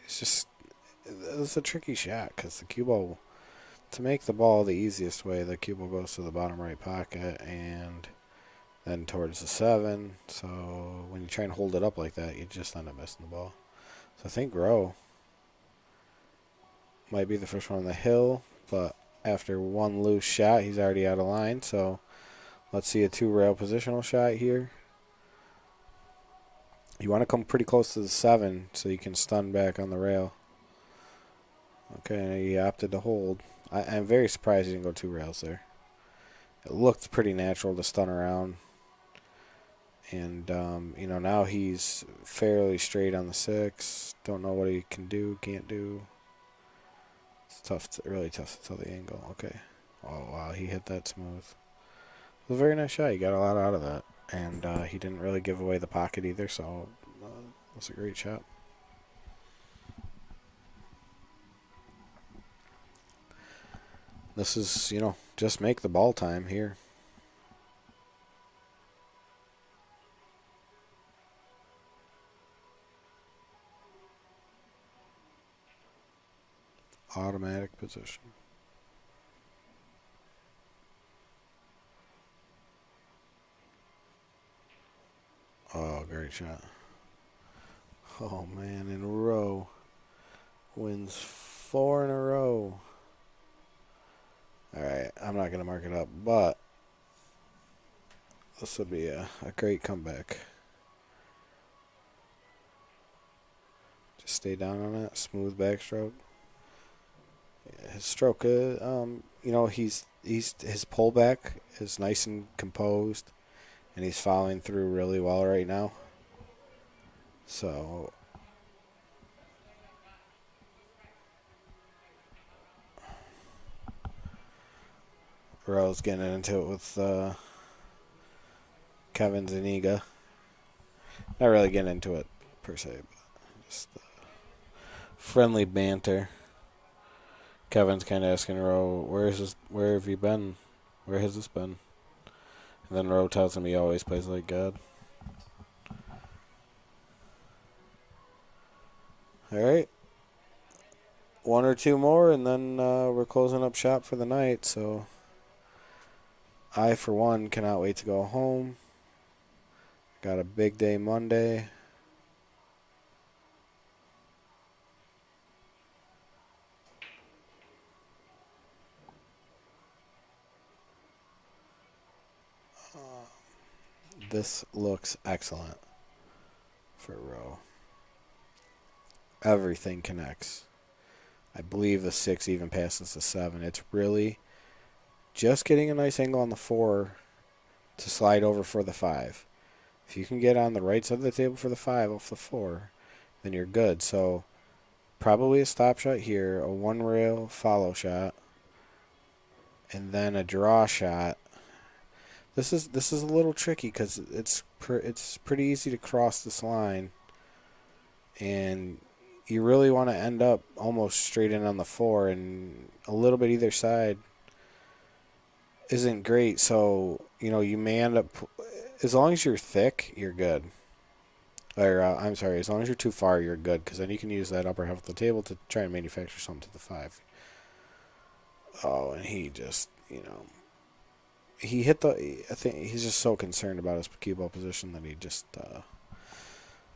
it's a tricky shot because the cue ball, to make the ball the easiest way, the cue ball goes to the bottom right pocket and then towards the 7. So when you try and hold it up like that, you just end up missing the ball. So I think Rowe might be the first one on the hill, but after 1 loose shot, he's already out of line. So let's see a 2 rail positional shot here. You want to come pretty close to the 7 so you can stun back on the rail. Okay, he opted to hold. I'm very surprised he didn't go 2 rails there. It looked pretty natural to stun around. And, now he's fairly straight on the 6. Don't know what he can do, can't do. It's tough, really tough to tell the angle. Okay. Oh, wow, he hit that smooth. It was a very nice shot. He got a lot out of that. And he didn't really give away the pocket either, so it was a great shot. This is, just make the ball time here. Automatic position. Oh, great shot. Oh, man, in a row. Wins 4 in a row. All right, I'm not going to mark it up, but this would be a great comeback. Just stay down on it. Smooth backstroke. His stroke, his pullback is nice and composed, and he's following through really well right now. So Rhodes getting into it with Kevin Zaniga. Not really getting into it per se, but just friendly banter. Kevin's kind of asking Ro, where have you been? Where has this been? And then Ro tells him he always plays like God. All right. 1 or 2 more, and then we're closing up shop for the night. So I, for one, cannot wait to go home. Got a big day Monday. This looks excellent for Ro. Everything connects. I believe the 6 even passes the 7. It's really just getting a nice angle on the 4 to slide over for the 5. If you can get on the right side of the table for the 5 off the 4, then you're good. So probably a stop shot here, a 1 rail follow shot, and then a draw shot. This is a little tricky because it's pretty easy to cross this line, and you really want to end up almost straight in on the 4, and a little bit either side isn't great. So you may end up, as long as you're thick, you're good. Or I'm sorry, as long as you're too far, you're good, because then you can use that upper half of the table to try and manufacture something to the 5. Oh, and he just he hit the. I think he's just so concerned about his cue ball position that he just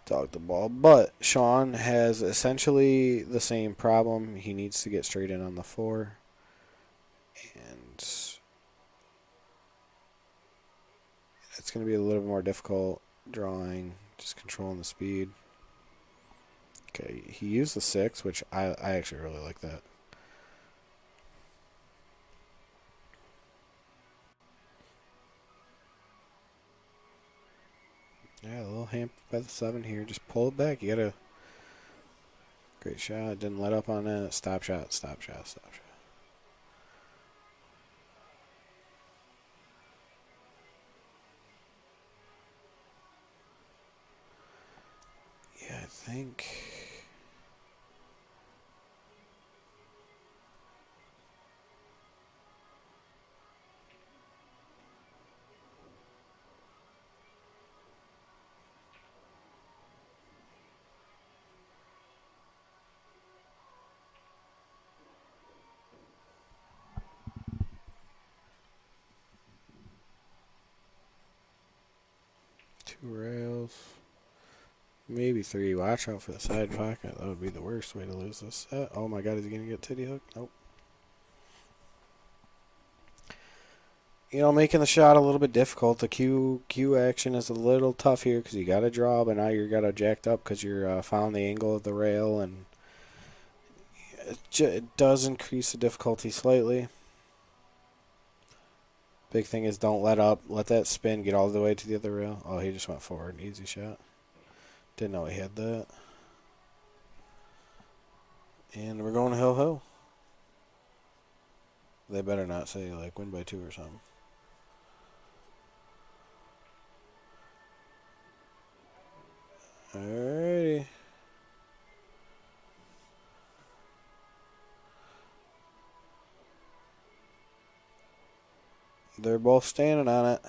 dogged the ball. But Sean has essentially the same problem. He needs to get straight in on the 4, and it's going to be a little bit more difficult drawing, just controlling the speed. Okay, he used the 6, which I actually really like that. Yeah, a little hampered by the 7 here. Just pull it back. You got a great shot. Didn't let up on that. Stop shot, stop shot, stop shot. Yeah, I think. Rails. Maybe 3. Watch out for the side pocket. That would be the worst way to lose this set. Oh my god, is he going to get titty hooked? Nope. Making the shot a little bit difficult. The Q action is a little tough here because you got to draw, but now you got to jacked up because you're found the angle of the rail, and it does increase the difficulty slightly. Big thing is don't let up. Let that spin get all the way to the other rail. Oh, he just went forward. Easy shot. Didn't know he had that. And we're going to Hill. They better not say, win by 2 or something. Alrighty. They're both standing on it.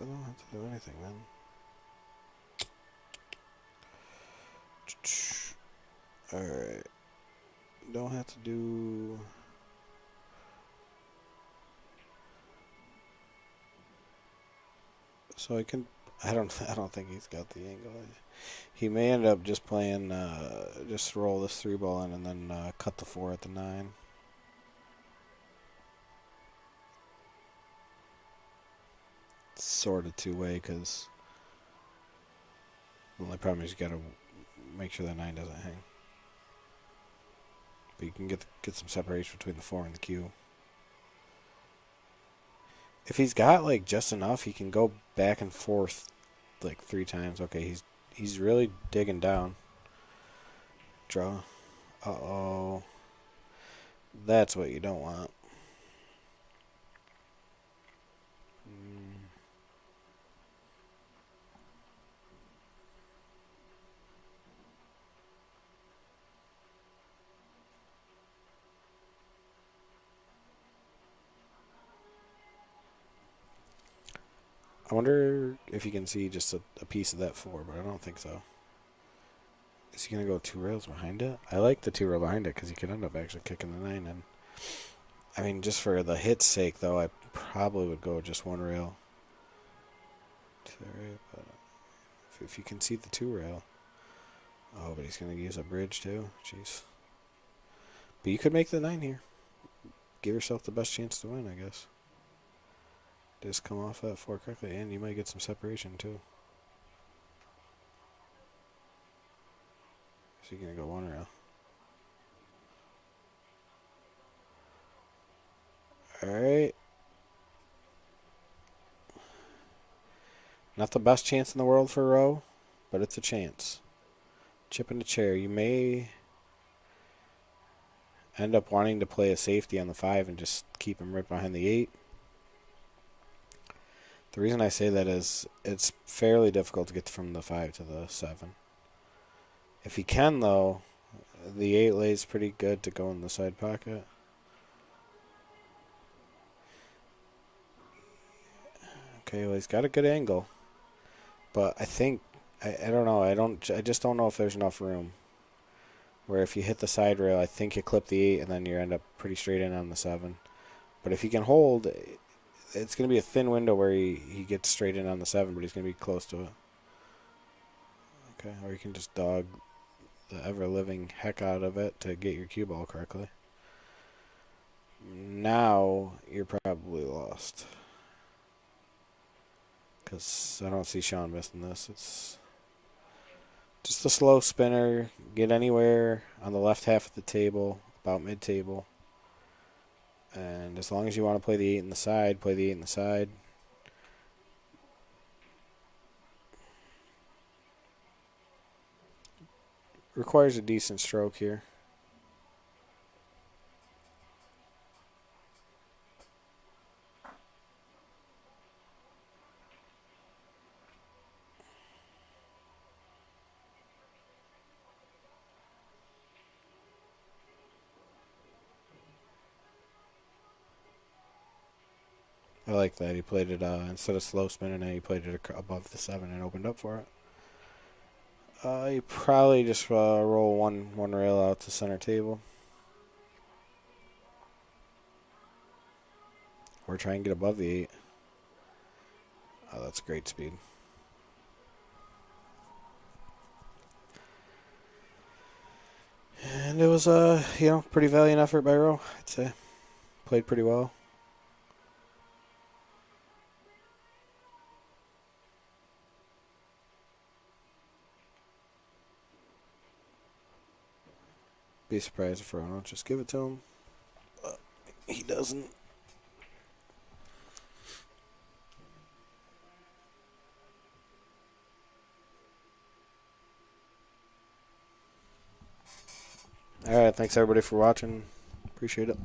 I don't have to do anything, man. Alright. Don't have to do... So I can... I don't think he's got the angle. He may end up just playing... just roll this 3-ball in and then cut the 4 at the 9. Sort of two-way, because the only problem is you got to make sure that 9 doesn't hang. But you can get some separation between the 4 and the Q. If he's got like just enough, he can go back and forth like 3 times. Okay, he's really digging down. Draw. Uh-oh. That's what you don't want. I wonder if you can see just a piece of that 4, but I don't think so. Is he going to go 2 rails behind it? I like the 2 rail behind it because he could end up actually kicking the 9 in. I mean, just for the hit's sake, though, I probably would go just 1 rail. 2 rail, but if you can see the 2 rail. Oh, but he's going to use a bridge too? Jeez. But you could make the 9 here. Give yourself the best chance to win, I guess. Just come off that 4 correctly, and you might get some separation too. So you're going to go 1 rail. Alright. Not the best chance in the world for a row, but it's a chance. Chip in the chair. You may end up wanting to play a safety on the 5 and just keep him right behind the 8. The reason I say that is it's fairly difficult to get from the 5 to the 7. If he can, though, the 8 lays pretty good to go in the side pocket. Okay, well, he's got a good angle. But I think, I don't know, I just don't know if there's enough room. Where if you hit the side rail, I think you clip the 8 and then you end up pretty straight in on the 7. But if he can hold, it's going to be a thin window where he gets straight in on the 7, but he's going to be close to it. Okay, or you can just dog the ever-living heck out of it to get your cue ball correctly. Now you're probably lost. Because I don't see Sean missing this. It's just a slow spinner. Get anywhere on the left half of the table, about mid-table. And as long as you want to play the 8 in the side, play the 8 in the side. Requires a decent stroke here. I like that. He played it instead of slow spinning it, he played it above the 7 and opened up for it. You probably just roll one rail out to center table. Or try and get above the 8. Oh, that's great speed. And it was a pretty valiant effort by Roe, I'd say. Played pretty well. Be surprised if Farraro don't just give it to him. But he doesn't. All right, thanks everybody for watching. Appreciate it.